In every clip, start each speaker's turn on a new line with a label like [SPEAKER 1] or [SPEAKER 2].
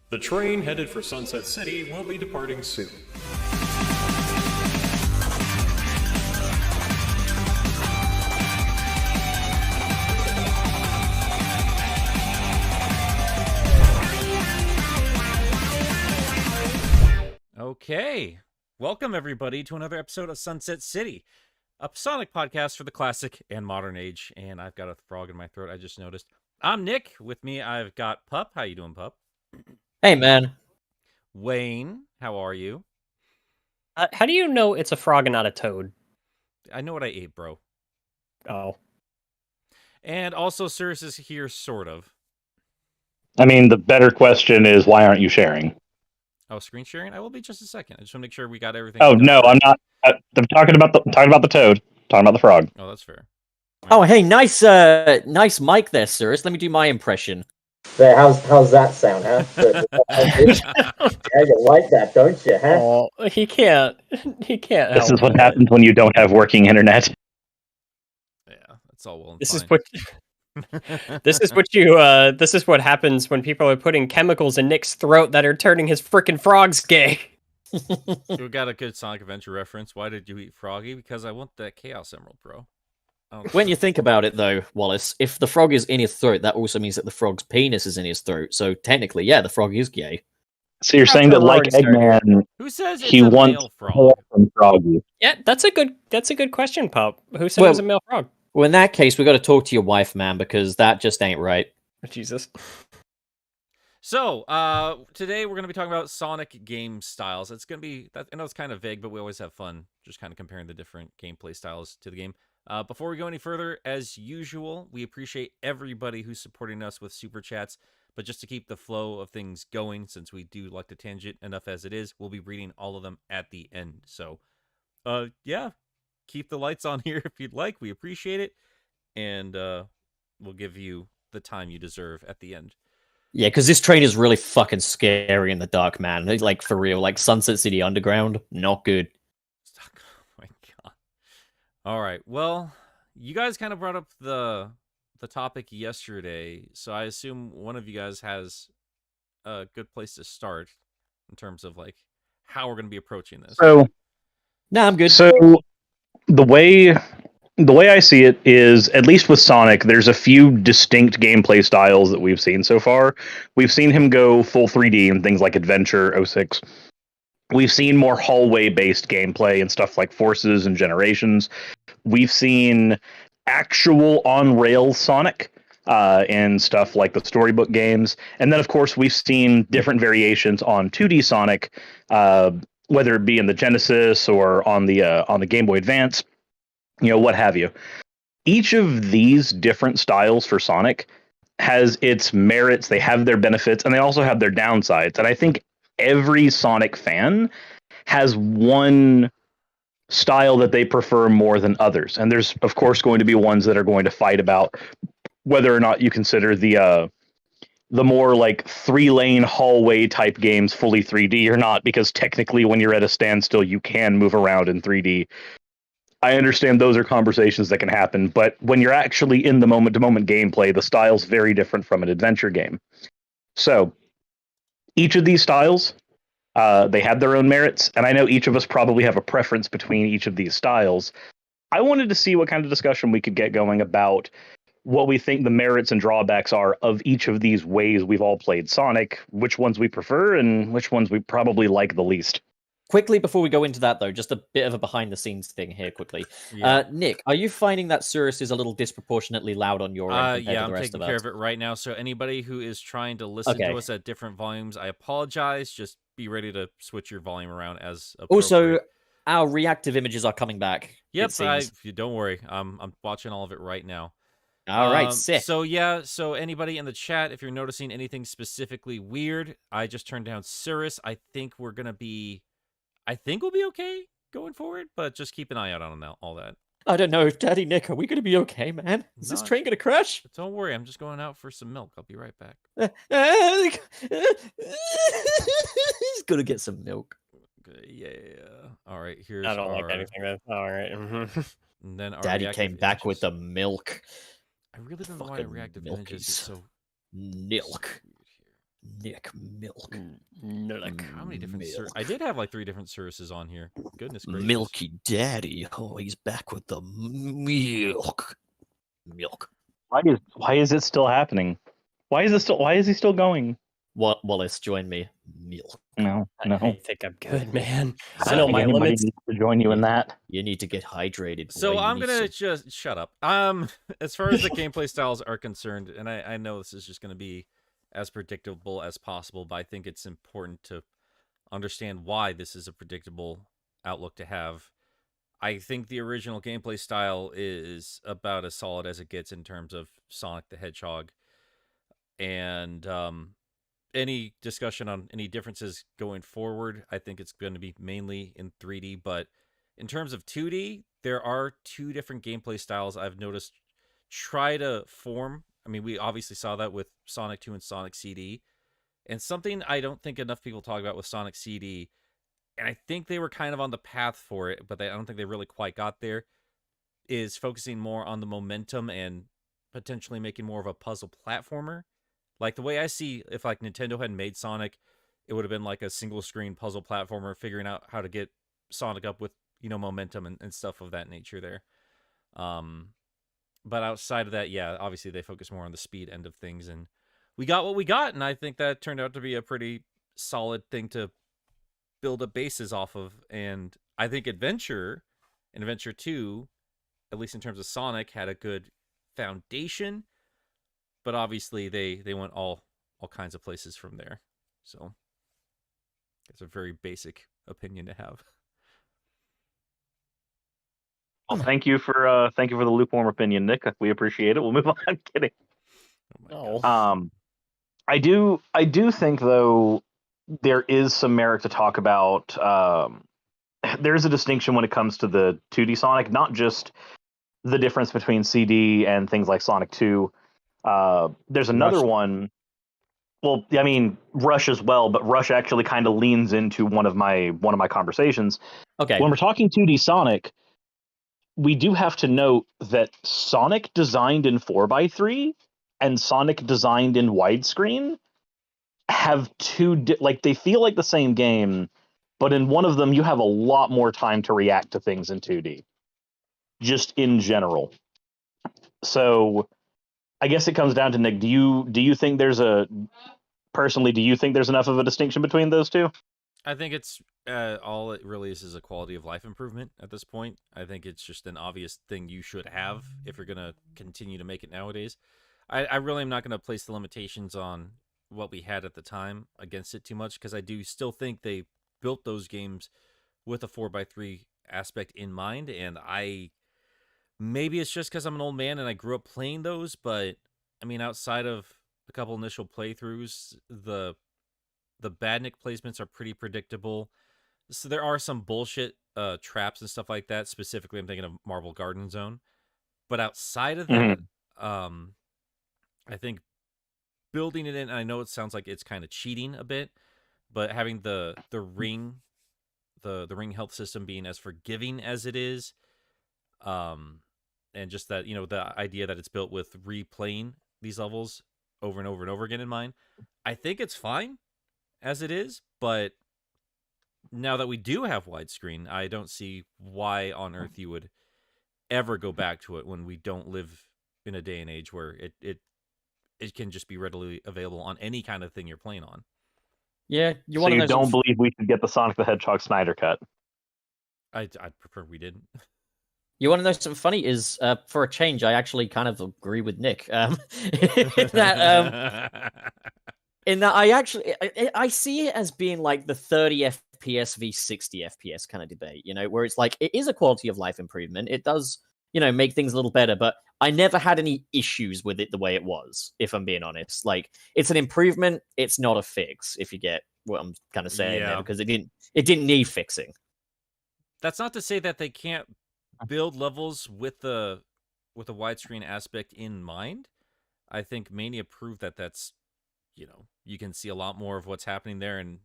[SPEAKER 1] The train headed for Sunset City will be departing soon.
[SPEAKER 2] Okay, welcome everybody to another episode of Sunset City, a Sonic podcast for the classic and modern age. And I've got a frog in my throat, I just noticed. I'm Nick. With me, I've got Pup. How you doing, Pup?
[SPEAKER 3] Hey, man.
[SPEAKER 2] Wayne, how are you?
[SPEAKER 4] How do you know it's a frog and not a toad?
[SPEAKER 2] I know what I ate, bro.
[SPEAKER 4] Oh.
[SPEAKER 2] And also, Suris is here, sort of.
[SPEAKER 5] I mean, the better question is, why aren't you sharing?
[SPEAKER 2] Oh, screen sharing? I will be just a second. I just want to make sure we got everything.
[SPEAKER 5] Oh, no, I'm not. I'm talking about the toad. I'm talking about the frog.
[SPEAKER 2] Oh, that's fair.
[SPEAKER 3] Oh, hey, nice mic there, Suris. Let me do my impression.
[SPEAKER 6] There, how's that sound, huh? Yeah, you like that, don't you, huh?
[SPEAKER 4] Oh, he can't. He can't.
[SPEAKER 5] This
[SPEAKER 4] help
[SPEAKER 5] is what
[SPEAKER 4] it.
[SPEAKER 5] happens when you don't have working internet.
[SPEAKER 2] Yeah, that's all well and
[SPEAKER 4] This
[SPEAKER 2] fine.
[SPEAKER 4] is what. This is what happens when people are putting chemicals in Nick's throat that are turning his frickin' frogs gay.
[SPEAKER 2] You got a good Sonic Adventure reference. Why did you eat Froggy? Because I want that Chaos Emerald, bro.
[SPEAKER 3] When you think about it, though, Wallace, if the frog is in his throat, that also means that the frog's penis is in his throat. So technically, yeah, the frog is gay.
[SPEAKER 5] So you're saying that, like Eggman,
[SPEAKER 2] Who says it's
[SPEAKER 5] he
[SPEAKER 2] a
[SPEAKER 5] wants
[SPEAKER 2] male frog?
[SPEAKER 5] hair from Froggy.
[SPEAKER 4] Yeah, that's a good question, Pup. Who said it
[SPEAKER 3] Well-
[SPEAKER 4] was a male frog?
[SPEAKER 3] Well, in that case, we got to talk to your wife, man, because that just ain't right.
[SPEAKER 4] Jesus.
[SPEAKER 2] So, today we're going to be talking about Sonic game styles. It's going to be, I know it's kind of vague, but we always have fun just kind of comparing the different gameplay styles to the game. Before we go any further, as usual, we appreciate everybody who's supporting us with super chats. But just to keep the flow of things going, since we do like to tangent enough as it is, we'll be reading all of them at the end. So, yeah, keep the lights on here if you'd like. We appreciate it. And we'll give you the time you deserve at the end.
[SPEAKER 3] Yeah, because this train is really fucking scary in the dark, man. It's like, for real, like Sunset City Underground, not good.
[SPEAKER 2] Oh my god. All right. Well, you guys kind of brought up the topic yesterday, so I assume one of you guys has a good place to start in terms of like how we're going to be approaching this.
[SPEAKER 5] So,
[SPEAKER 3] Nah, I'm good.
[SPEAKER 5] so the way I see it is, at least with Sonic, there's a few distinct gameplay styles that we've seen so far. We've seen him go full 3D in things like Adventure 06. We've seen more hallway-based gameplay and stuff like Forces and Generations. We've seen actual on-rails Sonic and stuff like the storybook games. And then, of course, we've seen different variations on 2D Sonic, whether it be in the Genesis or on the Game Boy Advance, what have you. Each of these different styles for Sonic has its merits, they have their benefits, and they also have their downsides. And I think every Sonic fan has one style that they prefer more than others. And there's, of course, going to be ones that are going to fight about whether or not you consider the more like 3-lane hallway type games fully 3D or not, because technically when you're at a standstill, you can move around in 3D. I understand those are conversations that can happen, but when you're actually in the moment-to-moment gameplay, the style's very different from an adventure game. So, each of these styles, they have their own merits, and I know each of us probably have a preference between each of these styles. I wanted to see what kind of discussion we could get going about what we think the merits and drawbacks are of each of these ways we've all played Sonic, which ones we prefer, and which ones we probably like the least.
[SPEAKER 3] Quickly, before we go into that, though, just a bit of a behind-the-scenes thing here, quickly.
[SPEAKER 2] Yeah.
[SPEAKER 3] Nick, are you finding that Suris is a little disproportionately loud on your end compared
[SPEAKER 2] Yeah,
[SPEAKER 3] to
[SPEAKER 2] I'm
[SPEAKER 3] the rest
[SPEAKER 2] taking
[SPEAKER 3] of
[SPEAKER 2] care
[SPEAKER 3] us?
[SPEAKER 2] of it right now. So anybody who is trying to listen
[SPEAKER 3] Okay.
[SPEAKER 2] to us at different volumes, I apologize. Just be ready to switch your volume around as
[SPEAKER 3] Also,
[SPEAKER 2] appropriate.
[SPEAKER 3] our reactive images are coming back.
[SPEAKER 2] Yep,
[SPEAKER 3] it seems.
[SPEAKER 2] don't worry. I'm watching all of it right now.
[SPEAKER 3] All right, sick.
[SPEAKER 2] So anybody in the chat, if you're noticing anything specifically weird, I just turned down Suris. I think we'll be okay going forward, but just keep an eye out on all that.
[SPEAKER 3] I don't know, Daddy Nick, are we going to be okay, man? Is this
[SPEAKER 2] Not-
[SPEAKER 3] train going to crash?
[SPEAKER 2] Don't worry, I'm just going out for some milk. I'll be right back.
[SPEAKER 3] He's going to get some milk.
[SPEAKER 2] Yeah. All right, here's
[SPEAKER 4] I don't
[SPEAKER 2] our,
[SPEAKER 4] like anything. That's all right.
[SPEAKER 2] and then our
[SPEAKER 3] Daddy
[SPEAKER 2] reactive
[SPEAKER 3] came back with
[SPEAKER 2] images.
[SPEAKER 3] the milk.
[SPEAKER 2] I really don't know why
[SPEAKER 3] fucking
[SPEAKER 2] reactive
[SPEAKER 3] milkies.
[SPEAKER 2] images get so
[SPEAKER 3] Milk.
[SPEAKER 2] weird here.
[SPEAKER 3] Nick milk.
[SPEAKER 2] How many different
[SPEAKER 3] milk.
[SPEAKER 2] I did have like 3 different Suruses on here. Goodness gracious.
[SPEAKER 3] Milky Daddy. Oh, he's back with the milk. Milk.
[SPEAKER 5] Why is it still happening? Why is he still going?
[SPEAKER 3] What, Wallace, join me. Milk.
[SPEAKER 5] No.
[SPEAKER 4] I think I'm good, man.
[SPEAKER 2] So-
[SPEAKER 4] I know my
[SPEAKER 5] Anybody
[SPEAKER 4] limits.
[SPEAKER 5] needs to join you in that.
[SPEAKER 3] You need to get hydrated.
[SPEAKER 2] So
[SPEAKER 3] boy. You
[SPEAKER 2] I'm
[SPEAKER 3] need
[SPEAKER 2] gonna
[SPEAKER 3] some-
[SPEAKER 2] just shut up. As far as the gameplay styles are concerned, and I know this is just gonna be as predictable as possible, but I think it's important to understand why this is a predictable outlook to have. I think the original gameplay style is about as solid as it gets in terms of Sonic the Hedgehog, and any discussion on any differences going forward, I think it's going to be mainly in 3D, but in terms of 2D, there are 2 different gameplay styles I've noticed try to form. I mean, we obviously saw that with Sonic 2 and Sonic CD, and something I don't think enough people talk about with Sonic CD, and I think they were kind of on the path for it, but I don't think they really quite got there, is focusing more on the momentum and potentially making more of a puzzle platformer. Like, the way I see, if like Nintendo had made Sonic, it would have been like a single screen puzzle platformer, figuring out how to get Sonic up with, you know, momentum and stuff of that nature there. But outside of that, yeah, obviously they focus more on the speed end of things, and we got what we got, and I think that turned out to be a pretty solid thing to build a basis off of. And I think Adventure and Adventure 2, at least in terms of Sonic, had a good foundation. But obviously, they went all kinds of places from there. So it's a very basic opinion to have.
[SPEAKER 5] Well, thank you for the lukewarm opinion, Nick. We appreciate it. We'll move on. I'm kidding.
[SPEAKER 2] Oh my God.
[SPEAKER 5] I do think though there is some merit to talk about. There's a distinction when it comes to the 2D Sonic, not just the difference between CD and things like Sonic 2. There's another one. Well, I mean, Rush as well, but Rush actually kind of leans into one of my conversations.
[SPEAKER 3] Okay.
[SPEAKER 5] When we're talking 2D Sonic, we do have to note that Sonic designed in 4x3 and Sonic designed in widescreen have they feel like the same game, but in one of them you have a lot more time to react to things in 2D, just in general. So I guess it comes down to, Nick, do you think there's enough of a distinction between those two?
[SPEAKER 2] I think it's all it really is a quality of life improvement at this point. I think it's just an obvious thing you should have if you're going to continue to make it nowadays. I really am not going to place the limitations on what we had at the time against it too much, because I do still think they built those games with a 4x3 aspect in mind, and maybe it's just because I'm an old man and I grew up playing those, but I mean, outside of a couple initial playthroughs, the badnik placements are pretty predictable. So there are some bullshit traps and stuff like that. Specifically, I'm thinking of Marble Garden Zone. But outside of that, I think building it in, and I know it sounds like it's kind of cheating a bit, but having the ring health system being as forgiving as it is, and just that, you know, the idea that it's built with replaying these levels over and over and over again in mind, I think it's fine as it is. But now that we do have widescreen, I don't see why on earth you would ever go back to it when we don't live in a day and age where it can just be readily available on any kind of thing you're playing on.
[SPEAKER 3] Yeah,
[SPEAKER 5] So you don't believe we should get the Sonic the Hedgehog Snyder cut?
[SPEAKER 2] I'd prefer we didn't.
[SPEAKER 3] You want to know something funny? Is for a change, I actually kind of agree with Nick. In that I see it as being like the 30 FPS v 60 FPS kind of debate, you know, where it's like it is a quality of life improvement. It does, you know, make things a little better, but I never had any issues with it the way it was, if I'm being honest. Like, it's an improvement, it's not a fix, if you get what I'm kind of saying there, because it didn't need fixing.
[SPEAKER 2] That's not to say that they can't build levels with the widescreen aspect in mind. I think Mania proved that that's, you know, you can see a lot more of what's happening there, and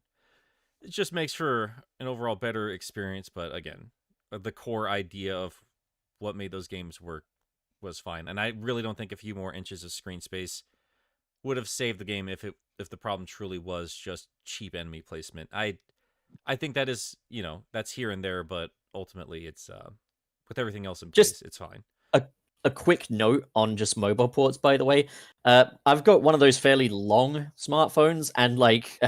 [SPEAKER 2] it just makes for an overall better experience. But again, the core idea of what made those games work was fine, and I really don't think a few more inches of screen space would have saved the game if if the problem truly was just cheap enemy placement. I think that is, that's here and there, but ultimately it's with everything else in place, it's fine.
[SPEAKER 3] A quick note on just mobile ports, by the way. I've got one of those fairly long smartphones, and like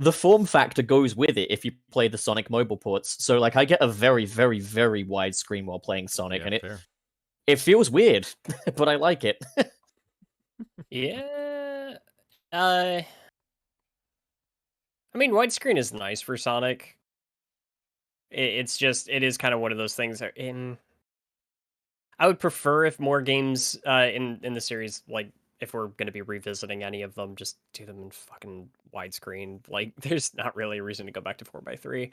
[SPEAKER 3] the form factor goes with it if you play the Sonic mobile ports. So like I get a very, very, very wide screen while playing Sonic,
[SPEAKER 2] Yeah,
[SPEAKER 3] and
[SPEAKER 2] fair.
[SPEAKER 3] it feels weird, but I like it.
[SPEAKER 4] Yeah. I mean, widescreen is nice for Sonic. It is kind of one of those things that I would prefer if more games in the series, like if we're going to be revisiting any of them, just do them in fucking widescreen. Like, there's not really a reason to go back to 4x3.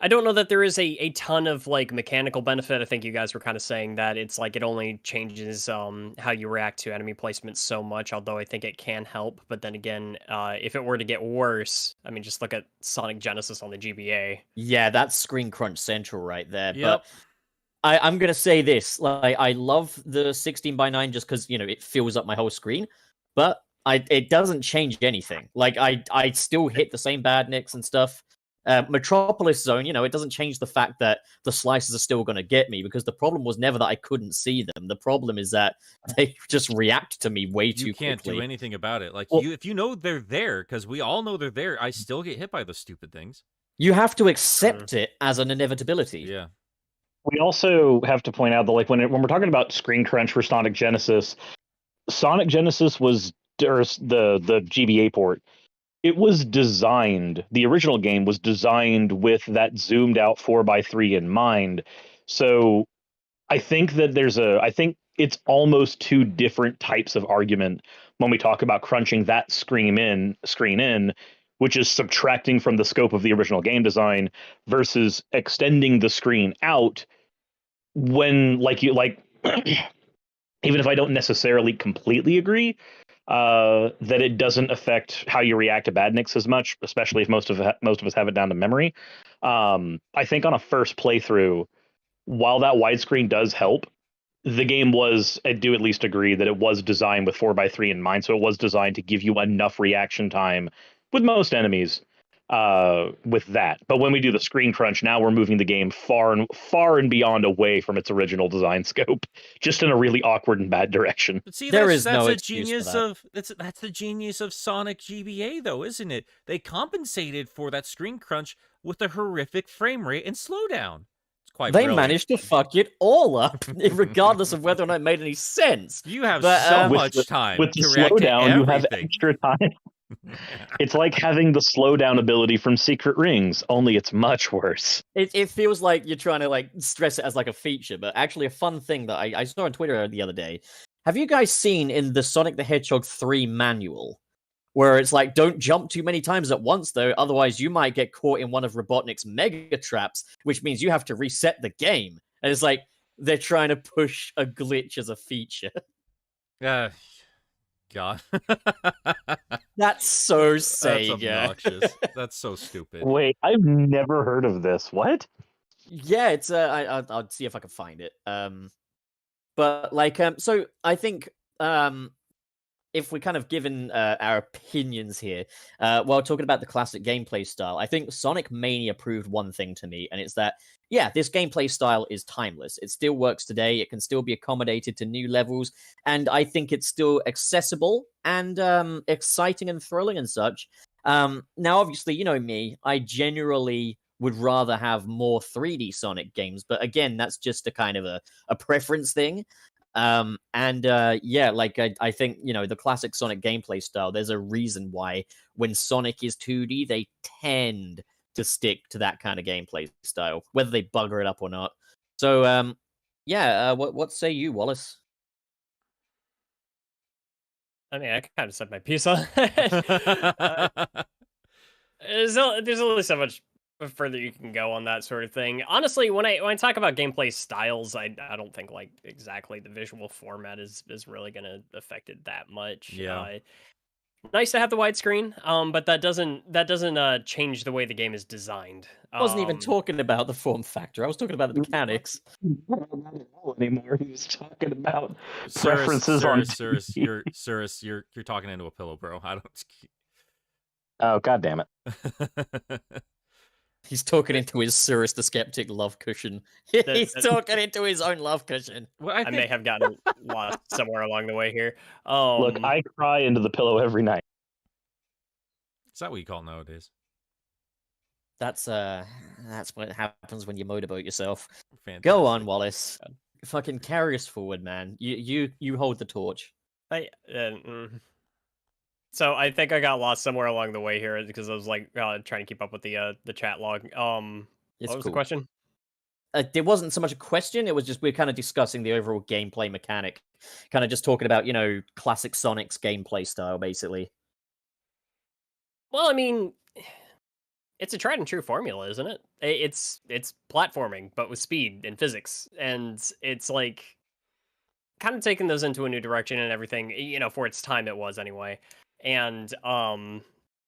[SPEAKER 4] I don't know that there is a ton of like mechanical benefit. I think you guys were kind of saying that it's like it only changes how you react to enemy placement so much, although I think it can help. But then again, if it were to get worse, I mean, just look at Sonic Genesis on the GBA.
[SPEAKER 3] Yeah, that's screen crunch central right there.
[SPEAKER 2] Yep.
[SPEAKER 3] But I'm gonna say this: like, I love the 16:9 just because it fills up my whole screen, but it doesn't change anything. Like, I still hit the same bad nicks and stuff. Metropolis Zone, it doesn't change the fact that the slices are still going to get me, because the problem was never that I couldn't see them. The problem is that they just react to me way too quickly.
[SPEAKER 2] You can't do anything about it. Like,
[SPEAKER 3] Well,
[SPEAKER 2] if you know they're there, because we all know they're there, I still get hit by those stupid things.
[SPEAKER 3] You have to accept it as an inevitability.
[SPEAKER 2] Yeah.
[SPEAKER 5] We also have to point out that, like, when we're talking about screen crunch for Sonic Genesis was, or the GBA port. It was designed. The original game was designed with that zoomed out 4x3 in mind. So I think that I think it's almost two different types of argument when we talk about crunching that screen in, which is subtracting from the scope of the original game design, versus extending the screen out when, even if I don't necessarily completely agree, that it doesn't affect how you react to bad nicks as much, especially if most of us have it down to memory. I think on a first playthrough, while that widescreen does help, the game was, I do at least agree that it was designed with 4x3 in mind, so it was designed to give you enough reaction time with most enemies with that. But when we do the screen crunch, now we're moving the game far and beyond away from its original design scope, just in a really awkward and bad direction.
[SPEAKER 2] But see,
[SPEAKER 3] That's
[SPEAKER 2] no
[SPEAKER 3] the
[SPEAKER 2] genius of Sonic GBA, though, isn't it? They compensated for that screen crunch with a horrific frame rate and slowdown. It's quite brilliant.
[SPEAKER 3] managed to fuck it all up, regardless of whether or not it made any sense.
[SPEAKER 2] You have
[SPEAKER 3] But,
[SPEAKER 2] so much time
[SPEAKER 5] with the
[SPEAKER 2] to react to
[SPEAKER 5] slowdown. You have
[SPEAKER 2] everything.
[SPEAKER 5] extra time. It's like having the slowdown ability from Secret Rings, only it's much worse.
[SPEAKER 3] It feels like you're trying to like stress it as like a feature, but actually a fun thing that I saw on Twitter the other day. Have you guys seen in the Sonic the Hedgehog 3 manual, where it's like, don't jump too many times at once, though, otherwise you might get caught in one of Robotnik's mega traps, which means you have to reset the game. And it's like, they're trying to push a glitch as a feature.
[SPEAKER 2] God.
[SPEAKER 3] That's so
[SPEAKER 2] That's
[SPEAKER 3] Sega.
[SPEAKER 2] obnoxious. That's so stupid.
[SPEAKER 5] Wait, I've never heard of this. What?
[SPEAKER 3] Yeah, it's I'll see if I can find it. But like so I think if we're kind of given our opinions here, while talking about the classic gameplay style, I think Sonic Mania proved one thing to me, and it's that, yeah, this gameplay style is timeless. It still works today. It can still be accommodated to new levels, and I think it's still accessible and exciting and thrilling and such. Now, obviously, you know me, I generally would rather have more 3D Sonic games, but again, that's just a kind of a preference thing. Yeah, like I think, the classic Sonic gameplay style, there's a reason why when Sonic is 2D, they tend to stick to that kind of gameplay style, whether they bugger it up or not. So, what say you, Wallace?
[SPEAKER 4] I mean, I kind of said my piece on it. There's only so much further you can go on that sort of thing. Honestly, when I talk about gameplay styles, I don't think like exactly the visual format is really going to affect it that much.
[SPEAKER 2] Yeah.
[SPEAKER 4] Nice to have the widescreen, but that doesn't change the way the game is designed.
[SPEAKER 3] I wasn't even talking about the form factor. I was talking about the mechanics.
[SPEAKER 5] Anymore. He was talking about
[SPEAKER 2] Suris,
[SPEAKER 5] preferences on
[SPEAKER 2] Suris, you're talking into a pillow, bro. I don't.
[SPEAKER 5] Oh, god damn it.
[SPEAKER 3] He's talking into his Suris the Skeptic love cushion. He's talking into his own love cushion.
[SPEAKER 2] Well,
[SPEAKER 4] I may have gotten lost somewhere along the way here.
[SPEAKER 5] Look, I cry into the pillow every night.
[SPEAKER 2] Is that what you call it nowadays?
[SPEAKER 3] That's what happens when you motorboat yourself.
[SPEAKER 2] Fantastic.
[SPEAKER 3] Go on, Wallace. Fucking carry us forward, man. You hold the torch.
[SPEAKER 4] So I think I got lost somewhere along the way here because I was like trying to keep up with the chat log. What was the question?
[SPEAKER 3] There wasn't so much a question. It was just we're kind of discussing the overall gameplay mechanic, kind of just talking about classic Sonic's gameplay style, basically.
[SPEAKER 4] Well, I mean, it's a tried and true formula, isn't it? It's platforming, but with speed and physics, and it's like kind of taking those into a new direction and everything. For its time, it was anyway. And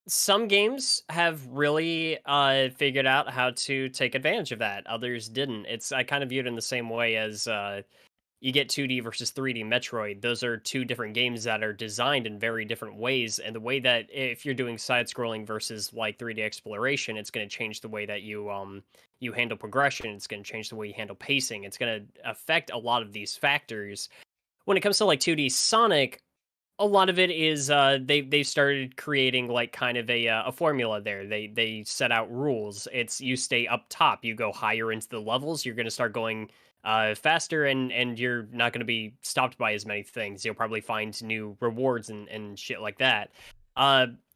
[SPEAKER 4] some games have really figured out how to take advantage of that. Others didn't. I kind of view it in the same way as you get 2D versus 3D Metroid. Those are two different games that are designed in very different ways. And the way that if you're doing side-scrolling versus like 3D exploration, it's going to change the way that you handle progression. It's going to change the way you handle pacing. It's going to affect a lot of these factors. When it comes to like 2D Sonic, a lot of it is they started creating like kind of a formula there. They set out rules. It's you stay up top, you go higher into the levels, you're going to start going faster, and you're not going to be stopped by as many things. You'll probably find new rewards and shit like that.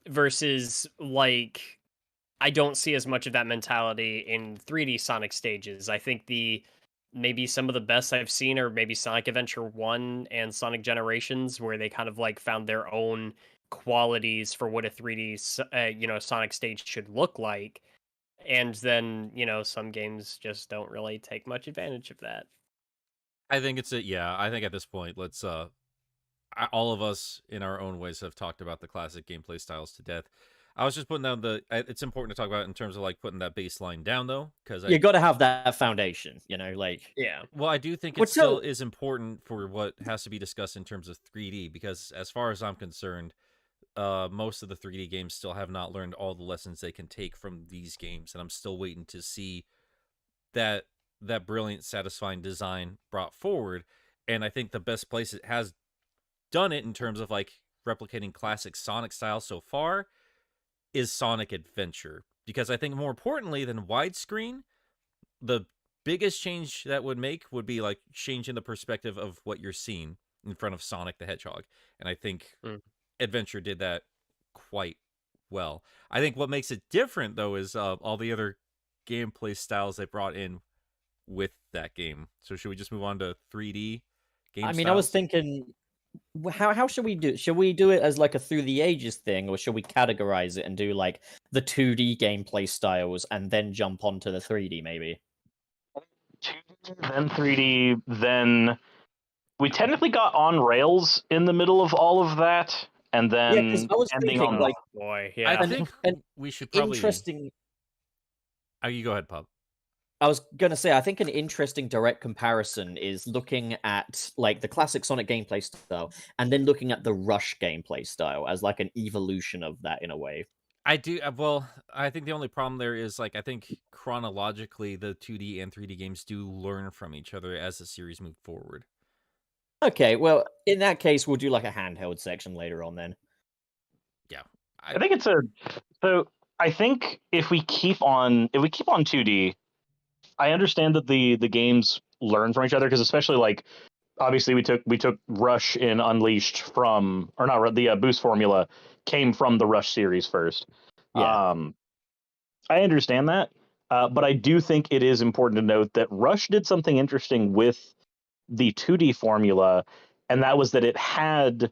[SPEAKER 4] Versus like I don't see as much of that mentality in 3D Sonic stages. I think maybe some of the best I've seen are maybe Sonic Adventure 1 and Sonic Generations, where they kind of like found their own qualities for what a 3D Sonic stage should look like. And then, some games just don't really take much advantage of that.
[SPEAKER 2] I think I think at this point, let's all of us in our own ways have talked about the classic gameplay styles to death. I was just putting down it's important to talk about it in terms of like putting that baseline down though, because
[SPEAKER 3] you got to have that foundation, like
[SPEAKER 4] yeah.
[SPEAKER 2] Well, I do think it still is important for what has to be discussed in terms of 3D, because as far as I'm concerned, most of the 3D games still have not learned all the lessons they can take from these games, and I'm still waiting to see that brilliant, satisfying design brought forward. And I think the best place it has done it in terms of like replicating classic Sonic style so far is Sonic Adventure, because I think more importantly than widescreen, the biggest change that would make would be like changing the perspective of what you're seeing in front of Sonic the Hedgehog, and I think Adventure did that quite well. I think what makes it different though is all the other gameplay styles they brought in with that game. So should we just move on to 3D game styles?
[SPEAKER 3] I was thinking, how should we do it? Should we do it as like a through the ages thing, or should we categorize it and do like the 2D gameplay styles and then jump onto the 3D maybe?
[SPEAKER 5] 2D, then 3D, then we technically got on rails in the middle of all of that, and then
[SPEAKER 3] I was
[SPEAKER 5] ending
[SPEAKER 3] thinking,
[SPEAKER 5] on
[SPEAKER 3] like,
[SPEAKER 4] boy, yeah.
[SPEAKER 2] I think we should probably
[SPEAKER 3] interesting.
[SPEAKER 2] Oh, you go ahead, Pub.
[SPEAKER 3] I was going to say, I think an interesting direct comparison is looking at like the classic Sonic gameplay style and then looking at the Rush gameplay style as like an evolution of that in a way.
[SPEAKER 2] I do. Well, I think the only problem there is like I think chronologically the 2D and 3D games do learn from each other as the series moved forward.
[SPEAKER 3] Okay, well, in that case, we'll do like a handheld section later on then.
[SPEAKER 2] Yeah,
[SPEAKER 5] I think it's so. I think if we keep on 2D, I understand that the games learn from each other, because especially like obviously we took Rush in Unleashed from, or not, the boost formula came from the Rush series first.
[SPEAKER 3] Yeah.
[SPEAKER 5] I understand that, but I do think it is important to note that Rush did something interesting with the 2D formula, and that was that it had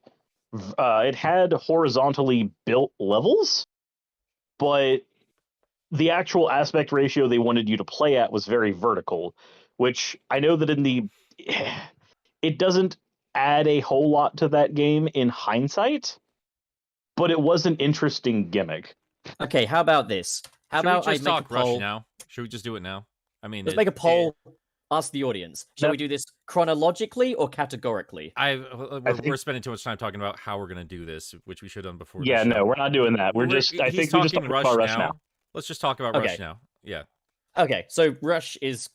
[SPEAKER 5] horizontally built levels, but the actual aspect ratio they wanted you to play at was very vertical, which I know that it doesn't add a whole lot to that game in hindsight, but it was an interesting gimmick.
[SPEAKER 3] Okay, how about this? How
[SPEAKER 2] Should
[SPEAKER 3] about
[SPEAKER 2] we just
[SPEAKER 3] I make
[SPEAKER 2] talk
[SPEAKER 3] a poll
[SPEAKER 2] Rush now? Should we just do it now? I mean,
[SPEAKER 3] Let's make a poll. Ask the audience. Shall
[SPEAKER 5] No.
[SPEAKER 3] we do this chronologically or categorically?
[SPEAKER 2] We're spending too much time talking about how we're gonna do this, which we should have done before.
[SPEAKER 5] Yeah,
[SPEAKER 2] the show.
[SPEAKER 5] no, we're not doing that. I think we just talk about Rush now.
[SPEAKER 2] Let's just talk about
[SPEAKER 3] Okay.
[SPEAKER 2] Rush now. Yeah.
[SPEAKER 3] Okay, so Rush is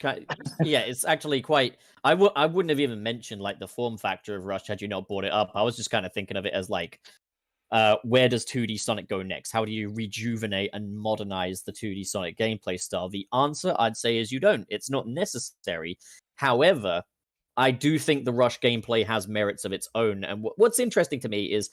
[SPEAKER 3] yeah, it's actually quite. I wouldn't have even mentioned like the form factor of Rush had you not brought it up. I was just kind of thinking of it as like, where does 2D Sonic go next? How do you rejuvenate and modernize the 2D Sonic gameplay style? The answer I'd say is you don't. It's not necessary. However, I do think the Rush gameplay has merits of its own. And what's interesting to me is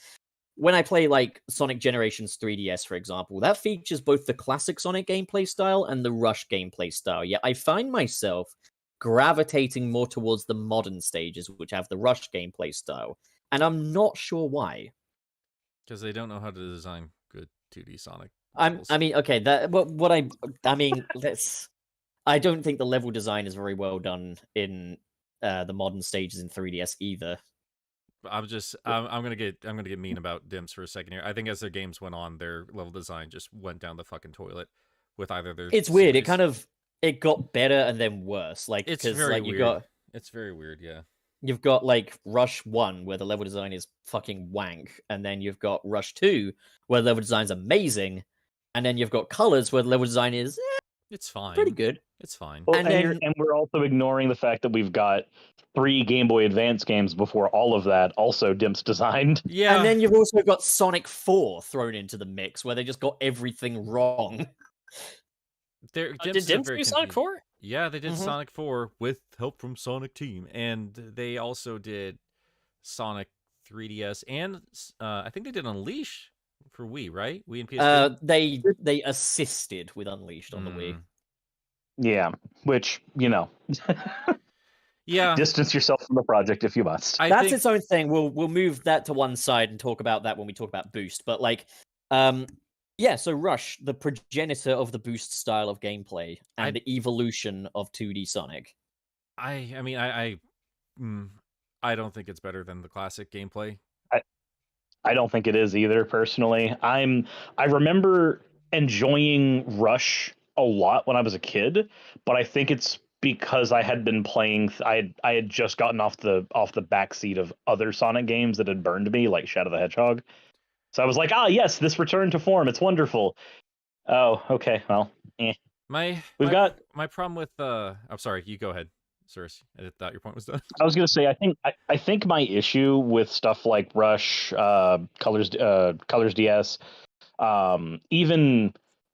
[SPEAKER 3] when I play like Sonic Generations 3DS, for example, that features both the classic Sonic gameplay style and the Rush gameplay style. Yet I find myself gravitating more towards the modern stages, which have the Rush gameplay style. And I'm not sure why.
[SPEAKER 2] Because they don't know how to design good 2D Sonic.
[SPEAKER 3] I mean, okay, that I mean, I don't think the level design is very well done in the modern stages in 3DS either.
[SPEAKER 2] I'm gonna get mean about Dimps for a second here. I think as their games went on, their level design just went down the fucking toilet with either their.
[SPEAKER 3] It's weird. It got better and then worse. Like
[SPEAKER 2] it's very
[SPEAKER 3] like,
[SPEAKER 2] weird. It's very weird. Yeah.
[SPEAKER 3] You've got like Rush 1 where the level design is fucking wank, and then you've got Rush 2 where the level design's amazing, and then you've got Colors where the level design is
[SPEAKER 2] it's fine.
[SPEAKER 3] Pretty good.
[SPEAKER 2] It's fine.
[SPEAKER 5] Well,
[SPEAKER 3] and
[SPEAKER 5] we're also ignoring the fact that we've got 3 Game Boy Advance games before all of that also Dimps designed.
[SPEAKER 2] Yeah.
[SPEAKER 3] And then you've also got Sonic 4 thrown into the mix where they just got everything wrong.
[SPEAKER 4] Did Dimps do Sonic 4?
[SPEAKER 2] Yeah, they did Sonic 4 with help from Sonic Team, and they also did Sonic 3DS, and I think they did Unleash for Wii, right? Wii and PSP.
[SPEAKER 3] They assisted with Unleashed on the Wii.
[SPEAKER 5] Yeah, which
[SPEAKER 2] yeah,
[SPEAKER 5] distance yourself from the project if you must.
[SPEAKER 3] That's its own thing. We'll move that to one side and talk about that when we talk about Boost. But like, yeah, so Rush, the progenitor of the Boost style of gameplay and the evolution of 2D Sonic.
[SPEAKER 2] I mean, I don't think it's better than the classic gameplay.
[SPEAKER 5] I don't think it is either, personally. I remember enjoying Rush a lot when I was a kid, but I think it's because I had been playing. I had just gotten off the backseat of other Sonic games that had burned me, like Shadow the Hedgehog. So I was like, yes, this return to form, it's wonderful. Oh, okay, well,
[SPEAKER 2] My problem with I'm sorry, you go ahead, Suris. I thought your point was done.
[SPEAKER 5] I was gonna say, I think my issue with stuff like Rush, Colors DS, even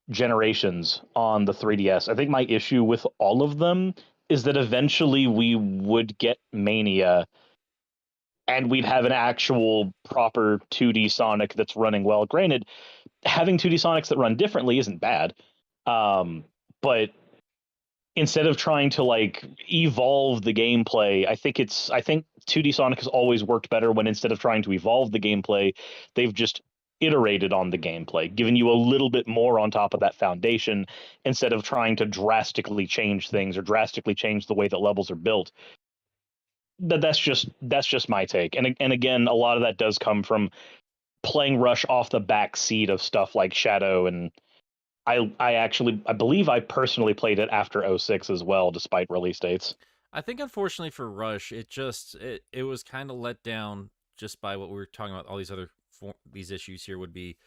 [SPEAKER 5] Generations on the 3DS, I think my issue with all of them is that eventually we would get Mania and we'd have an actual proper 2D Sonic that's running well. Granted, having 2D Sonics that run differently isn't bad, but instead of trying to like evolve the gameplay, I think 2D Sonic has always worked better when instead of trying to evolve the gameplay, they've just iterated on the gameplay, giving you a little bit more on top of that foundation instead of trying to drastically change things or drastically change the way that levels are built. That's just my take. And again, a lot of that does come from playing Rush off the back seat of stuff like Shadow, and I believe I personally played it after 06 as well, despite release dates.
[SPEAKER 2] I think unfortunately for Rush, it was kind of let down just by what we were talking about. All these other these issues here would be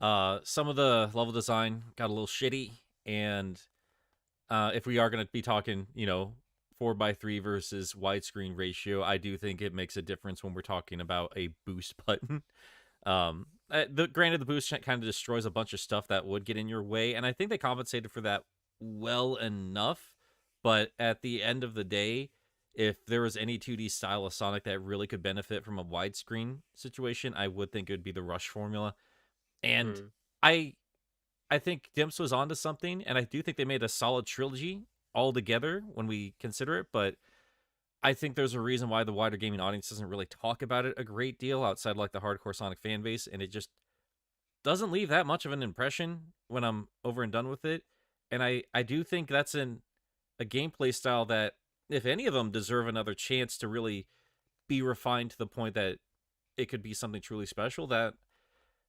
[SPEAKER 2] some of the level design got a little shitty, and if we are going to be talking, 4:3 versus widescreen ratio, I do think it makes a difference when we're talking about a boost button. Granted, the boost kind of destroys a bunch of stuff that would get in your way, and I think they compensated for that well enough. But at the end of the day, if there was any 2D style of Sonic that really could benefit from a widescreen situation, I would think it would be the Rush formula. And I think Dimps was onto something, and I do think they made a solid trilogy all together when we consider it, but I think there's a reason why the wider gaming audience doesn't really talk about it a great deal outside like the hardcore Sonic fan base, and it just doesn't leave that much of an impression when I'm over and done with it. And I do think that's a gameplay style that, if any of them deserve another chance to really be refined to the point that it could be something truly special, that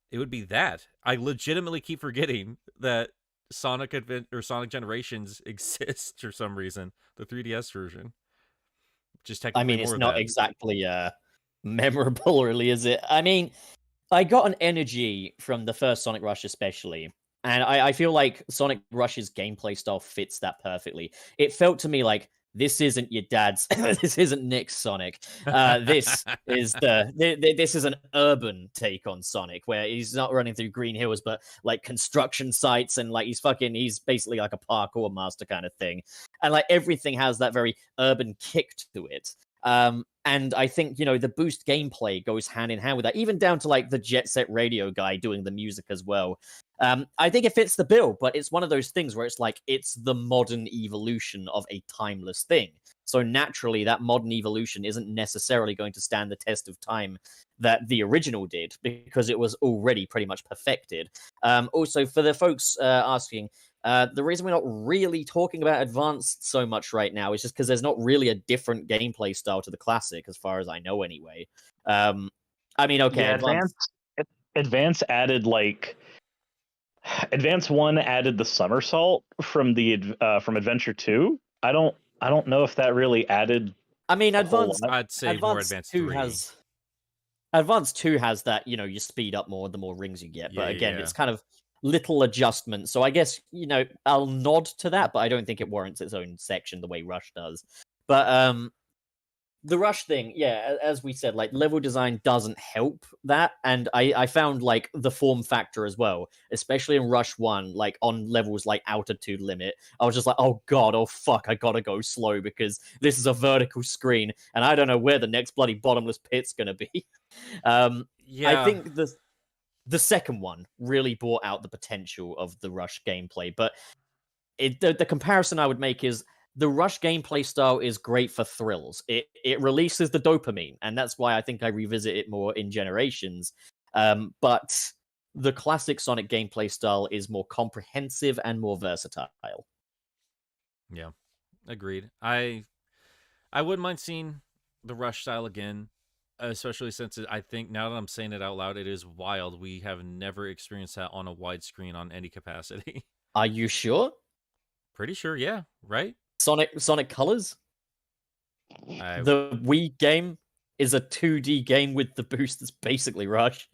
[SPEAKER 2] it would be that. I legitimately keep forgetting that Sonic Generations exists for some reason. The 3DS version, just
[SPEAKER 3] I
[SPEAKER 2] technically
[SPEAKER 3] mean, it's
[SPEAKER 2] more of
[SPEAKER 3] not
[SPEAKER 2] that.
[SPEAKER 3] exactly memorable, really, is it? I mean, I got an energy from the first Sonic Rush, especially. And I feel like Sonic Rush's gameplay style fits that perfectly. It felt to me like this isn't your dad's, this isn't Nick's Sonic. This is this is an urban take on Sonic, where he's not running through green hills, but like construction sites, and like he's basically like a parkour master kind of thing, and like everything has that very urban kick to it. And I think, the boost gameplay goes hand in hand with that, even down to like the Jet Set Radio guy doing the music as well. I think it fits the bill, but it's one of those things where it's like it's the modern evolution of a timeless thing. So naturally, that modern evolution isn't necessarily going to stand the test of time that the original did, because it was already pretty much perfected. Also, for the folks asking, the reason we're not really talking about Advanced so much right now is just because there's not really a different gameplay style to the Classic, as far as I know, anyway. I mean, okay,
[SPEAKER 5] Yeah, Advance added like Advance 1 added the somersault from from Adventure 2. I don't know if that really added.
[SPEAKER 3] I mean,
[SPEAKER 5] a whole
[SPEAKER 3] Advanced
[SPEAKER 5] lot.
[SPEAKER 2] I'd say more Advanced
[SPEAKER 3] 2
[SPEAKER 2] 3.
[SPEAKER 3] has Advanced 2 has that, you speed up more the more rings you get. But again,
[SPEAKER 2] Yeah.
[SPEAKER 3] it's kind of little adjustments. So I guess, I'll nod to that, but I don't think it warrants its own section the way Rush does. But the Rush thing, yeah, as we said, like level design doesn't help that. And I found like the form factor as well, especially in Rush 1, like on levels like altitude limit. I was just like, oh god, oh fuck, I gotta go slow because this is a vertical screen and I don't know where the next bloody bottomless pit's gonna be.
[SPEAKER 2] Yeah.
[SPEAKER 3] I think the second one really brought out the potential of the Rush gameplay, but the comparison I would make is the Rush gameplay style is great for thrills. It releases the dopamine, and that's why I think I revisit it more in Generations. But the classic Sonic gameplay style is more comprehensive and more versatile.
[SPEAKER 2] Yeah, agreed. I wouldn't mind seeing the Rush style again, especially since I think now that I'm saying it out loud, it is wild. We have never experienced that on a widescreen on any capacity.
[SPEAKER 3] Are you sure?
[SPEAKER 2] Pretty sure, yeah, right?
[SPEAKER 3] Sonic Colors? The Wii game is a 2D game with the boost that's basically Rush.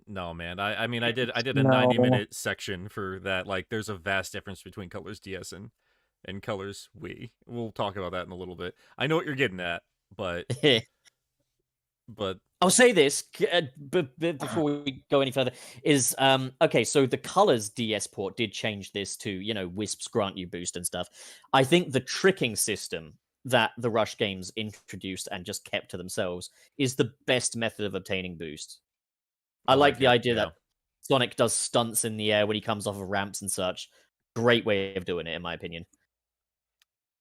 [SPEAKER 2] No, man. I mean I did a
[SPEAKER 5] No.
[SPEAKER 2] 90-minute section for that. Like there's a vast difference between Colors DS and Colors Wii. We'll talk about that in a little bit. I know what you're getting at, but
[SPEAKER 3] I'll say this before we go any further is okay, so the Colors DS port did change this to, Wisps grant you boost and stuff. I think the tricking system that the Rush games introduced and just kept to themselves is the best method of obtaining boost. I like the idea that Sonic does stunts in the air when he comes off of ramps and such. Great way of doing it, in my opinion.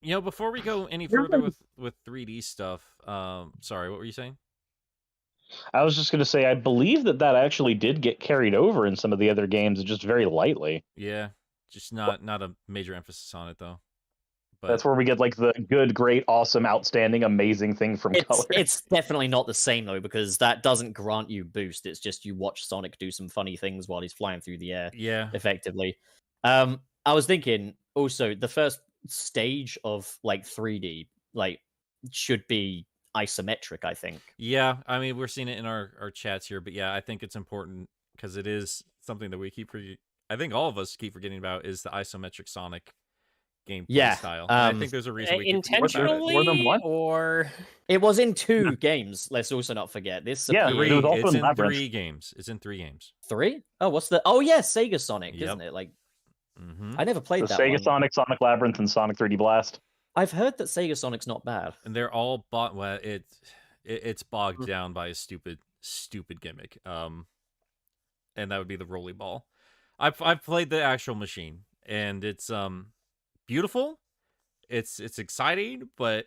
[SPEAKER 2] Before we go any further with 3D stuff, sorry, what were you saying?
[SPEAKER 5] I was just going to say, I believe that actually did get carried over in some of the other games, just very lightly.
[SPEAKER 2] Yeah, just not a major emphasis on it though. But
[SPEAKER 5] that's where we get like the good, great, awesome, outstanding, amazing thing from Color.
[SPEAKER 3] It's definitely not the same though, because that doesn't grant you boost. It's just you watch Sonic do some funny things while he's flying through the air.
[SPEAKER 2] Yeah,
[SPEAKER 3] effectively. I was thinking also the first stage of like 3D like should be isometric, I think.
[SPEAKER 2] Yeah, I mean we're seeing it in our chats here, but yeah, I think it's important because it is something that we I think all of us keep forgetting about is the isometric Sonic gameplay style. I think there's a reason we
[SPEAKER 4] intentionally
[SPEAKER 5] more than one,
[SPEAKER 4] or
[SPEAKER 3] it was in 2 games. Let's also not forget this.
[SPEAKER 5] Yeah,
[SPEAKER 2] three.
[SPEAKER 5] It was also
[SPEAKER 2] It's
[SPEAKER 5] in
[SPEAKER 2] in
[SPEAKER 5] Labyrinth.
[SPEAKER 2] 3 games. It's in 3 games.
[SPEAKER 3] 3? Oh, what's the? Oh yeah, Sega Sonic,
[SPEAKER 2] Yep.
[SPEAKER 3] isn't it? Like
[SPEAKER 2] Mm-hmm.
[SPEAKER 3] I never played
[SPEAKER 5] So
[SPEAKER 3] that
[SPEAKER 5] Sega
[SPEAKER 3] one.
[SPEAKER 5] Sonic, Sonic Labyrinth, and Sonic 3D Blast.
[SPEAKER 3] I've heard that Sega Sonic's not bad.
[SPEAKER 2] And they're all well, it's bogged down by a stupid gimmick. And that would be the rolly ball. I've played the actual machine, and it's beautiful. It's exciting, but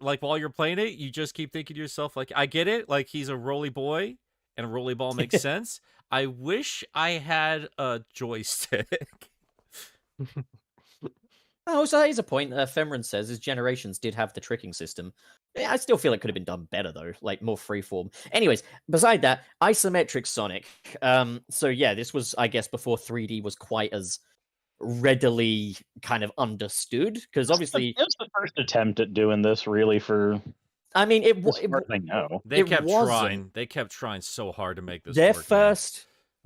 [SPEAKER 2] like while you're playing it, you just keep thinking to yourself, like, I get it, like he's a roly boy and a roly ball makes sense. I wish I had a joystick.
[SPEAKER 3] Oh, so that is a point. Femrin says his generations did have the tricking system. Yeah, I still feel it could have been done better though, like more freeform. Anyways, beside that, isometric Sonic. So yeah, this was, I guess, before 3D was quite as readily kind of understood, because obviously
[SPEAKER 5] it was the first attempt at doing this, really. For
[SPEAKER 3] I mean,
[SPEAKER 5] as far as I know,
[SPEAKER 2] They
[SPEAKER 3] It
[SPEAKER 2] kept
[SPEAKER 3] wasn't.
[SPEAKER 2] trying. They kept trying so hard to make this
[SPEAKER 3] their
[SPEAKER 2] work. Man.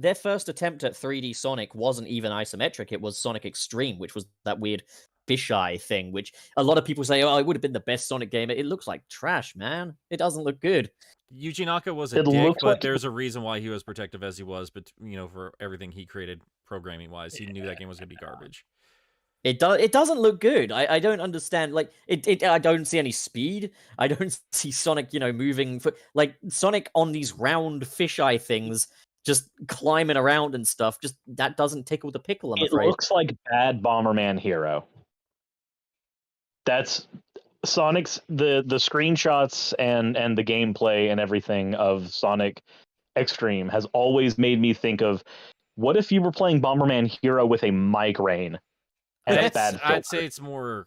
[SPEAKER 3] their first attempt at 3D Sonic wasn't even isometric. It was Sonic Xtreme, which was that weird fisheye thing, which a lot of people say, oh, it would have been the best Sonic game. It looks like trash, man. It doesn't look good.
[SPEAKER 2] Yuji Naka was a
[SPEAKER 5] It
[SPEAKER 2] dick,
[SPEAKER 5] looks
[SPEAKER 2] but
[SPEAKER 5] like-
[SPEAKER 2] there's a reason why he was protective as he was. But for everything he created programming wise, he knew that game was gonna be garbage.
[SPEAKER 3] It doesn't look good. I don't understand. Like it I don't see any speed. I don't see Sonic, moving like Sonic on these round fisheye things, just climbing around and stuff. Just that doesn't tickle the pickle, I'm
[SPEAKER 5] it
[SPEAKER 3] afraid.
[SPEAKER 5] looks like bad Bomberman Hero. That's Sonic's the screenshots and the gameplay and everything of Sonic Xtreme has always made me think of, what if you were playing Bomberman Hero with a migraine and a bad filter?
[SPEAKER 2] I'd say it's more.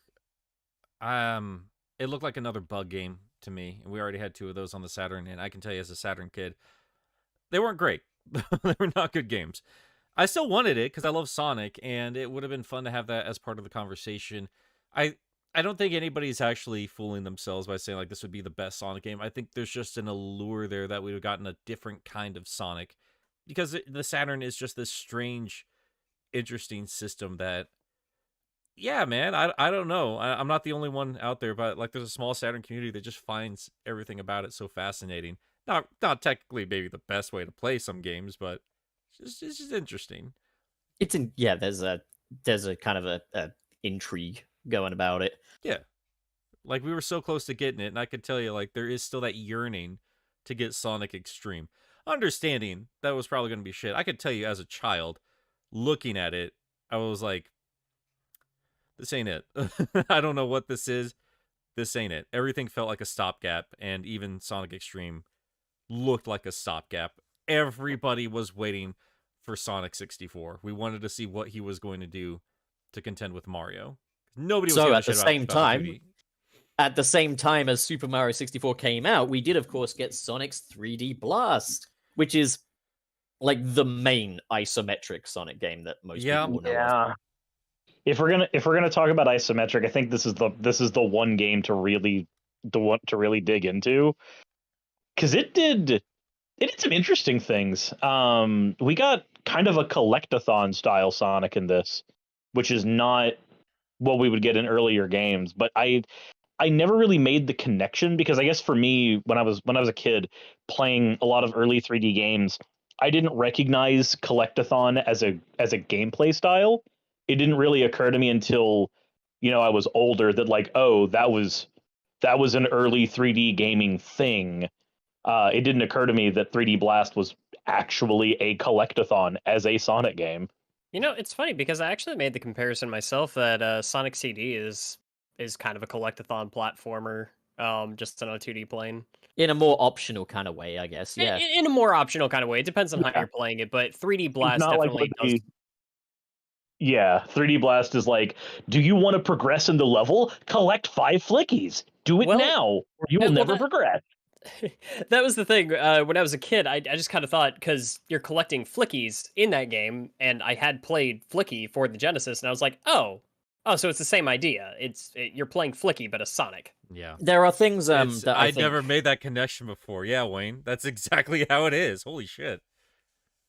[SPEAKER 2] It looked like another bug game to me, and we already had 2 of those on the Saturn. And I can tell you, as a Saturn kid, they weren't great. They were not good games. I still wanted it because I love Sonic, and it would have been fun to have that as part of the conversation. I don't think anybody's actually fooling themselves by saying like this would be the best Sonic game. I think there's just an allure there that we would have gotten a different kind of Sonic, because the Saturn is just this strange, interesting system that, yeah, man, I don't know. I'm not the only one out there, but like there's a small Saturn community that just finds everything about it so fascinating. Not technically maybe the best way to play some games, but it's just interesting.
[SPEAKER 3] There's a kind of a intrigue going about it.
[SPEAKER 2] Yeah. Like we were so close to getting it, and I could tell you like there is still that yearning to get Sonic Xtreme. Understanding that was probably going to be shit. I could tell you as a child, looking at it, I was like, this ain't it. I don't know what this is. This ain't it. Everything felt like a stopgap, and even Sonic Xtreme looked like a stopgap. Everybody was waiting for Sonic 64. We wanted to see what he was going to do to contend with Mario. Nobody was
[SPEAKER 3] So
[SPEAKER 2] giving a
[SPEAKER 3] at the
[SPEAKER 2] shit
[SPEAKER 3] same
[SPEAKER 2] about
[SPEAKER 3] time,
[SPEAKER 2] 2D.
[SPEAKER 3] At the same time as Super Mario 64 came out, we did of course get Sonic's 3D Blast, which is like the main isometric Sonic game that most people will know of.
[SPEAKER 5] Yeah. If we're gonna talk about isometric, I think this is the one game to really dig into, because it did some interesting things. We got kind of a Collect-a-thon style Sonic in this, which is not what we would get in earlier games. But I never really made the connection, because I guess for me, when I was a kid playing a lot of early 3D games, I didn't recognize Collect-a-thon as a gameplay style. It didn't really occur to me until, I was older that like, oh, that was an early 3D gaming thing. It didn't occur to me that 3D Blast was actually a Collect-a-thon as a Sonic game.
[SPEAKER 4] It's funny because I actually made the comparison myself that Sonic CD is kind of a Collect-a-thon platformer, just on a 2D plane.
[SPEAKER 3] In a more optional kind of way, I guess. Yeah.
[SPEAKER 4] In a more optional kind of way. It depends on how you're playing it, but 3D Blast definitely does.
[SPEAKER 5] Yeah, 3D Blast is like, do you want to progress in the level? Collect 5 flickies. Do it now, or you will never progress.
[SPEAKER 4] That was the thing. When I was a kid, I just kind of thought, because you're collecting flickies in that game, and I had played Flicky for the Genesis, and I was like, oh, so it's the same idea. You're playing Flicky, but a Sonic.
[SPEAKER 2] Yeah.
[SPEAKER 3] There are things that I
[SPEAKER 2] I'd never made that connection before. Yeah, Wayne, that's exactly how it is. Holy shit.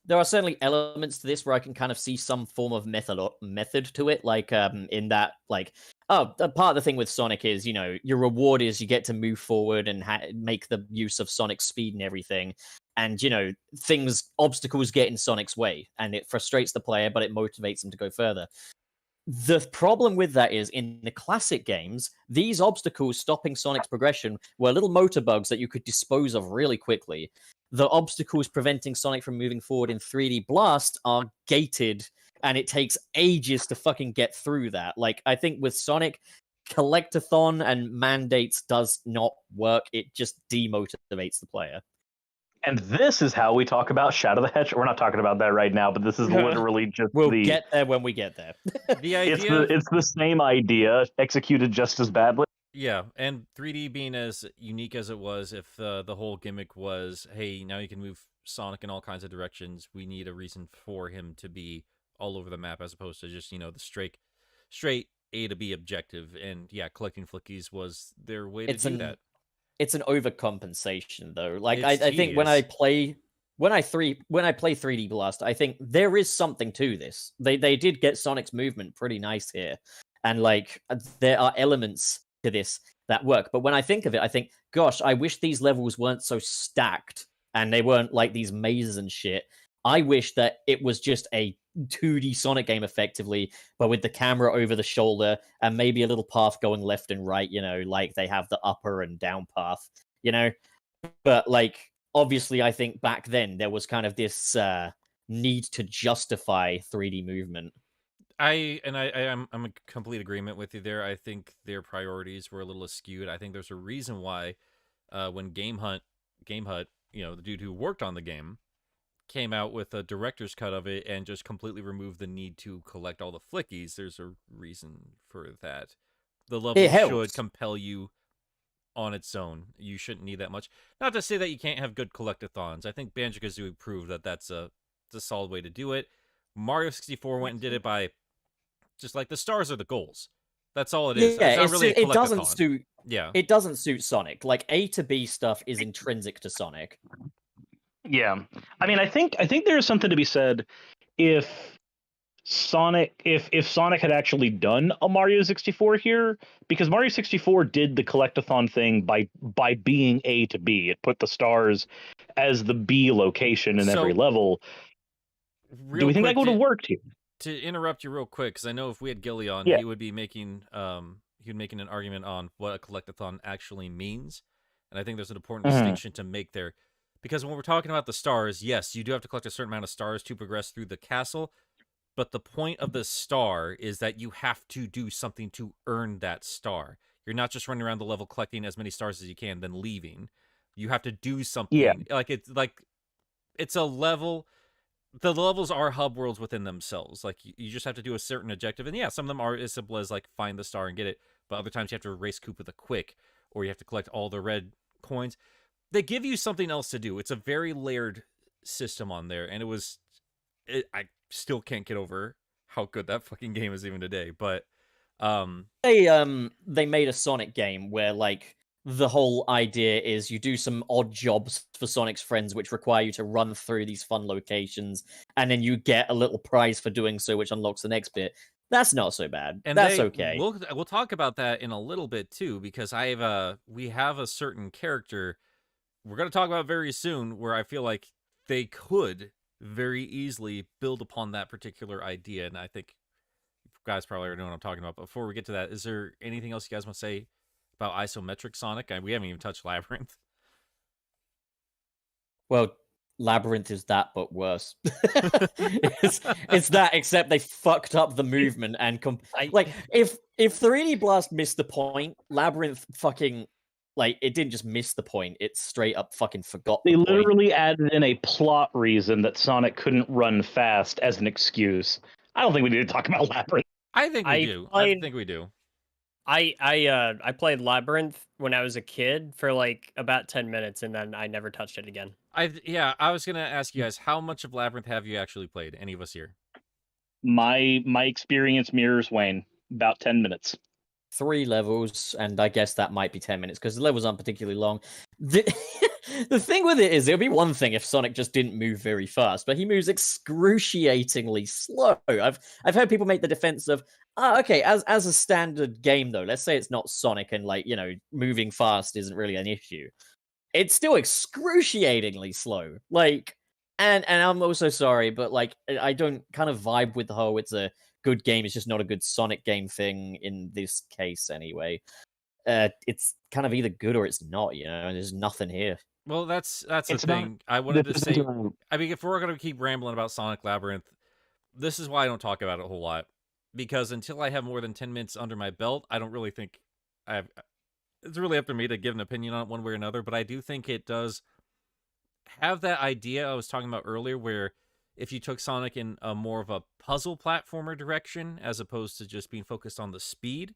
[SPEAKER 3] There are certainly elements to this where I can kind of see some form of method to it, like in that, like, part of the thing with Sonic is, your reward is you get to move forward and make the use of Sonic's speed and everything, and obstacles get in Sonic's way, and it frustrates the player, but it motivates them to go further. The problem with that is, in the classic games, these obstacles stopping Sonic's progression were little motor bugs that you could dispose of really quickly. The obstacles preventing Sonic from moving forward in 3D Blast are gated, and it takes ages to fucking get through that. Like, I think with Sonic, Collect-a-thon and mandates does not work. It just demotivates the player.
[SPEAKER 5] And this is how we talk about Shadow the Hedgehog. We're not talking about that right now, but this is literally just
[SPEAKER 3] We'll get there when we get there.
[SPEAKER 2] The idea,
[SPEAKER 5] it's the same idea executed just as badly.
[SPEAKER 2] yeah, and 3D being as unique as it was, if the whole gimmick was, hey, now you can move Sonic in all kinds of directions, we need a reason for him to be all over the map as opposed to just, the straight A to B objective. And yeah, collecting flickies was their way to do that.
[SPEAKER 3] It's an overcompensation though. Like
[SPEAKER 2] It's
[SPEAKER 3] I think when I
[SPEAKER 2] tedious.
[SPEAKER 3] play 3D Blast, I think there is something to this. They did get Sonic's movement pretty nice here. And like there are elements to this that work. But when I think of it, I think, gosh, I wish these levels weren't so stacked and they weren't like these mazes and shit. I wish that it was just a 2D Sonic game effectively, but with the camera over the shoulder and maybe a little path going left and right, like they have the upper and down path, But like, obviously, I think back then there was kind of this need to justify 3D movement.
[SPEAKER 2] I'm in complete agreement with you there. I think their priorities were a little skewed. I think there's a reason why when Game Hut, the dude who worked on the game, came out with a director's cut of it and just completely removed the need to collect all the flickies. There's a reason for that. The level should compel you on its own. You shouldn't need that much. Not to say that you can't have good collect-a-thons. I think Banjo-Kazooie proved that that's a solid way to do it. Mario 64 went and did it by just like the stars are the goals. That's all it is.
[SPEAKER 3] Yeah,
[SPEAKER 2] it's not really a
[SPEAKER 3] it doesn't suit.
[SPEAKER 2] Yeah,
[SPEAKER 3] it doesn't suit Sonic. Like A to B stuff is intrinsic to Sonic.
[SPEAKER 5] Yeah, I mean, I think there's something to be said if Sonic had actually done a Mario 64 here, because Mario 64 did the Collect-a-thon thing by being A to B. It put the stars as the B location in every level. Do we think that would have worked here?
[SPEAKER 2] To interrupt you real quick, because I know if we had Gilly on, he would be making an argument on what a Collect-a-thon actually means, and I think there's an important distinction to make there. Because when we're talking about the stars, yes, you do have to collect a certain amount of stars to progress through the castle, but the point of the star is that you have to do something to earn that star. You're not just running around the level collecting as many stars as you can, then leaving. You have to do something.
[SPEAKER 5] Yeah.
[SPEAKER 2] It's a level. The levels are hub worlds within themselves. Like, you just have to do a certain objective. And yeah, some of them are as simple as, like, find the star and get it. But other times you have to race Coop with a quick, or you have to collect all the red coins. They give you something else to do. It's a very layered system on there. And I still can't get over how good that fucking game is even today. But
[SPEAKER 3] they made a Sonic game where, like, the whole idea is you do some odd jobs for Sonic's friends, which require you to run through these fun locations, and then you get a little prize for doing so, which unlocks the next bit. That's not so bad. And that's okay.
[SPEAKER 2] We'll talk about that in a little bit too, because we have a certain character we're going to talk about very soon where I feel like they could very easily build upon that particular idea, and I think you guys probably already know what I'm talking about. But before we get to that, is there anything else you guys want to say about Isometric Sonic? We haven't even touched Labyrinth.
[SPEAKER 3] Well, Labyrinth is that, but worse. it's that, except they fucked up the movement and if 3D Blast missed the point, Labyrinth fucking it didn't just miss the point; it straight up fucking forgot.
[SPEAKER 5] They literally added in a plot reason that Sonic couldn't run fast as an excuse. I don't think we need to talk about Labyrinth.
[SPEAKER 2] I think we do. I think we do.
[SPEAKER 4] I played Labyrinth when I was a kid for like about 10 minutes, and then I never touched it again.
[SPEAKER 2] I was gonna ask you guys, how much of Labyrinth have you actually played? Any of us here?
[SPEAKER 5] My experience mirrors Wayne. About 10 minutes.
[SPEAKER 3] 3 levels, and I guess that might be 10 minutes because the levels aren't particularly long. The thing with it is, it would be one thing if Sonic just didn't move very fast, but he moves excruciatingly slow. I've heard people make the defense of, okay, as a standard game though, let's say it's not Sonic and moving fast isn't really an issue. It's still excruciatingly slow. And I'm also sorry, but I don't kind of vibe with the whole it's a good game, it's just not a good Sonic game thing in this case anyway. It's kind of either good or it's not, and there's nothing here.
[SPEAKER 2] Well, that's the thing. I wanted to say, if we're going to keep rambling about Sonic Labyrinth, this is why I don't talk about it a whole lot. Because until I have more than 10 minutes under my belt, I don't really think it's really up to me to give an opinion on it one way or another, but I do think it does have that idea I was talking about earlier, where if you took Sonic in a more of a puzzle platformer direction as opposed to just being focused on the speed.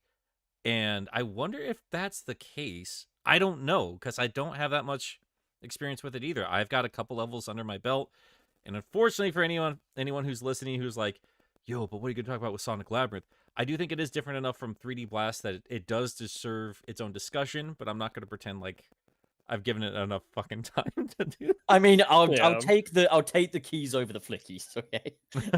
[SPEAKER 2] And I wonder if that's the case. I don't know, because I don't have that much experience with it either. I've got a couple levels under my belt, and unfortunately for anyone who's listening who's like, yo, but what are you going to talk about with Sonic Labyrinth? I do think it is different enough from 3D Blast that it does deserve its own discussion, but I'm not going to pretend like I've given it enough fucking time to do.
[SPEAKER 3] I mean, I'll
[SPEAKER 4] Yeah.
[SPEAKER 3] take the keys over the flickies. Okay,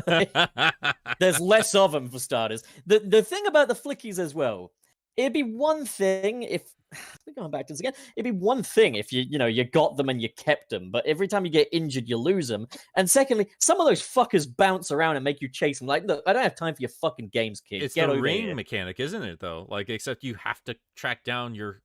[SPEAKER 2] That.
[SPEAKER 3] there's less of them for starters. The thing about the flickies as well, it'd be one thing if we're going back to this again. It'd be one thing if you got them and you kept them, but every time you get injured, you lose them. And secondly, some of those fuckers bounce around and make you chase them. Like, look, I don't have time for your fucking games, kid.
[SPEAKER 2] It's
[SPEAKER 3] Get
[SPEAKER 2] the
[SPEAKER 3] over
[SPEAKER 2] ring
[SPEAKER 3] here.
[SPEAKER 2] mechanic, isn't it, though? Like, except you have to track down your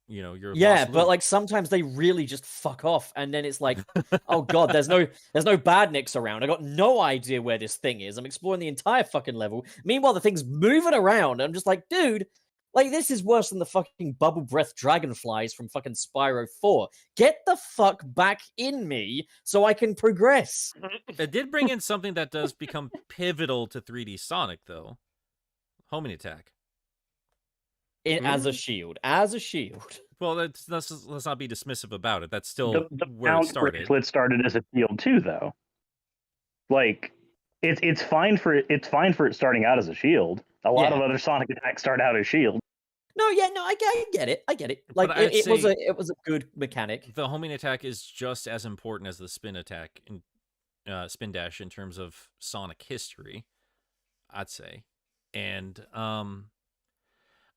[SPEAKER 3] Yeah,
[SPEAKER 2] lost
[SPEAKER 3] but
[SPEAKER 2] loot.
[SPEAKER 3] like sometimes they really just fuck off, and then it's like, oh god, there's no badniks around. I got no idea where this thing is. I'm exploring the entire fucking level. Meanwhile, the thing's moving around. I'm just like, dude, like this is worse than the fucking bubble breath dragonflies from fucking Spyro 4. Get the fuck back in me so I can progress.
[SPEAKER 2] It did bring in something that does become pivotal to 3D Sonic, though. Homing attack.
[SPEAKER 3] As a shield. As a shield.
[SPEAKER 2] Well, let's not be dismissive about it. That's still
[SPEAKER 5] The
[SPEAKER 2] where it
[SPEAKER 5] bounce
[SPEAKER 2] started.
[SPEAKER 5] bracelet started as a shield too, though. Like it's fine for it starting out as a shield. A lot
[SPEAKER 3] Yeah.
[SPEAKER 5] of other Sonic attacks start out as shield.
[SPEAKER 3] No, I get it. I get it.
[SPEAKER 2] But
[SPEAKER 3] Like
[SPEAKER 2] I'd
[SPEAKER 3] it was
[SPEAKER 2] say-
[SPEAKER 3] it was a good mechanic.
[SPEAKER 2] The homing attack is just as important as the spin attack in spin dash in terms of Sonic history, I'd say. And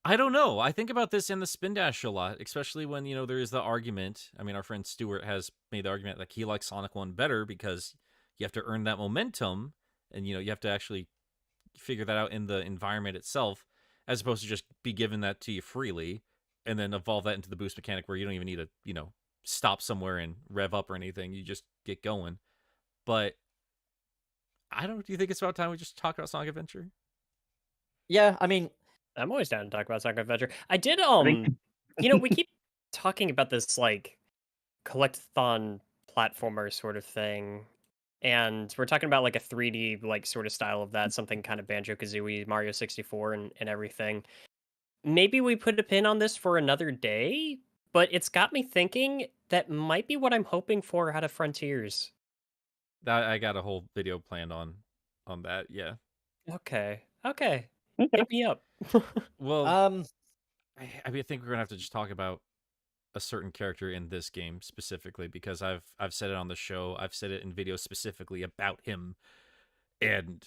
[SPEAKER 2] I don't know. I think about this in the spin dash a lot, especially when there is the argument. I mean, our friend Stuart has made the argument that he likes Sonic 1 better because you have to earn that momentum, and you have to actually figure that out in the environment itself, as opposed to just be given that to you freely and then evolve that into the boost mechanic where you don't even need to, stop somewhere and rev up or anything. You just get going. But do you think it's about time we just talk about Sonic Adventure?
[SPEAKER 3] Yeah, I mean,
[SPEAKER 4] I'm always down to talk about Sonic Adventure. I did
[SPEAKER 5] think-
[SPEAKER 4] we keep talking about this like collect-a-thon platformer sort of thing. And we're talking about like a 3D like sort of style of that, something kind of Banjo-Kazooie, Mario 64 and everything. Maybe we put a pin on this for another day, but it's got me thinking that might be what I'm hoping for out of Frontiers.
[SPEAKER 2] I got a whole video planned on that. Yeah.
[SPEAKER 4] Okay.
[SPEAKER 5] Okay.
[SPEAKER 4] Hit me up.
[SPEAKER 2] Well, I think we're gonna have to just talk about a certain character in this game specifically, because I've said it on the show. I've said it in videos specifically about him, and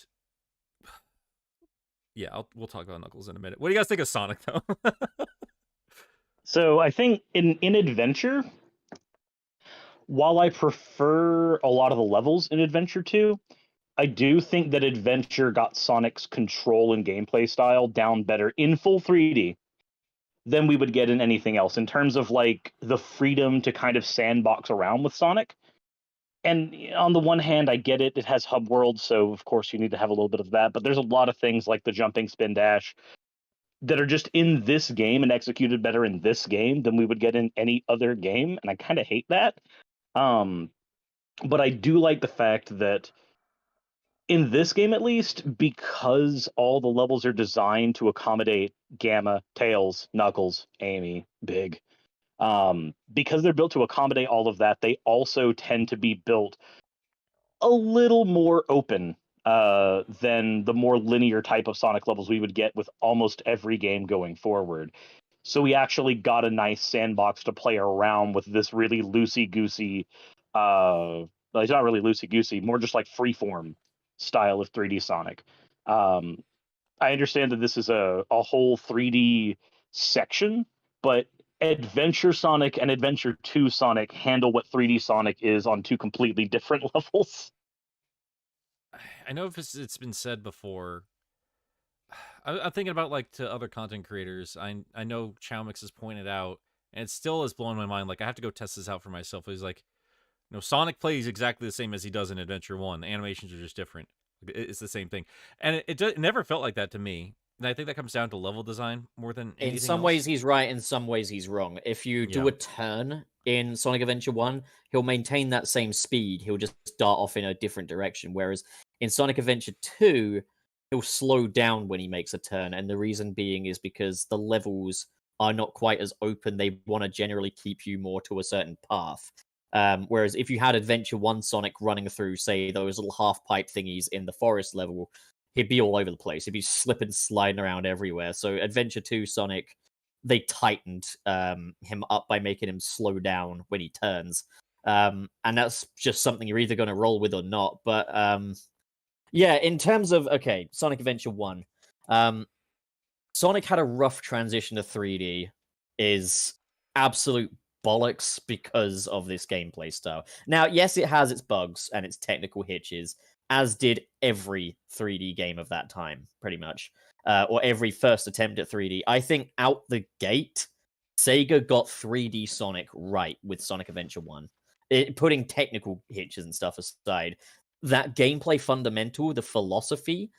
[SPEAKER 2] yeah, we'll talk about Knuckles in a minute. What do you guys think of Sonic, though?
[SPEAKER 5] So I think in Adventure, while I prefer a lot of the levels in Adventure 2, I do think that Adventure got Sonic's control and gameplay style down better in full 3D than we would get in anything else, in terms of like the freedom to kind of sandbox around with Sonic. And on the one hand, I get it. It has hub worlds, so of course you need to have a little bit of that. But there's a lot of things like the jumping spin dash that are just in this game and executed better in this game than we would get in any other game, and I kind of hate that. But I do like the fact that in this game, at least, because all the levels are designed to accommodate Gamma, Tails, Knuckles, Amy, Big, because they're built to accommodate all of that, they also tend to be built a little more open than the more linear type of Sonic levels we would get with almost every game going forward. So we actually got a nice sandbox to play around with this really loosey-goosey, well, it's not really loosey-goosey, more just like freeform style of 3D Sonic. I understand that this is a whole 3D section, but Adventure Sonic and Adventure 2 Sonic handle what 3D Sonic is on two completely different levels.
[SPEAKER 2] I know if it's been said before. I'm thinking about like to other content creators. I know Chaotix has pointed out, and it still is blowing my mind. Like I have to go test this out for myself. He's like, Sonic plays exactly the same as he does in Adventure 1. The animations are just different. It's the same thing, and it never felt like that to me. And I think that comes down to level design more than anything
[SPEAKER 3] in some
[SPEAKER 2] else.
[SPEAKER 3] ways he's right, in some ways he's wrong. If you do
[SPEAKER 2] Yeah.
[SPEAKER 3] a turn in Sonic Adventure 1, he'll maintain that same speed. He'll just dart off in a different direction. Whereas in Sonic Adventure 2, he'll slow down when he makes a turn. And the reason being is because the levels are not quite as open. They want to generally keep you more to a certain path. Whereas if you had Adventure 1 Sonic running through, say, those little half-pipe thingies in the forest level, he'd be all over the place. He'd be slipping, sliding around everywhere. So Adventure 2 Sonic, they tightened him up by making him slow down when he turns. And that's just something you're either going to roll with or not. But yeah, in terms of, okay, Sonic Adventure 1, Sonic had a rough transition to 3D, is absolute bollocks because of this gameplay style. Now, yes, it has its bugs and its technical hitches, as did every 3D game of that time, pretty much. Or every first attempt at 3D. I think out the gate, Sega got 3D Sonic right with Sonic Adventure 1. Putting technical hitches and stuff aside, that gameplay fundamental, the philosophy,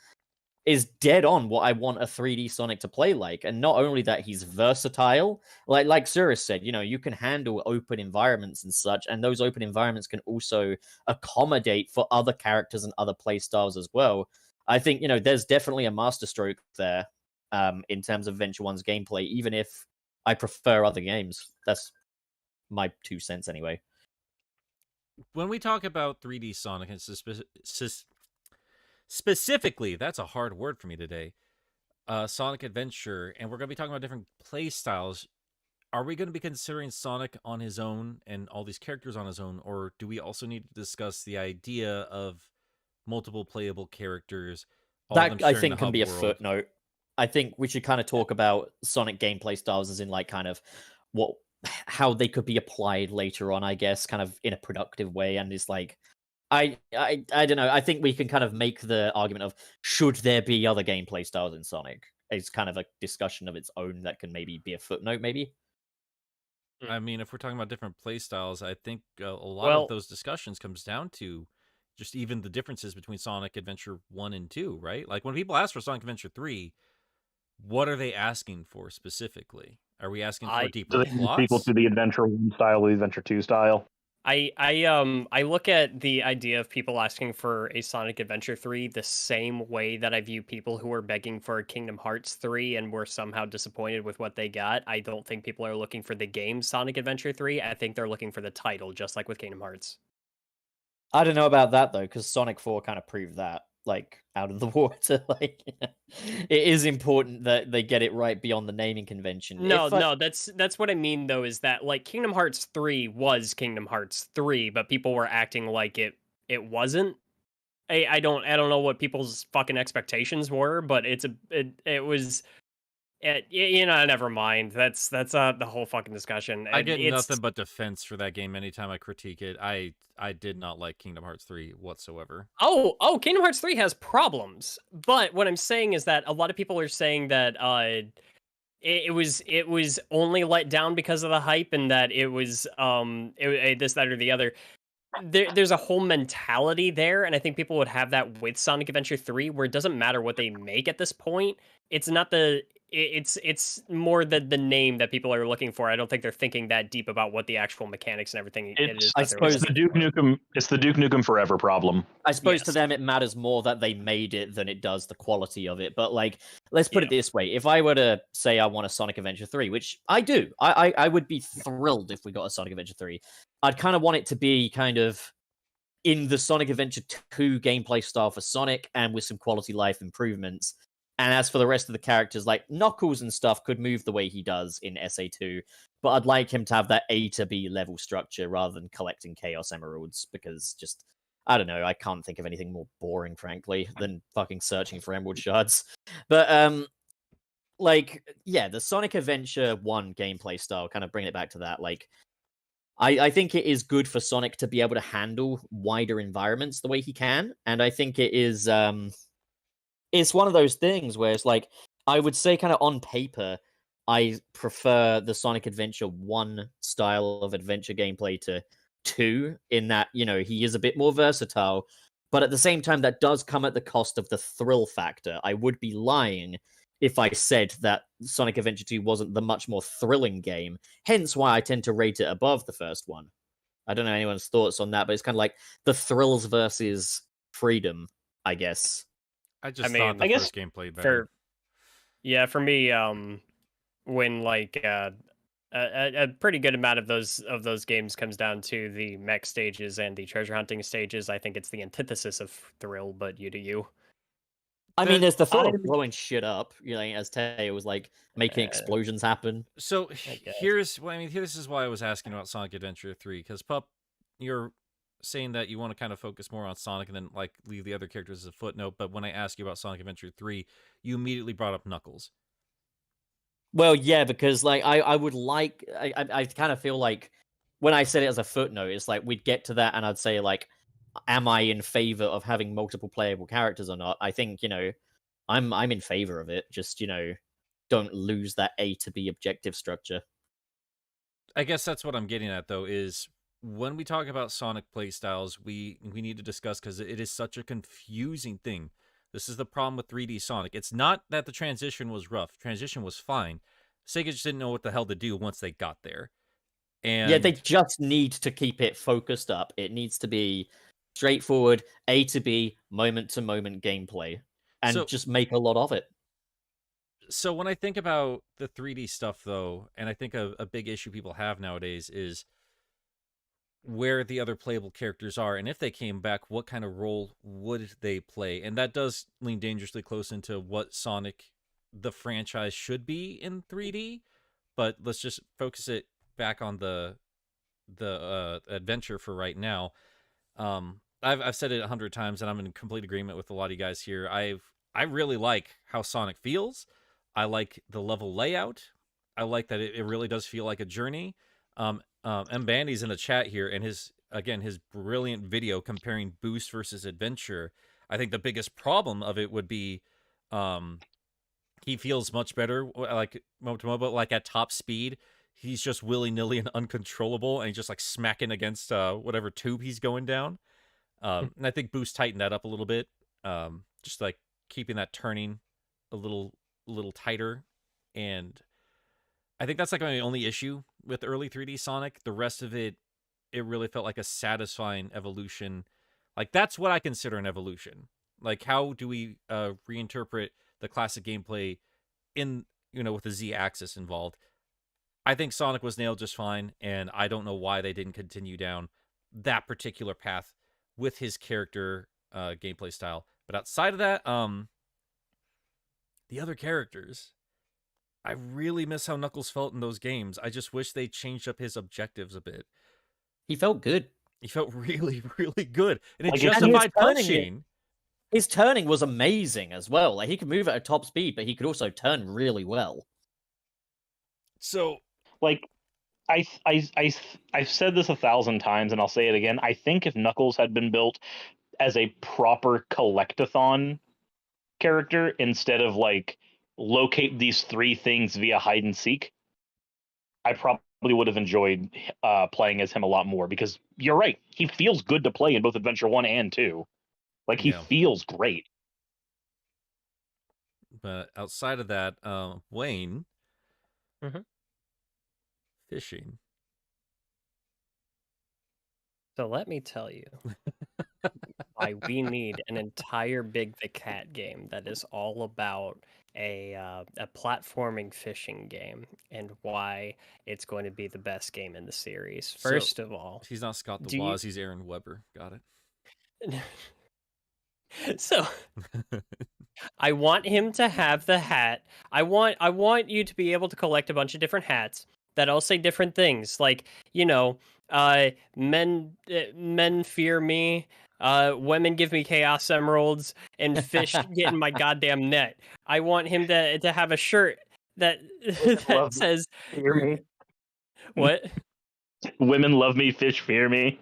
[SPEAKER 3] is dead on what I want a 3D Sonic to play like. And not only that, he's versatile. Like Suris said, you can handle open environments and such, and those open environments can also accommodate for other characters and other playstyles as well. I think, there's definitely a masterstroke there in terms of Adventure 1's gameplay, even if I prefer other games. That's my 2 cents anyway.
[SPEAKER 2] When we talk about 3D Sonic, and specifically, that's a hard word for me today, Sonic Adventure, and we're going to be talking about different play styles, are we going to be considering Sonic on his own and all these characters on his own, or do we also need to discuss the idea of multiple playable characters?
[SPEAKER 3] That, I think, can be a footnote. I think we should kind of talk about Sonic gameplay styles as in, like, kind of how they could be applied later on, I guess, kind of in a productive way. And it's like, I don't know. I think we can kind of make the argument of, should there be other gameplay styles in Sonic? It's kind of a discussion of its own that can maybe be a footnote, maybe.
[SPEAKER 2] I mean, if we're talking about different play styles, I think a lot of those discussions comes down to just even the differences between Sonic Adventure 1 and 2, right? Like, when people ask for Sonic Adventure 3, what are they asking for specifically? Are we asking for deeper plots?
[SPEAKER 5] People to the Adventure 1 style, the Adventure 2 style.
[SPEAKER 4] I look at the idea of people asking for a Sonic Adventure 3 the same way that I view people who are begging for a Kingdom Hearts 3 and were somehow disappointed with what they got. I don't think people are looking for the game Sonic Adventure 3. I think they're looking for the title, just like with Kingdom Hearts.
[SPEAKER 3] I don't know about that, though, because Sonic 4 kind of proved that, like, out of the water. Like, it is important that they get it right beyond the naming convention.
[SPEAKER 4] No, that's what I mean, though, is that, like, Kingdom Hearts 3 was Kingdom Hearts 3, but people were acting like it wasn't. I don't know what people's fucking expectations were, but it was. Never mind. That's the whole fucking discussion.
[SPEAKER 2] I get nothing but defense for that game anytime I critique it. I did not like Kingdom Hearts 3 whatsoever.
[SPEAKER 4] Oh, Kingdom Hearts 3 has problems. But what I'm saying is that a lot of people are saying that it was only let down because of the hype, and that it was this, that, or the other. There's a whole mentality there, and I think people would have that with Sonic Adventure 3, where it doesn't matter what they make at this point. It's not it's more the name that people are looking for. I don't think they're thinking that deep about what the actual mechanics and everything it is.
[SPEAKER 3] I suppose
[SPEAKER 5] it's the Duke Nukem Forever problem.
[SPEAKER 3] I suppose to them it matters more that they made it than it does the quality of it. But, like, let's put it this way: if I were to say I want a Sonic Adventure 3, which I do, I would be thrilled if we got a Sonic Adventure 3. I'd kind of want it to be kind of in the Sonic Adventure 2 gameplay style for Sonic, and with some quality life improvements. And as for the rest of the characters, like Knuckles and stuff could move the way he does in SA2, but I'd like him to have that A to B level structure rather than collecting Chaos Emeralds, because just, I don't know, I can't think of anything more boring, frankly, than fucking searching for Emerald Shards. But, like, yeah, the Sonic Adventure 1 gameplay style, kind of bringing it back to that, like, I think it is good for Sonic to be able to handle wider environments the way he can, and I think it is, it's one of those things where it's like, I would say kind of on paper, I prefer the Sonic Adventure 1 style of adventure gameplay to 2, in that, he is a bit more versatile, but at the same time, that does come at the cost of the thrill factor. I would be lying if I said that Sonic Adventure 2 wasn't the much more thrilling game. Hence why I tend to rate it above the first one. I don't know anyone's thoughts on that, but it's kind of like the thrills versus freedom, I guess.
[SPEAKER 2] I just
[SPEAKER 4] I
[SPEAKER 2] thought
[SPEAKER 4] mean,
[SPEAKER 2] the
[SPEAKER 5] I guess
[SPEAKER 2] first game played better.
[SPEAKER 4] For me, when like a pretty good amount of those games comes down to the mech stages and the treasure hunting stages, I think it's the antithesis of thrill, but you do you.
[SPEAKER 3] I mean, there's the thought of
[SPEAKER 5] I'm-
[SPEAKER 3] blowing shit up, as Tay was like making explosions happen.
[SPEAKER 2] So
[SPEAKER 4] guess.
[SPEAKER 2] here's this is why I was asking about Sonic Adventure 3, because Pup, you're saying that you want to kind of focus more on Sonic and then like leave the other characters as a footnote, but when I ask you about Sonic Adventure 3, you immediately brought up Knuckles.
[SPEAKER 3] Well, yeah, because like I would like I kind of feel like when I said it as a footnote, it's like we'd get to that and I'd say like, am I in favor of having multiple playable characters or not? I think I'm in favor of it. Just don't lose that A to B objective structure.
[SPEAKER 2] I guess that's what I'm getting at, though, is when we talk about Sonic playstyles, we need to discuss, because it is such a confusing thing. This is the problem with 3D Sonic. It's not that the transition was rough. Transition was fine. Sega just didn't know what the hell to do once they got there. And
[SPEAKER 3] Yeah, they just need to keep it focused up. It needs to be straightforward, A to B, moment-to-moment gameplay, and just make a lot of it.
[SPEAKER 2] So when I think about the 3D stuff, though, and I think a big issue people have nowadays is where the other playable characters are, and if they came back, what kind of role would they play? And that does lean dangerously close into what Sonic, the franchise, should be in 3D. But let's just focus it back on the adventure for right now. I've said it 100 times, and I'm in complete agreement with a lot of you guys here. I really like how Sonic feels. I like the level layout. I like that it really does feel like a journey. M. Bandy's in the chat here, and his brilliant video comparing Boost versus Adventure. I think the biggest problem of it would be he feels much better, like Motomobo, like at top speed. He's just willy-nilly and uncontrollable, and he's just like smacking against whatever tube he's going down. And I think Boost tightened that up a little bit, just like keeping that turning a little tighter. And I think that's like my only issue with early 3D Sonic. The rest of it really felt like a satisfying evolution. Like, that's what I consider an evolution. Like, how do we reinterpret the classic gameplay in, with the Z-axis involved? I think Sonic was nailed just fine, and I don't know why they didn't continue down that particular path with his character gameplay style. But outside of that, the other characters, I really miss how Knuckles felt in those games. I just wish they changed up his objectives a bit.
[SPEAKER 3] He felt good.
[SPEAKER 2] He felt really, really good. And it
[SPEAKER 5] Like,
[SPEAKER 2] justified
[SPEAKER 3] turning
[SPEAKER 2] punching.
[SPEAKER 3] His turning was amazing as well. Like, he could move at a top speed, but he could also turn really well.
[SPEAKER 2] So,
[SPEAKER 5] like, I've said this 1,000 times, and I'll say it again. I think if Knuckles had been built as a proper Collect-a-thon character instead of like locate these three things via hide and seek, I probably would have enjoyed playing as him a lot more, because you're right, he feels good to play in both Adventure 1 and 2. Like, he feels great.
[SPEAKER 2] But outside of that, Wayne,
[SPEAKER 4] Mhm.
[SPEAKER 2] fishing.
[SPEAKER 4] So let me tell you why we need an entire Big the Cat game that is all about a platforming fishing game, and why it's going to be the best game in the series. First of all,
[SPEAKER 2] He's not Scott
[SPEAKER 4] do you-
[SPEAKER 2] DeWaz, he's Aaron Weber. Got it.
[SPEAKER 4] So I want him to have the hat. I want you to be able to collect a bunch of different hats that all say different things, like, men fear me, women give me chaos emeralds, and fish get in my goddamn net. I want him to have a shirt that that says
[SPEAKER 5] Fear me.
[SPEAKER 4] what?
[SPEAKER 5] Women love me, fish fear me.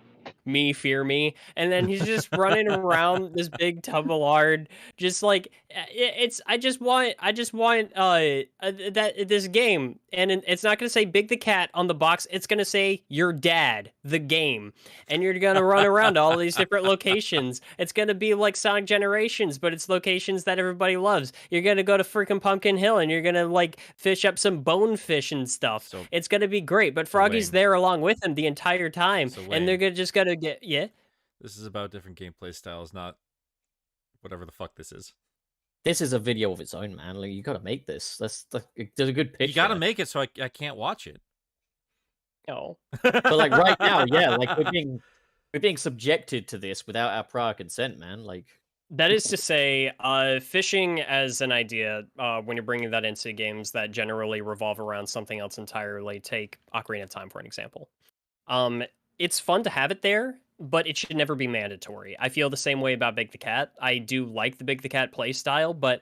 [SPEAKER 4] me, fear me. And then he's just running around this big tub of lard, just like I just want that this game, and it's not gonna say Big the Cat on the box. It's gonna say your dad, the game, and you're gonna run around all these different locations. It's gonna be like Sonic Generations, but it's locations that everybody loves. You're gonna go to freaking Pumpkin Hill, and you're gonna like fish up some bonefish and stuff.
[SPEAKER 2] So-
[SPEAKER 4] It's gonna be great. But Froggy's
[SPEAKER 2] Wayne.
[SPEAKER 4] there along with him the entire time,
[SPEAKER 2] So
[SPEAKER 4] and they're
[SPEAKER 2] Wayne.
[SPEAKER 4] just gonna get
[SPEAKER 2] This is about different gameplay styles, not whatever the fuck this is.
[SPEAKER 3] This is a video of its own, man. Like, you got to make this. There's a good picture.
[SPEAKER 2] You got to make it so I can't watch it.
[SPEAKER 4] No.
[SPEAKER 3] But like right now, yeah, like we're being subjected to this without our prior consent, man. Like
[SPEAKER 4] That is to say, fishing as an idea, when you're bringing that into games that generally revolve around something else entirely, take Ocarina of Time for an example. It's fun to have it there, but it should never be mandatory. I feel the same way about Big the Cat. I do like the Big the Cat play style, but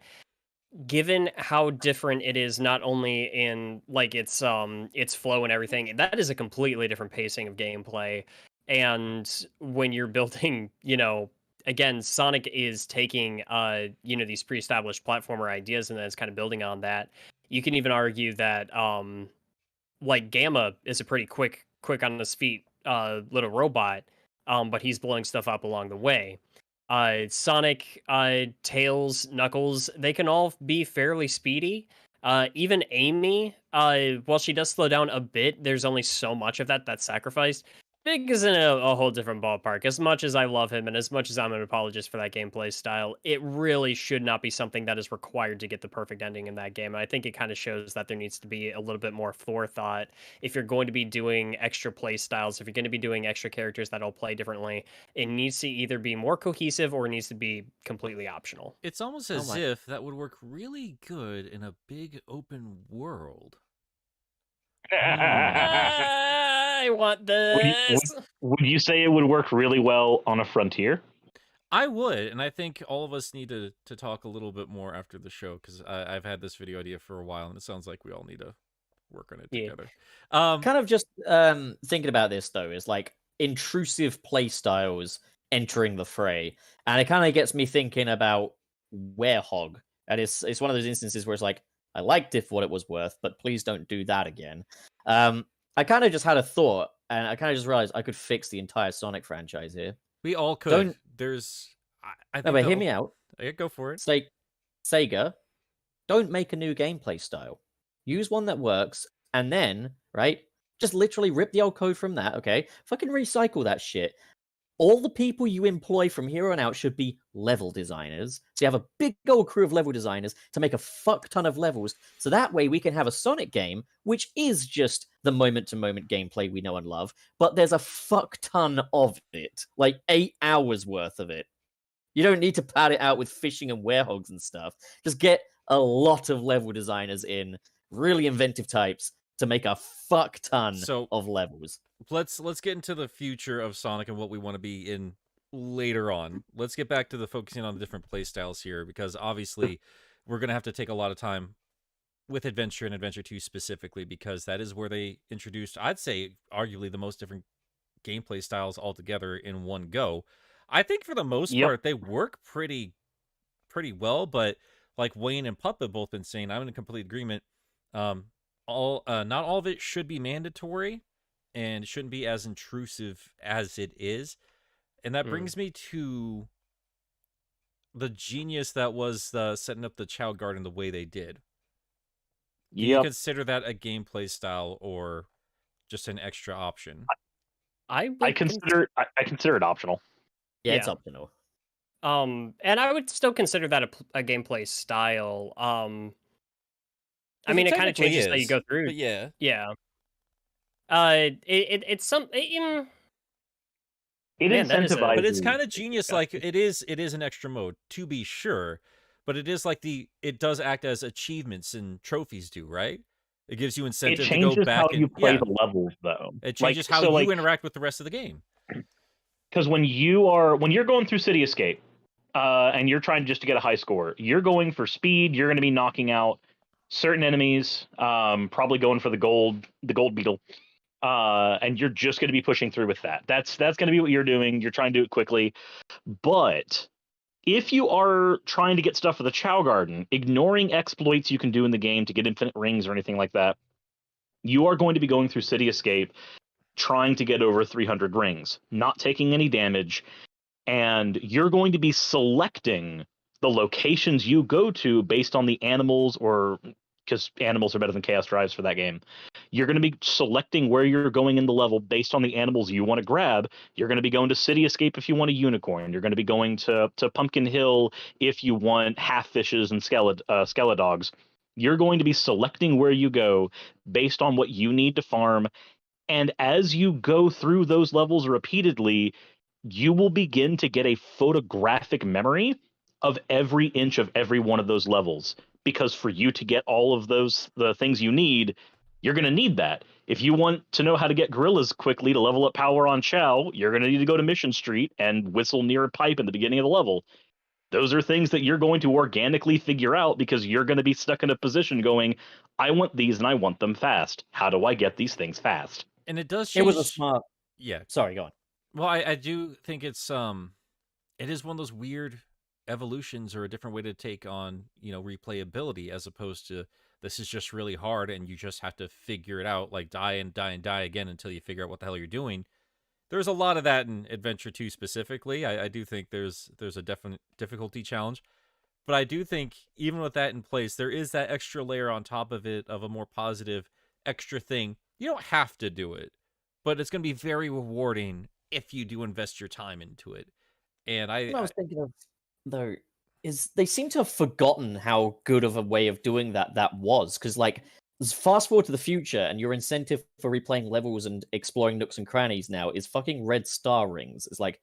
[SPEAKER 4] given how different it is, not only in like its flow and everything, that is a completely different pacing of gameplay. And when you're building, again, Sonic is taking these pre-established platformer ideas and then it's kind of building on that. You can even argue that like Gamma is a pretty quick on his feet little robot, but he's blowing stuff up along the way. Sonic, Tails, Knuckles, they can all be fairly speedy. Even Amy, while she does slow down a bit, there's only so much of that's sacrificed. Big is in a whole different ballpark. As much as I love him and as much as I'm an apologist for that gameplay style, it really should not be something that is required to get the perfect ending in that game. And I think it kind of shows that there needs to be a little bit more forethought. If you're going to be doing extra play styles, if you're going to be doing extra characters that all play differently, it needs to either be more cohesive or it needs to be completely optional.
[SPEAKER 2] It's almost as if that would work really good in a big open world.
[SPEAKER 4] I want this.
[SPEAKER 5] Would you say it would work really well on a frontier?
[SPEAKER 2] I would, and I think all of us need to talk a little bit more after the show, because I've had this video idea for a while, and it sounds like we all need to work on it together.
[SPEAKER 3] kind of just thinking about this though is like intrusive play styles entering the fray, and it kind of gets me thinking about Werehog, and it's one of those instances where it's like, I liked it for what it was worth, but please don't do that again. I kind of just had a thought, and I kind of just realized I could fix the entire Sonic franchise here.
[SPEAKER 2] We all could.
[SPEAKER 3] Don't-
[SPEAKER 2] There's, I
[SPEAKER 3] No,
[SPEAKER 2] think
[SPEAKER 3] but hear me out.
[SPEAKER 2] Yeah, go for it.
[SPEAKER 3] It's like, Sega, don't make a new gameplay style. Use one that works, and then, right, just literally rip the old code from that, okay? Fucking recycle that shit. All the people you employ from here on out should be level designers. So you have a big old crew of level designers to make a fuck ton of levels. So that way we can have a Sonic game, which is just the moment-to-moment gameplay we know and love, but there's a fuck ton of it. Like 8 hours worth of it. You don't need to pad it out with fishing and werehogs and stuff. Just get a lot of level designers in, really inventive types, to make a fuck ton of levels.
[SPEAKER 2] Let's get into the future of Sonic and what we want to be in later on. Let's get back to the focusing on the different play styles here, because obviously we're going to have to take a lot of time with Adventure and Adventure 2 specifically, because that is where they introduced, I'd say, arguably the most different gameplay styles altogether in one go. I think for the most part, they work pretty well, but like Wayne and Pup have both been saying, I'm in complete agreement. Not all of it should be mandatory, and it shouldn't be as intrusive as it is. And that brings me to the genius that was setting up the Chao Garden the way they did. Do you consider that a gameplay style or just an extra option?
[SPEAKER 5] I consider it optional.
[SPEAKER 3] Yeah, it's optional.
[SPEAKER 4] And I would still consider that a gameplay style. I mean, it kind of changes how you go through.
[SPEAKER 2] But yeah.
[SPEAKER 4] It's some.
[SPEAKER 5] It incentivizes,
[SPEAKER 2] but it's kind of genius. Like it is an extra mode, to be sure, but it is like it does act as achievements and trophies do, right? It gives you incentive to go back
[SPEAKER 5] how
[SPEAKER 2] and
[SPEAKER 5] you play the levels, though.
[SPEAKER 2] It changes how you interact with the rest of the game.
[SPEAKER 5] Because when you're going through City Escape, and you're trying just to get a high score, you're going for speed. You're going to be knocking out certain enemies, probably going for the gold beetle. and you're just going to be pushing through with that. That's going to be what you're doing. You're trying to do it quickly, but if you are trying to get stuff for the Chao Garden, ignoring exploits you can do in the game to get infinite rings or anything like that, you are going to be going through City Escape trying to get over 300 rings, not taking any damage, and you're going to be selecting the locations you go to based on the animals, or because animals are better than chaos drives for that game. You're going to be selecting where you're going in the level based on the animals you want to grab. You're going to be going to City Escape if you want a unicorn. You're going to be going to Pumpkin Hill if you want half fishes and skeledogs. You're going to be selecting where you go based on what you need to farm. And as you go through those levels repeatedly, you will begin to get a photographic memory of every inch of every one of those levels. Because for you to get all of the things you need, you're going to need that. If you want to know how to get gorillas quickly to level up power on Chao, you're going to need to go to Mission Street and whistle near a pipe in the beginning of the level. Those are things that you're going to organically figure out because you're going to be stuck in a position going, I want these and I want them fast. How do I get these things fast?
[SPEAKER 2] And it does
[SPEAKER 3] It
[SPEAKER 2] change.
[SPEAKER 3] was a smart.
[SPEAKER 2] Yeah.
[SPEAKER 3] Sorry, go on.
[SPEAKER 2] Well, I do think it is one of those weird evolutions or a different way to take on, replayability, as opposed to this is just really hard and you just have to figure it out, like die and die and die again until you figure out what the hell you're doing. There's a lot of that in Adventure 2 specifically. I do think there's a definite difficulty challenge. But I do think even with that in place, there is that extra layer on top of it of a more positive extra thing. You don't have to do it, but it's going to be very rewarding if you do invest your time into it. And
[SPEAKER 3] What I was thinking of, though, is they seem to have forgotten how good of a way of doing that was. Because, like, fast forward to the future, and your incentive for replaying levels and exploring nooks and crannies now is fucking red star rings. It's like,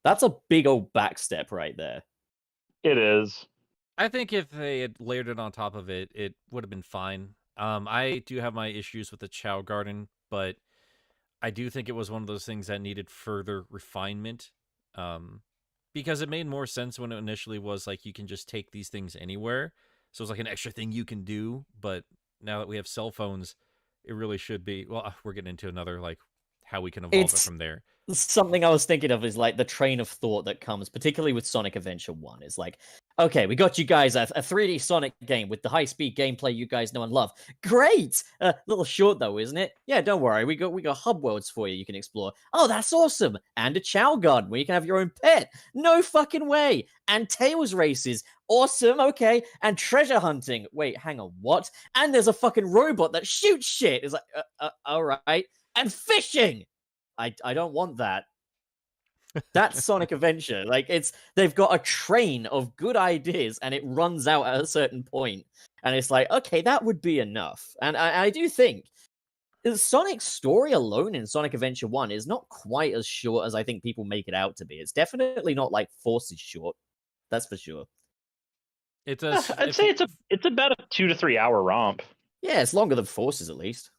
[SPEAKER 3] that's a big old backstep right there.
[SPEAKER 5] It is.
[SPEAKER 2] I think if they had layered it on top of it, it would have been fine. I do have my issues with the Chao Garden, but I do think it was one of those things that needed further refinement. Because it made more sense when it initially was like you can just take these things anywhere. So it's like an extra thing you can do. But now that we have cell phones, it really should be. Well, we're getting into another, like, how we can evolve it from there.
[SPEAKER 3] Something I was thinking of is like the train of thought that comes, particularly with Sonic Adventure 1, is like, okay, we got you guys a 3D Sonic game with the high-speed gameplay you guys know and love. Great! A little short though, isn't it? Yeah, don't worry, we got hub worlds for you can explore. Oh, that's awesome! And a Chao Garden where you can have your own pet. No fucking way! And Tails races. Awesome, okay. And treasure hunting. Wait, hang on, what? And there's a fucking robot that shoots shit. It's like, alright. And fishing! I don't want that. That's Sonic Adventure. Like, they've got a train of good ideas and it runs out at a certain point. And it's like, okay, that would be enough. And I do think Sonic's story alone in Sonic Adventure 1 is not quite as short as I think people make it out to be. It's definitely not like Forces short. That's for sure.
[SPEAKER 2] It does.
[SPEAKER 5] I'd say it's about a 2 to 3 hour romp.
[SPEAKER 3] Yeah, it's longer than Forces at least.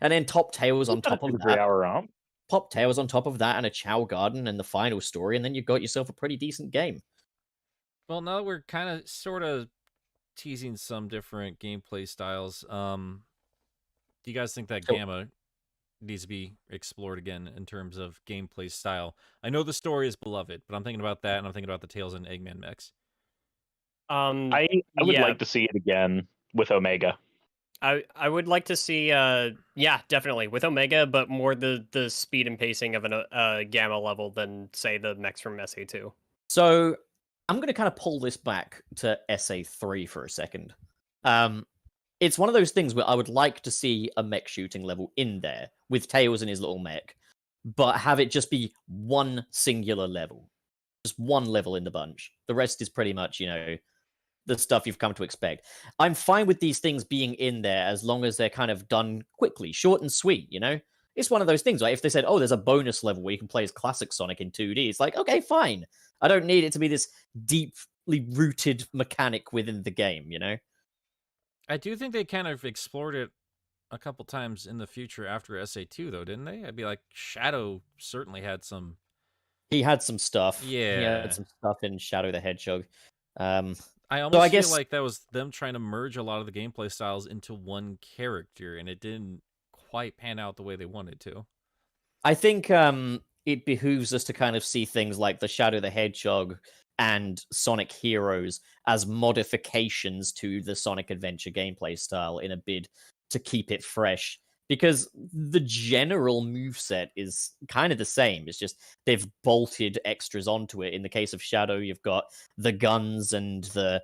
[SPEAKER 3] And then Top Tails on top of that.
[SPEAKER 5] 3 hour romp.
[SPEAKER 3] Pop Tails on top of that and a Chao Garden and the final story, and then you've got yourself a pretty decent game.
[SPEAKER 2] Well, now that we're kind of sort of teasing some different gameplay styles, do you guys think that Gamma needs to be explored again in terms of gameplay style? I know the story is beloved, but I'm thinking about that, and I'm thinking about the Tails and Eggman mechs.
[SPEAKER 5] I would like to see it again with Omega.
[SPEAKER 4] I would like to see, yeah, definitely with Omega, but more the speed and pacing of a Gamma level than, say, the mechs from SA2.
[SPEAKER 3] So I'm going to kind of pull this back to SA3 for a second. It's one of those things where I would like to see a mech shooting level in there with Tails and his little mech, but have it just be one singular level. Just one level in the bunch. The rest is pretty much, the stuff you've come to expect. I'm fine with these things being in there as long as they're kind of done quickly, short and sweet, It's one of those things, like if they said, oh, there's a bonus level where you can play as classic Sonic in 2D, it's like, okay, fine. I don't need it to be this deeply rooted mechanic within the game,
[SPEAKER 2] I do think they kind of explored it a couple times in the future after SA2, though, didn't they? I'd be like, Shadow certainly had some...
[SPEAKER 3] He had some stuff.
[SPEAKER 2] Yeah.
[SPEAKER 3] He had some stuff in Shadow the Hedgehog.
[SPEAKER 2] I almost feel like that was them trying to merge a lot of the gameplay styles into one character, and it didn't quite pan out the way they wanted to.
[SPEAKER 3] I think it behooves us to kind of see things like the Shadow the Hedgehog and Sonic Heroes as modifications to the Sonic Adventure gameplay style in a bid to keep it fresh. Because the general moveset is kind of the same. It's just they've bolted extras onto it. In the case of Shadow, you've got the guns and the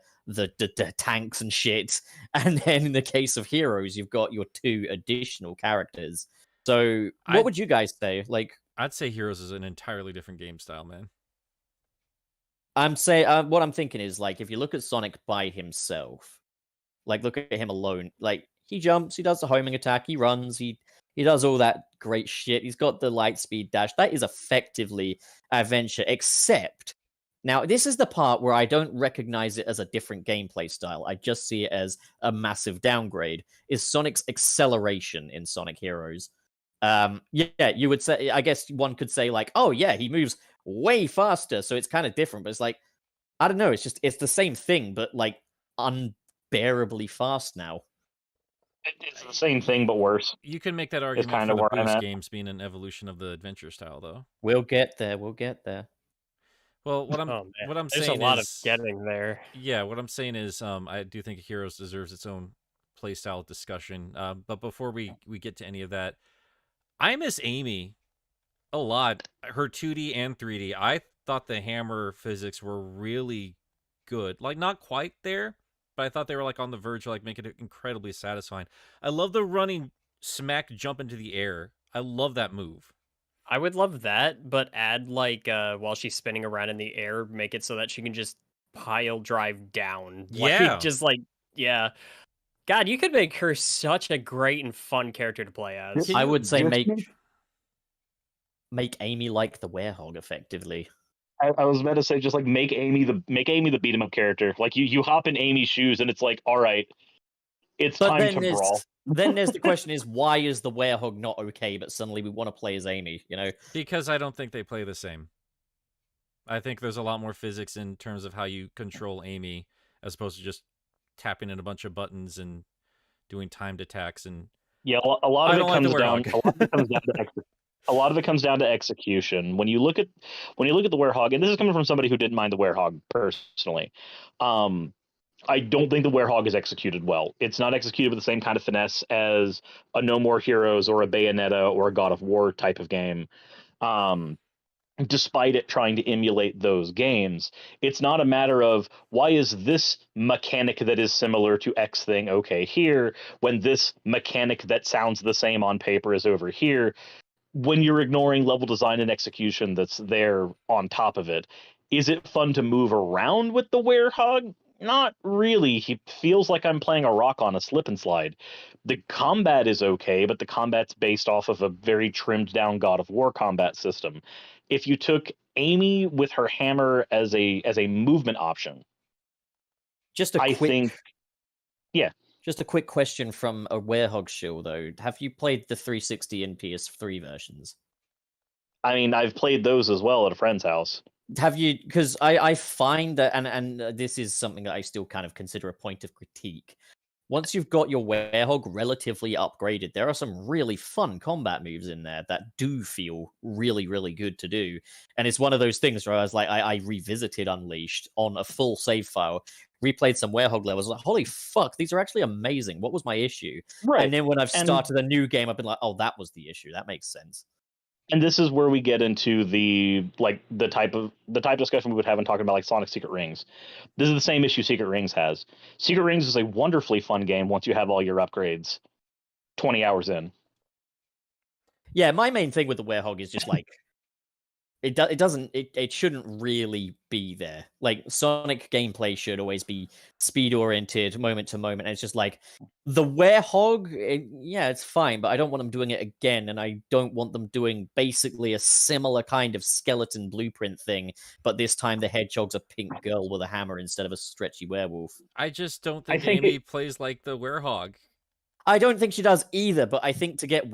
[SPEAKER 3] tanks and shit. And then in the case of Heroes, you've got your 2 additional characters. So what would you guys say? Like,
[SPEAKER 2] I'd say Heroes is an entirely different game style, man.
[SPEAKER 3] I'm saying what I'm thinking is, like, if you look at Sonic by himself, like, look at him alone, like, he jumps, he does the homing attack, he runs, he does all that great shit. He's got the light speed dash. That is effectively adventure, except now this is the part where I don't recognize it as a different gameplay style. I just see it as a massive downgrade. Is Sonic's acceleration in Sonic Heroes. Yeah, you would say, I guess one could say, like, oh yeah, he moves way faster, so it's kind of different, but it's like, I don't know, it's the same thing, but like unbearably fast now.
[SPEAKER 5] It's the same thing, but worse.
[SPEAKER 2] You can make that argument
[SPEAKER 5] kind
[SPEAKER 2] for
[SPEAKER 5] of
[SPEAKER 2] the
[SPEAKER 5] where I'm
[SPEAKER 2] boost
[SPEAKER 5] at.
[SPEAKER 2] games being an evolution of the adventure style, though.
[SPEAKER 3] We'll get there. We'll get there.
[SPEAKER 2] Well, what I'm
[SPEAKER 4] There's
[SPEAKER 2] saying
[SPEAKER 4] a lot
[SPEAKER 2] is,
[SPEAKER 4] of getting there.
[SPEAKER 2] yeah, what I'm saying is, I do think Heroes deserves its own playstyle discussion. But before we get to any of that, I miss Amy a lot. Her 2D and 3D. I thought the hammer physics were really good. Like, not quite there, but I thought they were like on the verge of like making it incredibly satisfying. I love the running smack jump into the air. I love that move.
[SPEAKER 4] I would love that, but add like while she's spinning around in the air, make it so that she can just pile drive down.
[SPEAKER 2] Yeah.
[SPEAKER 4] Like, just like, yeah. God, you could make her such a great and fun character to play as.
[SPEAKER 3] I would say
[SPEAKER 5] just
[SPEAKER 3] make Amy like the Werehog, effectively.
[SPEAKER 5] I was about to say, just like make Amy the beat 'em up character. Like you hop in Amy's shoes, and it's like, all right, it's
[SPEAKER 3] But
[SPEAKER 5] time
[SPEAKER 3] then
[SPEAKER 5] to brawl.
[SPEAKER 3] then there's the question is, why is the Werehog not okay, but suddenly we want to play as Amy, you know?
[SPEAKER 2] Because I don't think they play the same. I think there's a lot more physics in terms of how you control Amy, as opposed to just tapping in a bunch of buttons and doing timed attacks. And
[SPEAKER 5] Yeah, a lot of it comes down.
[SPEAKER 2] Werehog.
[SPEAKER 5] A lot of it comes down to a lot of it comes down to execution. When you look at the Werehog, and this is coming from somebody who didn't mind the Werehog personally, I don't think the Werehog is executed well. It's not executed with the same kind of finesse as a No More Heroes or a Bayonetta or a God of War type of game. Despite it trying to emulate those games, it's not a matter of why is this mechanic that is similar to X thing okay here when this mechanic that sounds the same on paper is over here. When you're ignoring level design and execution that's there on top of it. Is it fun to move around with the Werehog? Not really. He feels like I'm playing a rock on a slip and slide. The combat is okay, but the combat's based off of a very trimmed down God of War combat system. If you took Amy with her hammer as a movement option,
[SPEAKER 3] Just a quick question from a Werehog shill, though. Have you played the 360 and PS3 versions?
[SPEAKER 5] I mean, I've played those as well at a friend's house.
[SPEAKER 3] Have you? Because I find that, and this is something that I still kind of consider a point of critique. Once you've got your Werehog relatively upgraded, there are some really fun combat moves in there that do feel really, really good to do. And it's one of those things where I was like, I revisited Unleashed on a full save file, replayed some Werehog levels, like, holy fuck, these are actually amazing. What was my issue?
[SPEAKER 5] Right.
[SPEAKER 3] And then when I've started a new game, I've been like, oh, that was the issue. That makes sense.
[SPEAKER 5] And this is where we get into the type of discussion we would have in talking about like Sonic Secret Rings. This is the same issue Secret Rings has. Secret Rings is a wonderfully fun game once you have all your upgrades 20 hours in.
[SPEAKER 3] Yeah, my main thing with the Werehog is just like it shouldn't really be there. Like Sonic gameplay should always be speed oriented, moment to moment. And it's just like the Werehog, yeah, it's fine, but I don't want them doing it again, and I don't want them doing basically a similar kind of skeleton blueprint thing, but this time the hedgehog's a pink girl with a hammer instead of a stretchy werewolf.
[SPEAKER 2] I just don't think Amy plays like the Werehog.
[SPEAKER 3] I don't think she does either, but I think to get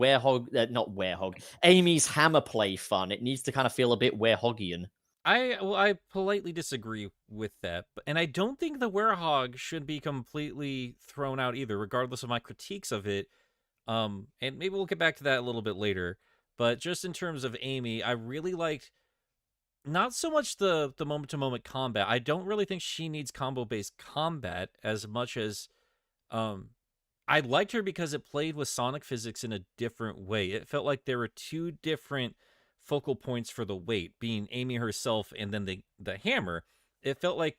[SPEAKER 3] Amy's hammer play fun, it needs to kind of feel a bit Werehogian.
[SPEAKER 2] I politely disagree with that, and I don't think the Werehog should be completely thrown out either, regardless of my critiques of it. And maybe we'll get back to that a little bit later. But just in terms of Amy, I really liked not so much the moment-to-moment combat. I don't really think she needs combo-based combat as much as I liked her because it played with Sonic physics in a different way. It felt like there were two different focal points for the weight, being Amy herself and then the hammer. It felt like,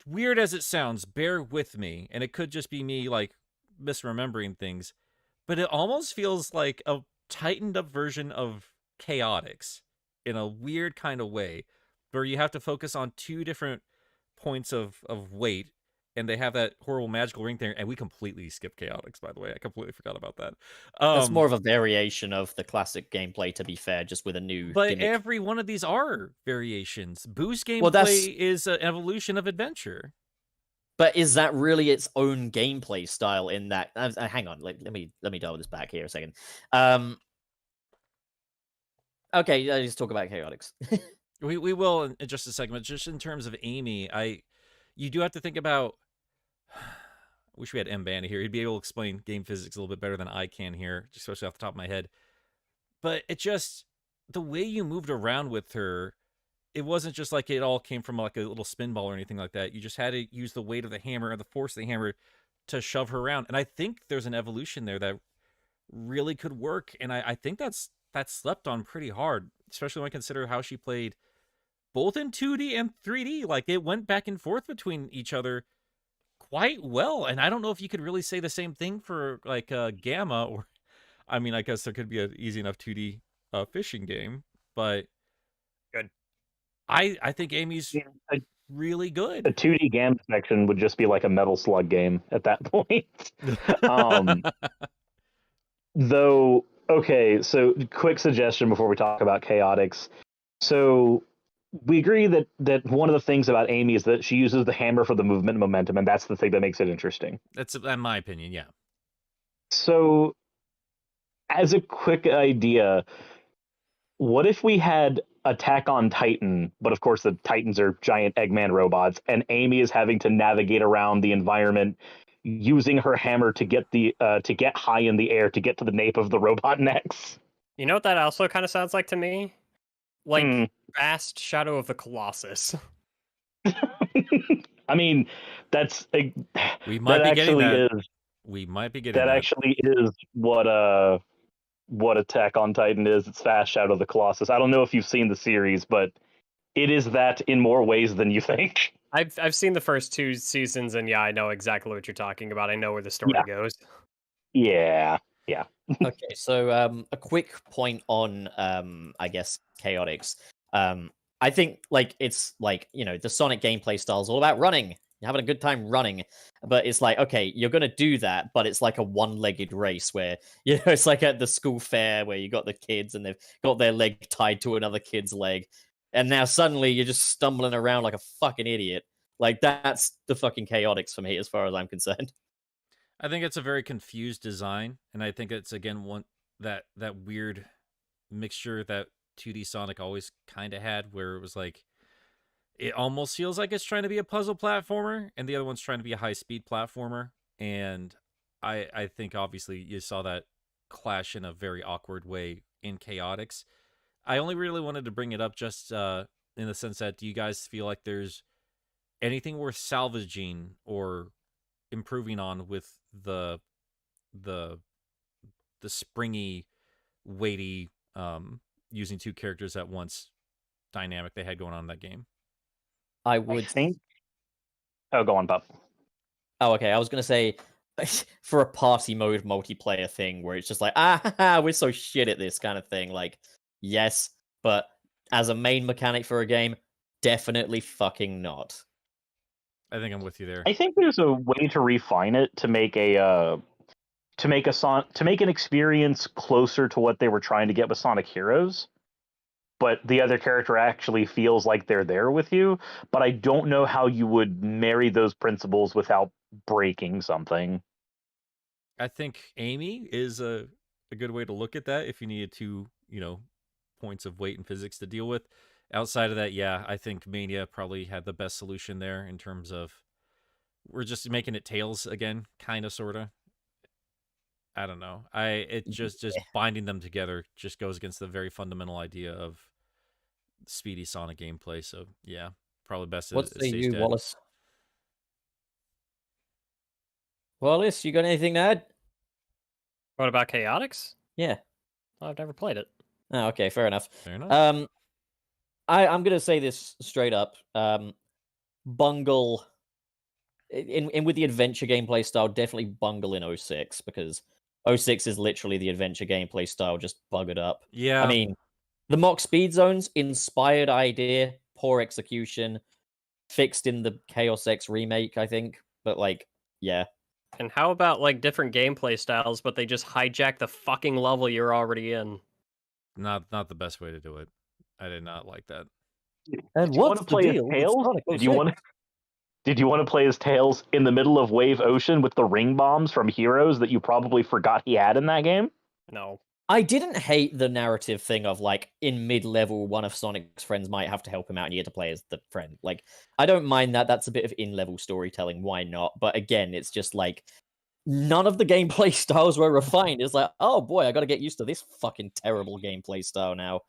[SPEAKER 2] weird as it sounds, bear with me, and it could just be me like misremembering things, but it almost feels like a tightened up version of Chaotix in a weird kind of way, where you have to focus on two different points of weight, and they have that horrible magical ring there, and we completely skipped Chaotix, by the way. I completely forgot about that.
[SPEAKER 3] That's more of a variation of the classic gameplay, to be fair, just with a new
[SPEAKER 2] but
[SPEAKER 3] gimmick.
[SPEAKER 2] every one of these are variations. Boost gameplay
[SPEAKER 3] Well, that's-
[SPEAKER 2] is an evolution of adventure.
[SPEAKER 3] But is that really its own gameplay style in that? Hang on, let me dial this back here a second. Okay, let's talk about Chaotix.
[SPEAKER 2] We will in just a second, but just in terms of Amy, you do have to think about. I wish we had M Bandy here. He'd be able to explain game physics a little bit better than I can here, especially off the top of my head. But it just, the way you moved around with her, it wasn't just like it all came from like a little spin ball or anything like that. You just had to use the weight of the hammer or the force of the hammer to shove her around. And I think there's an evolution there that really could work. And I think that's slept on pretty hard, especially when I consider how she played both in 2D and 3D. Like, it went back and forth between each other quite well. And I don't know if you could really say the same thing for like Gamma, or I mean, I guess there could be an easy enough 2D fishing game, but
[SPEAKER 4] good.
[SPEAKER 2] I think Amy's really good.
[SPEAKER 5] The 2D Gamma section would just be like a Metal Slug game at that point. Though, okay, so quick suggestion before we talk about Chaotix. So we agree that one of the things about Amy is that she uses the hammer for the movement and momentum, and that's the thing that makes it interesting.
[SPEAKER 2] That's in my opinion, yeah.
[SPEAKER 5] So, as a quick idea, what if we had Attack on Titan, but of course the Titans are giant Eggman robots, and Amy is having to navigate around the environment using her hammer to get high in the air to get to the nape of the robot necks.
[SPEAKER 4] You know what that also kind of sounds like to me? Like Fast Shadow of the Colossus.
[SPEAKER 5] I mean,
[SPEAKER 2] we might be getting that.
[SPEAKER 5] We
[SPEAKER 2] might be getting that.
[SPEAKER 5] That actually is what Attack on Titan is. It's Fast Shadow of the Colossus. I don't know if you've seen the series, but it is that in more ways than you think.
[SPEAKER 4] I've seen the first 2 seasons, and yeah, I know exactly what you're talking about. I know where the story goes.
[SPEAKER 5] Yeah.
[SPEAKER 3] Okay, so a quick point on I guess Chaotix. I think like it's like, you know, the Sonic gameplay style is all about running. You're having a good time running, but it's like, okay, you're gonna do that, but it's like a one-legged race where, you know, it's like at the school fair where you got the kids and they've got their leg tied to another kid's leg, and now suddenly you're just stumbling around like a fucking idiot. Like, that's the fucking Chaotix for me, as far as I'm concerned.
[SPEAKER 2] I think it's a very confused design, and I think it's again one that weird mixture that 2D Sonic always kind of had, where it was like, it almost feels like it's trying to be a puzzle platformer, and the other one's trying to be a high-speed platformer. And I think obviously you saw that clash in a very awkward way in Chaotix. I only really wanted to bring it up just in the sense that, do you guys feel like there's anything worth salvaging or improving on with the springy, weighty, using 2 characters at once dynamic they had going on in that game?
[SPEAKER 3] I would
[SPEAKER 5] think. Oh, go on, Pup.
[SPEAKER 3] Oh, okay. I was gonna say, for a party mode multiplayer thing where it's just like, we're so shit at this kind of thing. Like, yes, but as a main mechanic for a game, definitely fucking not.
[SPEAKER 2] I think I'm with you there.
[SPEAKER 5] I think there's a way to refine it to make an experience closer to what they were trying to get with Sonic Heroes, but the other character actually feels like they're there with you. But I don't know how you would marry those principles without breaking something.
[SPEAKER 2] I think Amy is a good way to look at that if you needed 2, points of weight and physics to deal with. Outside of that, yeah, I think Mania probably had the best solution there in terms of, we're just making it Tails again, kind of, sort of. I don't know. It just binding them together just goes against the very fundamental idea of speedy Sonic gameplay. So yeah, probably best
[SPEAKER 3] What
[SPEAKER 2] it
[SPEAKER 3] say
[SPEAKER 2] stays
[SPEAKER 3] you,
[SPEAKER 2] dead.
[SPEAKER 3] Wallace? Wallace, you got anything to add?
[SPEAKER 4] What about Chaotix?
[SPEAKER 3] Yeah.
[SPEAKER 4] I've never played it.
[SPEAKER 3] Oh, okay, fair enough.
[SPEAKER 2] Fair enough.
[SPEAKER 3] I'm gonna say this straight up. Bungle in with the adventure gameplay style, definitely bungle in 06 because 06 is literally the adventure gameplay style just buggered up.
[SPEAKER 2] Yeah.
[SPEAKER 3] I mean, the mock speed zones, inspired idea, poor execution, fixed in the Chaos X remake, I think. But like, yeah.
[SPEAKER 4] And how about like different gameplay styles, but they just hijack the fucking level you're already in?
[SPEAKER 2] Not the best way to do it. I did not like that.
[SPEAKER 3] And
[SPEAKER 5] you
[SPEAKER 3] what's
[SPEAKER 5] wanna
[SPEAKER 3] the
[SPEAKER 5] play as
[SPEAKER 3] deal with
[SPEAKER 5] Tails?
[SPEAKER 3] Sonic
[SPEAKER 5] Did you
[SPEAKER 3] 06?
[SPEAKER 5] want to? Did you want to play as Tails in the middle of Wave Ocean with the ring bombs from Heroes that you probably forgot he had in that game?
[SPEAKER 4] No.
[SPEAKER 3] I didn't hate the narrative thing of like in mid-level, one of Sonic's friends might have to help him out, and you get to play as the friend. Like, I don't mind that. That's a bit of in-level storytelling. Why not? But again, it's just like none of the gameplay styles were refined. It's like, oh boy, I got to get used to this fucking terrible gameplay style now.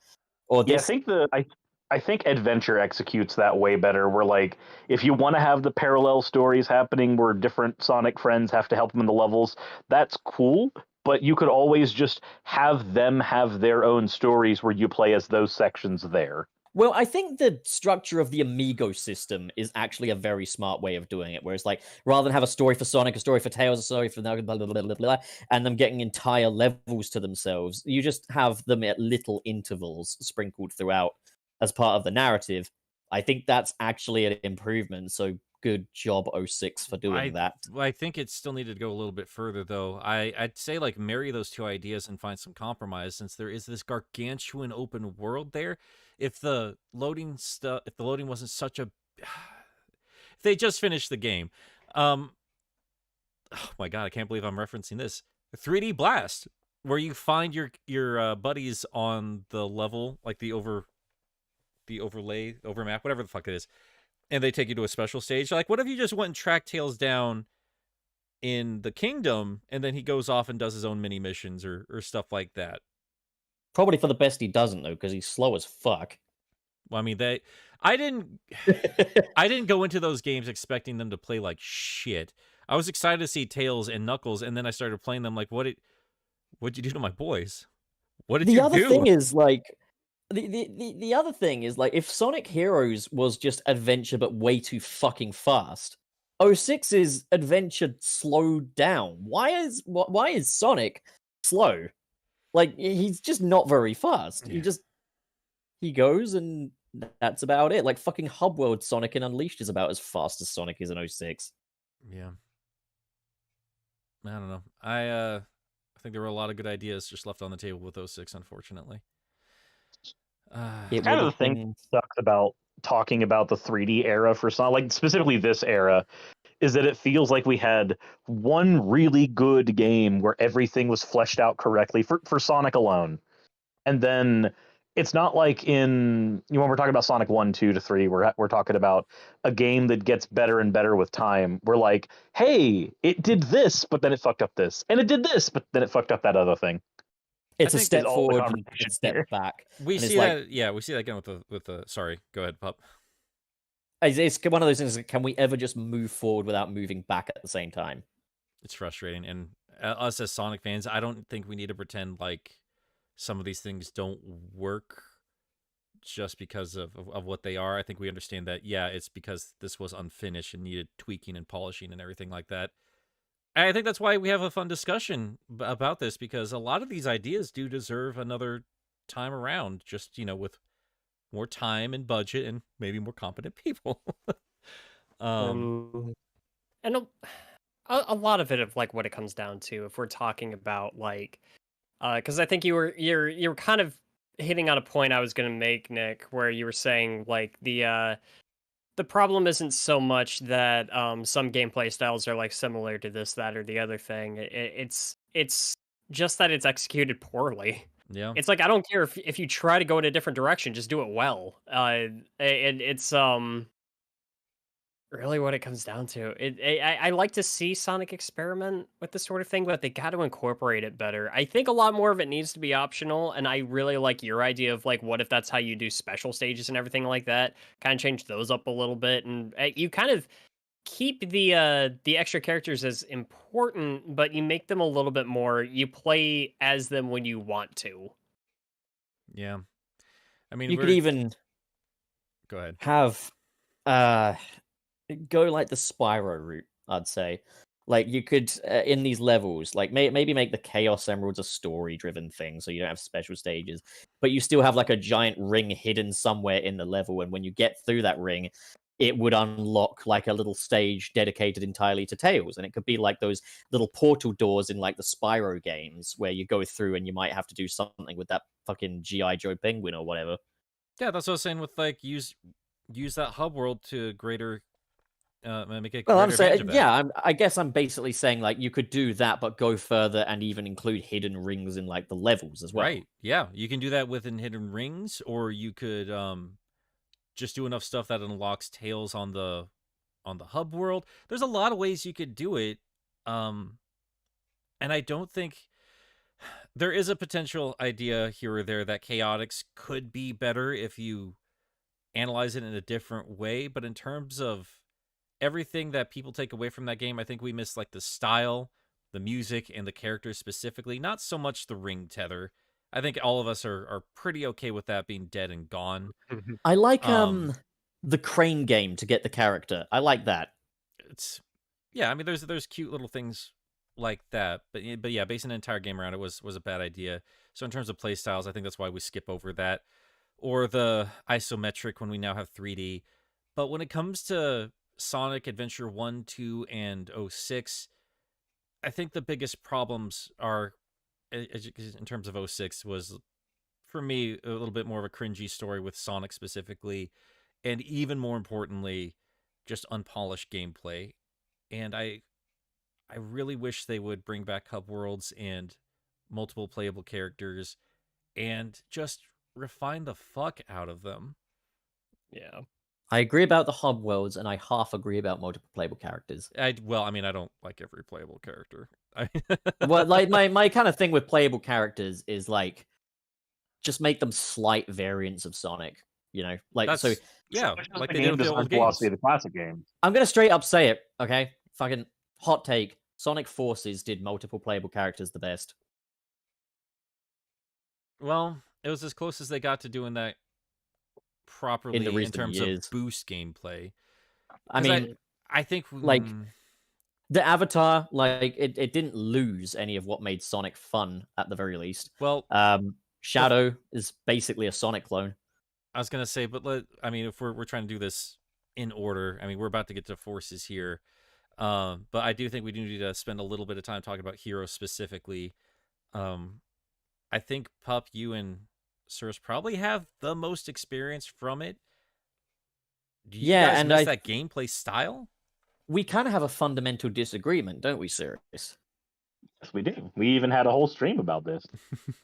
[SPEAKER 3] Or
[SPEAKER 5] Yeah,
[SPEAKER 3] this.
[SPEAKER 5] I think Adventure executes that way better. Where like if you want to have the parallel stories happening where different Sonic friends have to help them in the levels, that's cool. But you could always just have them have their own stories where you play as those sections there.
[SPEAKER 3] Well, I think the structure of the Amigo system is actually a very smart way of doing it, where it's like, rather than have a story for Sonic, a story for Tails, a story for blah, blah, blah, blah, blah, blah, and them getting entire levels to themselves, you just have them at little intervals sprinkled throughout as part of the narrative. I think that's actually an improvement, so good job 06 for doing that.
[SPEAKER 2] I think it still needed to go a little bit further, though. I'd say like marry those two ideas and find some compromise, since there is this gargantuan open world there. If the loading wasn't such a, if they just finished the game, oh my god, I can't believe I'm referencing this. 3D Blast, where you find your buddies on the level, like the overlay, overmap, whatever the fuck it is, and they take you to a special stage. Like, what if you just went and tracked Tails down in the kingdom, and then he goes off and does his own mini missions or stuff like that?
[SPEAKER 3] Probably for the best he doesn't, though, because he's slow as fuck.
[SPEAKER 2] Well, I mean, I didn't go into those games expecting them to play like shit. I was excited to see Tails and Knuckles, and then I started playing them like, what'd you do to my boys? What did you do?
[SPEAKER 3] The other thing is, like, the other thing is, like, if Sonic Heroes was just adventure but way too fucking fast, 06's adventure slowed down. Why is Sonic slow? Like, he's just not very fast.
[SPEAKER 2] Yeah.
[SPEAKER 3] He goes and that's about it. Like, fucking Hub World Sonic in Unleashed is about as fast as Sonic is in 06.
[SPEAKER 2] Yeah. I don't know. I think there were a lot of good ideas just left on the table with 06, unfortunately.
[SPEAKER 3] It
[SPEAKER 5] Kind of the
[SPEAKER 3] would've
[SPEAKER 5] thing
[SPEAKER 3] been-
[SPEAKER 5] that sucks about talking about the 3D era for Sonic, like specifically this era, is that it feels like we had one really good game where everything was fleshed out correctly for Sonic alone. And then it's not like when we're talking about Sonic 1, 2 to 3, we're talking about a game that gets better and better with time. We're like, hey, it did this, but then it fucked up this. And it did this, but then it fucked up that other thing.
[SPEAKER 3] It's a
[SPEAKER 2] think
[SPEAKER 3] step
[SPEAKER 5] is all the
[SPEAKER 3] forward and a
[SPEAKER 5] conversation
[SPEAKER 3] step
[SPEAKER 5] here.
[SPEAKER 3] back.
[SPEAKER 2] We
[SPEAKER 3] And it's
[SPEAKER 2] see
[SPEAKER 3] like-
[SPEAKER 2] that, yeah, we see that again with the. Sorry, go ahead, Pup.
[SPEAKER 3] It's one of those things. Can we ever just move forward without moving back at the same time?
[SPEAKER 2] It's frustrating, and us as Sonic fans, I don't think we need to pretend like some of these things don't work just because of what they are. I think we understand that, yeah, it's because this was unfinished and needed tweaking and polishing and everything like that. And I think that's why we have a fun discussion about this, because a lot of these ideas do deserve another time around, just, with more time and budget and maybe more competent people.
[SPEAKER 4] And a lot of it of like what it comes down to, if we're talking about like, because I think you're kind of hitting on a point I was going to make, Nick, where you were saying like the problem isn't so much that some gameplay styles are like similar to this, that, or the other thing. It's just that it's executed poorly.
[SPEAKER 2] Yeah.
[SPEAKER 4] It's like, I don't care if you try to go in a different direction, just do it well. And it's really what it comes down to. I like to see Sonic experiment with this sort of thing, but they got to incorporate it better. I think a lot more of it needs to be optional, and I really like your idea of like, what if that's how you do special stages and everything like that? Kind of change those up a little bit, and you kind of keep the extra characters as important, but you make them a little bit more. You play as them when you want to.
[SPEAKER 2] Yeah. I mean,
[SPEAKER 3] You could even
[SPEAKER 2] go ahead.
[SPEAKER 3] have go like the Spyro route, I'd say. Like you could in these levels, like maybe make the Chaos Emeralds a story-driven thing, so you don't have special stages, but you still have like a giant ring hidden somewhere in the level, and when you get through that ring, it would unlock like a little stage dedicated entirely to Tails, and it could be like those little portal doors in like the Spyro games where you go through and you might have to do something with that fucking G.I. Joe penguin or whatever.
[SPEAKER 2] Yeah, that's what I was saying with like use that hub world to greater make it.
[SPEAKER 3] Well, I'm saying, yeah, I guess I'm basically saying like you could do that, but go further and even include hidden rings in like the levels as well.
[SPEAKER 2] Right? Yeah, you can do that within hidden rings, or you could just do enough stuff that unlocks Tails on the hub world. There's a lot of ways you could do it, and I don't think there is a potential idea here or there that Chaotix could be better if you analyze it in a different way. But in terms of everything that people take away from that game, I think we miss like the style, the music, and the characters specifically. Not so much the ring tether. I think all of us are pretty okay with that being dead and gone.
[SPEAKER 3] I like the crane game to get the character. I like that.
[SPEAKER 2] It's I mean there's cute little things like that, but yeah, basing an entire game around it was a bad idea. So in terms of play styles, I think that's why we skip over that, or the isometric when we now have 3D. But when it comes to Sonic Adventure 1, 2, and 06, I think the biggest problems are, in terms of 06, was for me a little bit more of a cringy story with Sonic specifically, and even more importantly, just unpolished gameplay. And I really wish they would bring back hub worlds and multiple playable characters and just refine the fuck out of them.
[SPEAKER 4] Yeah.
[SPEAKER 3] I agree about the hub worlds, and I half agree about multiple playable characters.
[SPEAKER 2] Well, I mean, I don't like every playable character.
[SPEAKER 3] Well, like my kind of thing with playable characters is like just make them slight variants of Sonic. You know, like so.
[SPEAKER 2] Yeah, like they
[SPEAKER 5] the
[SPEAKER 2] did with the old
[SPEAKER 5] philosophy
[SPEAKER 2] games.
[SPEAKER 5] of the classic games.
[SPEAKER 3] I'm gonna straight up say it. Okay, fucking hot take. Sonic Forces did multiple playable characters the best.
[SPEAKER 2] Well, it was as close as they got to doing that properly in terms of boost gameplay.
[SPEAKER 3] I mean,
[SPEAKER 2] I think
[SPEAKER 3] like the Avatar, like it didn't lose any of what made Sonic fun at the very least.
[SPEAKER 2] Well,
[SPEAKER 3] Shadow is basically a Sonic clone.
[SPEAKER 2] I was gonna say, but I mean, if we're trying to do this in order, I mean, we're about to get to Forces here. But I do think we do need to spend a little bit of time talking about Heroes specifically. I think Pup, you and Suris probably have the most experience from it. Do you guys miss that gameplay style?
[SPEAKER 3] We kind of have a fundamental disagreement, don't we, Suris?
[SPEAKER 5] Yes, we do. We even had a whole stream about this.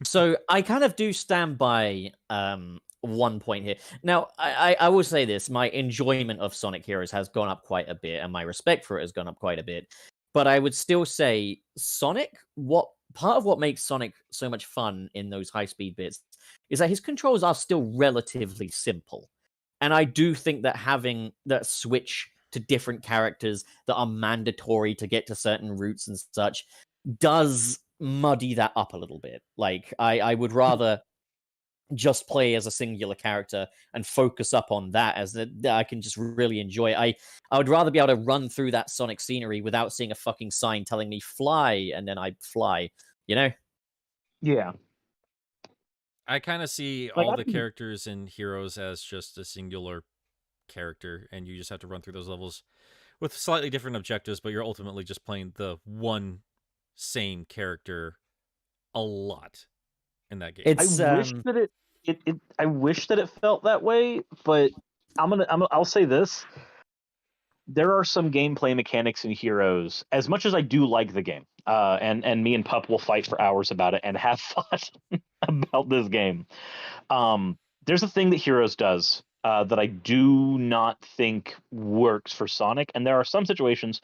[SPEAKER 3] So I kind of do stand by one point here. Now, I will say this. My enjoyment of Sonic Heroes has gone up quite a bit, and my respect for it has gone up quite a bit. But I would still say Sonic, part of what makes Sonic so much fun in those high-speed bits is that his controls are still relatively simple. And I do think that having that switch to different characters that are mandatory to get to certain routes and such does muddy that up a little bit. Like, I would rather just play as a singular character and focus up on that as that I can just really enjoy it. I would rather be able to run through that Sonic scenery without seeing a fucking sign telling me fly, and then I fly, you know?
[SPEAKER 5] Yeah.
[SPEAKER 2] I kind of see all the characters in Heroes as just a singular character, and you just have to run through those levels with slightly different objectives, but you're ultimately just playing the one same character a lot in that game.
[SPEAKER 5] I wish that it felt that way, but I'll say this. There are some gameplay mechanics in Heroes, as much as I do like the game, and me and Pup will fight for hours about it and have fought about this game. There's a thing that Heroes does that I do not think works for Sonic. And there are some situations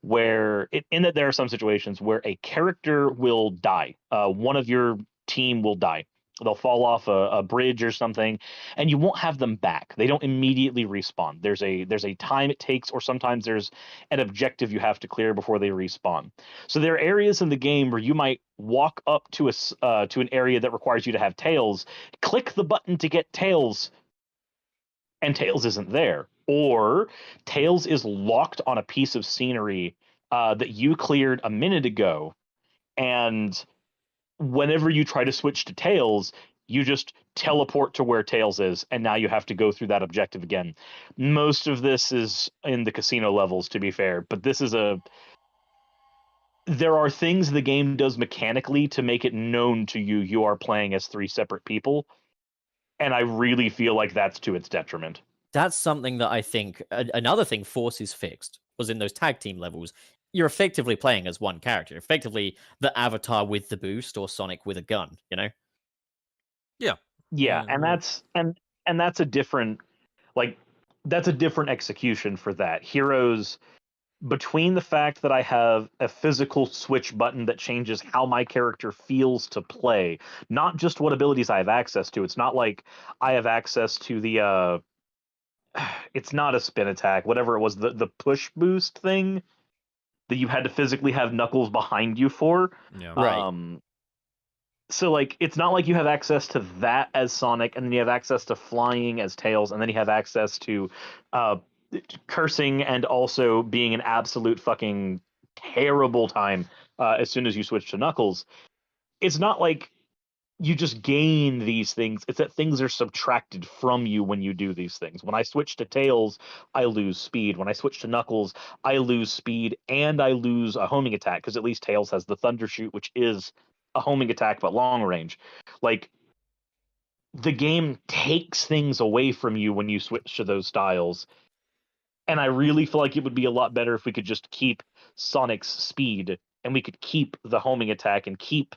[SPEAKER 5] where, there are some situations where a character will die. One of your team will die. They'll fall off a bridge or something, and you won't have them back. They don't immediately respawn. There's a time it takes, or sometimes there's an objective you have to clear before they respawn. So there are areas in the game where you might walk up to an area that requires you to have Tails, click the button to get Tails, and Tails isn't there. Or Tails is locked on a piece of scenery that you cleared a minute ago, and whenever you try to switch to Tails, you just teleport to where Tails is, and now you have to go through that objective again. Most of this is in the casino levels, to be fair, but there are things the game does mechanically to make it known to you you are playing as three separate people, and I really feel like that's to its detriment.
[SPEAKER 3] That's something that I think another thing Forces fixed was in those tag team levels. You're effectively playing as one character, effectively the avatar with the boost or Sonic with a gun, you know?
[SPEAKER 5] Yeah, and that's a different execution for that. Heroes, between the fact that I have a physical switch button that changes how my character feels to play, not just what abilities I have access to. It's not like I have access to the it's not a spin attack, whatever it was, the push boost thing that you had to physically have Knuckles behind you for.
[SPEAKER 2] Yeah.
[SPEAKER 3] Right.
[SPEAKER 5] So like, it's not like you have access to that as Sonic, and then you have access to flying as Tails, and then you have access to cursing and also being an absolute fucking terrible time as soon as you switch to Knuckles. It's not like you just gain these things. It's that things are subtracted from you when you do these things. When I switch to Tails, I lose speed. When I switch to Knuckles, I lose speed and I lose a homing attack, because at least Tails has the Thunder Shoot, which is a homing attack but long range. Like, the game takes things away from you when you switch to those styles. And I really feel like it would be a lot better if we could just keep Sonic's speed, and we could keep the homing attack, and keep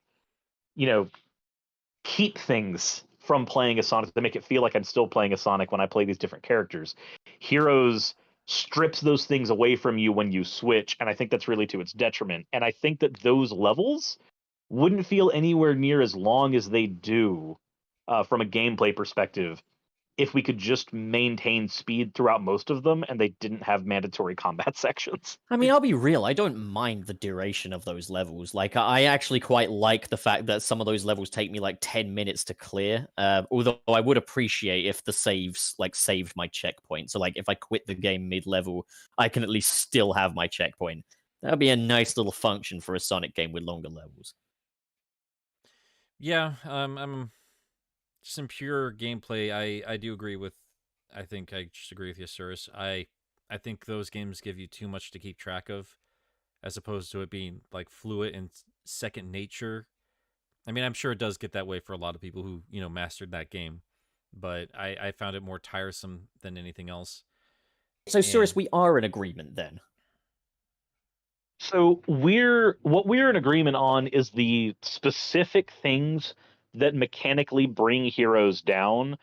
[SPEAKER 5] things from playing as Sonic to make it feel like I'm still playing as Sonic when I play these different characters. Heroes strips those things away from you when you switch, and I think that's really to its detriment. And I think that those levels wouldn't feel anywhere near as long as they do from a gameplay perspective if we could just maintain speed throughout most of them and they didn't have mandatory combat sections.
[SPEAKER 3] I mean, I'll be real. I don't mind the duration of those levels. Like, I actually quite like the fact that some of those levels take me like 10 minutes to clear. Although I would appreciate if the saves saved my checkpoint. So like, if I quit the game mid-level, I can at least still have my checkpoint. That'd be a nice little function for a Sonic game with longer levels.
[SPEAKER 2] Yeah, I'm just in pure gameplay. I do agree with. I think I just agree with you, Suris. I think those games give you too much to keep track of, as opposed to it being like fluid and second nature. I mean, I'm sure it does get that way for a lot of people who mastered that game, but I found it more tiresome than anything else.
[SPEAKER 3] So, Suris, we are in agreement then.
[SPEAKER 5] So what we're in agreement on is the specific things that mechanically bring heroes down.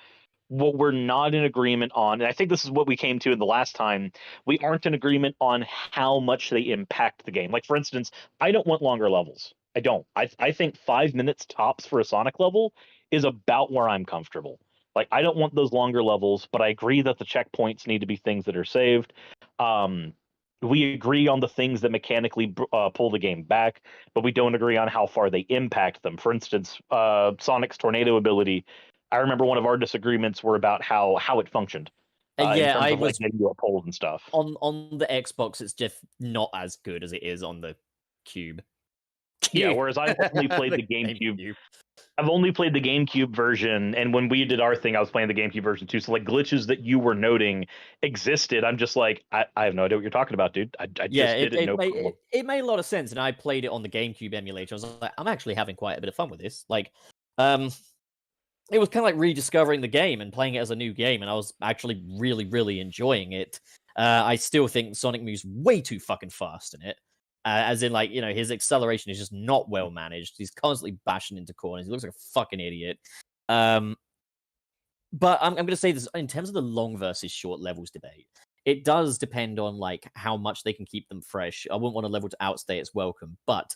[SPEAKER 5] What we're not in agreement on, and I think this is what we came to in the last time, we aren't in agreement on how much they impact the game. Like, for instance, I don't want longer levels. I don't. I think 5 minutes tops for a Sonic level is about where I'm comfortable. Like, I don't want those longer levels, but I agree that the checkpoints need to be things that are saved. We agree on the things that mechanically pull the game back, but we don't agree on how far they impact them. For instance, Sonic's tornado ability, I remember one of our disagreements were about how it functioned.
[SPEAKER 3] Yeah, I
[SPEAKER 5] was
[SPEAKER 3] was
[SPEAKER 5] getting you a poles and stuff.
[SPEAKER 3] on the Xbox. It's just not as good as it is on the Cube.
[SPEAKER 5] Yeah, whereas I've only played the GameCube. I've only played the GameCube version, and when we did our thing, I was playing the GameCube version too. So like, glitches that you were noting existed. I'm just like, I have no idea what you're talking about, dude. I just did it.
[SPEAKER 3] It made a lot of sense, and I played it on the GameCube emulator. I was like, I'm actually having quite a bit of fun with this. Like, it was kind of like rediscovering the game and playing it as a new game, and I was actually really, really enjoying it. I still think Sonic moves way too fucking fast in it. As in, like, his acceleration is just not well managed. He's constantly bashing into corners. He looks like a fucking idiot. But I'm going to say this in terms of the long versus short levels debate. It does depend on like how much they can keep them fresh. I wouldn't want a level to outstay its welcome, but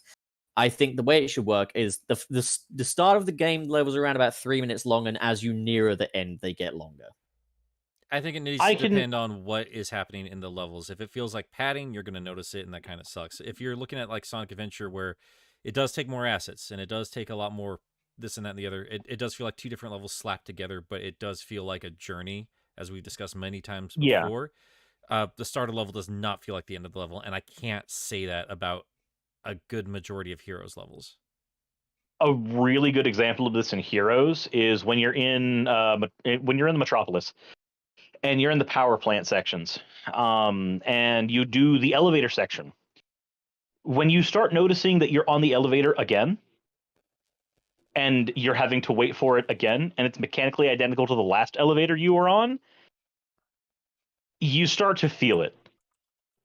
[SPEAKER 3] I think the way it should work is the start of the game levels are around about 3 minutes long, and as you nearer the end, they get longer.
[SPEAKER 2] I think it needs to depend on what is happening in the levels. If it feels like padding, you're going to notice it, and that kind of sucks. If you're looking at like Sonic Adventure, where it does take more assets and it does take a lot more this and that and the other, it does feel like two different levels slapped together, but it does feel like a journey, as we've discussed many times before. The start of the level does not feel like the end of the level, and I can't say that about a good majority of Heroes levels.
[SPEAKER 5] A really good example of this in Heroes is when you're in the Metropolis and you're in the power plant sections, and you do the elevator section. When you start noticing that you're on the elevator again, and you're having to wait for it again, and it's mechanically identical to the last elevator you were on, you start to feel it.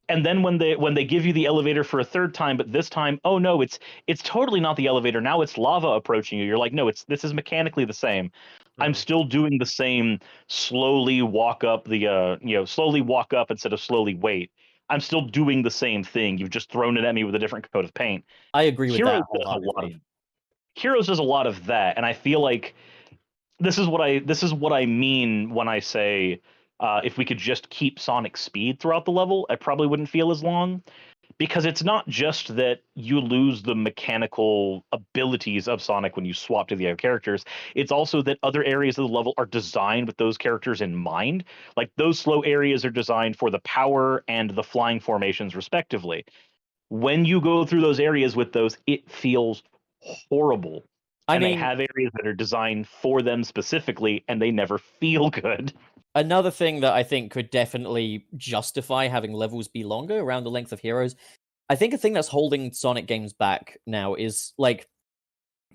[SPEAKER 5] And then when they give you the elevator for a third time, but this time, oh no, it's totally not the elevator. Now it's lava approaching you. You're like, no, this is mechanically the same. Mm-hmm. I'm still doing the same slowly walk up slowly walk up instead of slowly wait. I'm still doing the same thing. You've just thrown it at me with a different coat of paint.
[SPEAKER 3] I agree with that.
[SPEAKER 5] Heroes does a lot of that, and I feel like this is what I mean when I say if we could just keep Sonic's speed throughout the level, I probably wouldn't feel as long, because it's not just that you lose the mechanical abilities of Sonic when you swap to the other characters. It's also that other areas of the level are designed with those characters in mind. Like those slow areas are designed for the power and the flying formations respectively. When you go through those areas with those, it feels horrible. They have areas that are designed for them specifically, and they never feel good.
[SPEAKER 3] Another thing that I think could definitely justify having levels be longer around the length of Heroes, I think a thing that's holding Sonic games back now is like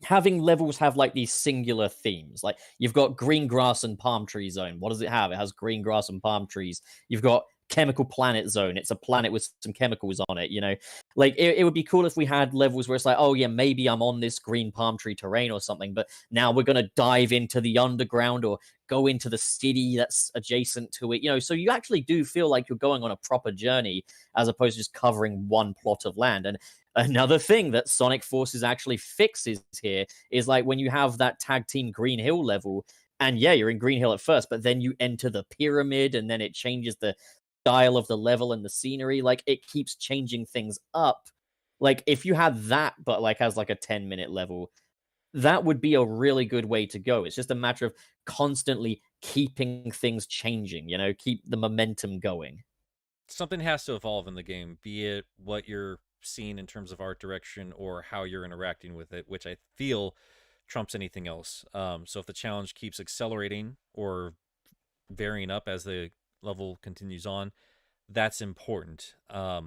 [SPEAKER 3] having levels have like these singular themes. Like you've got green grass and palm tree zone. What does it have? It has green grass and palm trees. You've got chemical planet zone. It's a planet with some chemicals on it, you know? Like it would be cool if we had levels where it's like, oh yeah, maybe I'm on this green palm tree terrain or something, but now we're going to dive into the underground or go into the city that's adjacent to it, you know? So you actually do feel like you're going on a proper journey as opposed to just covering one plot of land. And another thing that Sonic Forces actually fixes here is like when you have that tag team Green Hill level, and yeah, you're in Green Hill at first, but then you enter the pyramid and then it changes the style of the level and the scenery. Like it keeps changing things up. Like if you had that but like as like a 10-minute level, that would be a really good way to go. It's just a matter of constantly keeping things changing, you know, keep the momentum going.
[SPEAKER 2] Something has to evolve in the game, be it what you're seeing in terms of art direction or how you're interacting with it, which I feel trumps anything else. So if the challenge keeps accelerating or varying up as the level continues on, that's important. I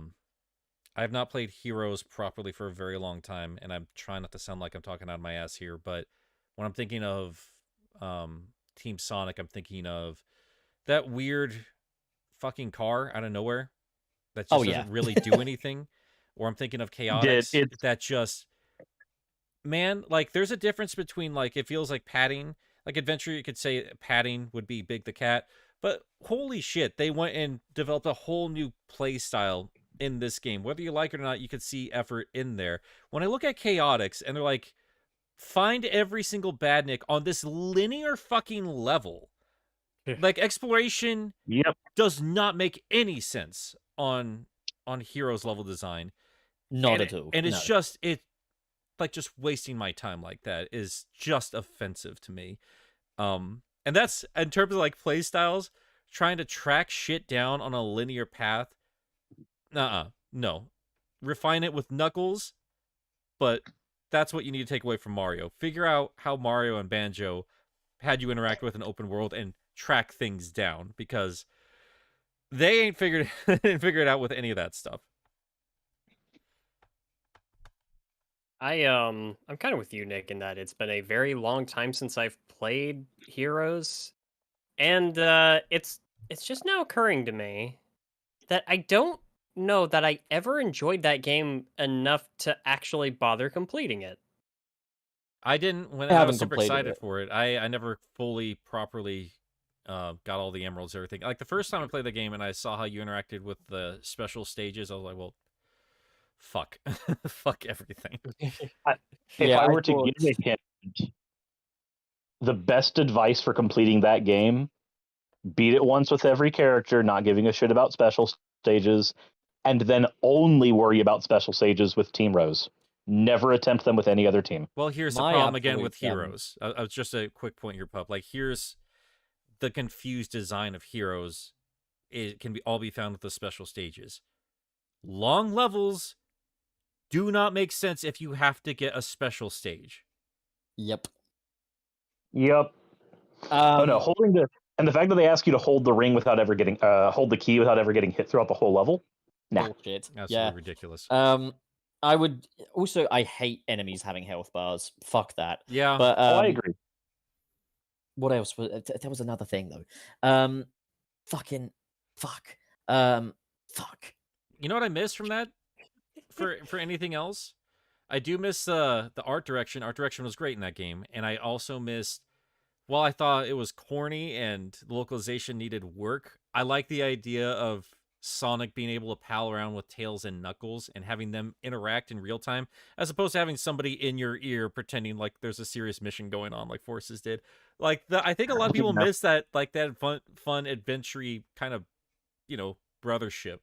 [SPEAKER 2] have not played Heroes properly for a very long time, and I'm trying not to sound like I'm talking out of my ass here, but when I'm thinking of Team Sonic, I'm thinking of that weird fucking car out of nowhere that just doesn't really do anything. Or I'm thinking of Chaotix that just, man, like there's a difference between like, it feels like padding, like Adventure, you could say padding would be Big the Cat, but holy shit, they went and developed a whole new play style in this game. Whether you like it or not, you could see effort in there. When I look at Chaotix and they're like, find every single badnik on this linear fucking level. Like exploration does not make any sense on Heroes level design.
[SPEAKER 3] Not at all.
[SPEAKER 2] And it's just wasting my time like that is just offensive to me. And that's in terms of like play styles, trying to track shit down on a linear path. No. Refine it with Knuckles, but that's what you need to take away from Mario. Figure out how Mario and Banjo had you interact with an open world and track things down, because they ain't figured it out with any of that stuff.
[SPEAKER 4] I'm kind of with you, Nick, in that it's been a very long time since I've played Heroes, and it's just now occurring to me that I don't know that I ever enjoyed that game enough to actually bother completing it.
[SPEAKER 2] I didn't when I was super excited for it. I never fully properly got all the emeralds, everything. Like the first time I played the game and I saw how you interacted with the special stages, I was like, well, fuck, fuck everything.
[SPEAKER 5] If
[SPEAKER 3] Yeah,
[SPEAKER 5] I
[SPEAKER 3] I
[SPEAKER 5] were to
[SPEAKER 3] thought-
[SPEAKER 5] give a hint, the best advice for completing that game: beat it once with every character, not giving a shit about special stages, and then only worry about special stages with Team Rose. Never attempt them with any other team.
[SPEAKER 2] Well, here's the
[SPEAKER 3] My
[SPEAKER 2] problem again with
[SPEAKER 3] absolute,
[SPEAKER 2] heroes. Just a quick point here, Pup. Like, here's the confused design of heroes. It can all be found with the special stages. Long levels do not make sense if you have to get a special stage.
[SPEAKER 3] Yep.
[SPEAKER 5] Yep. Oh no, and the fact that they ask you to hold the ring without ever getting hold the key without ever getting hit throughout the whole level. Nah.
[SPEAKER 3] Bullshit.
[SPEAKER 2] Absolutely
[SPEAKER 3] Yeah.
[SPEAKER 2] ridiculous.
[SPEAKER 3] I would also. I hate enemies having health bars. Fuck that.
[SPEAKER 2] Yeah.
[SPEAKER 3] But
[SPEAKER 5] I agree.
[SPEAKER 3] what else? There was another thing though. Fucking fuck. Fuck.
[SPEAKER 2] You know what I miss from that? For anything else, I do miss the art direction. Art direction was great in that game, and I also missed. While I thought it was corny and the localization needed work, I like the idea of Sonic being able to pal around with Tails and Knuckles and having them interact in real time, as opposed to having somebody in your ear pretending like there's a serious mission going on, like Forces did. Like I think a lot of people miss that, like that fun adventure kind of, brothership.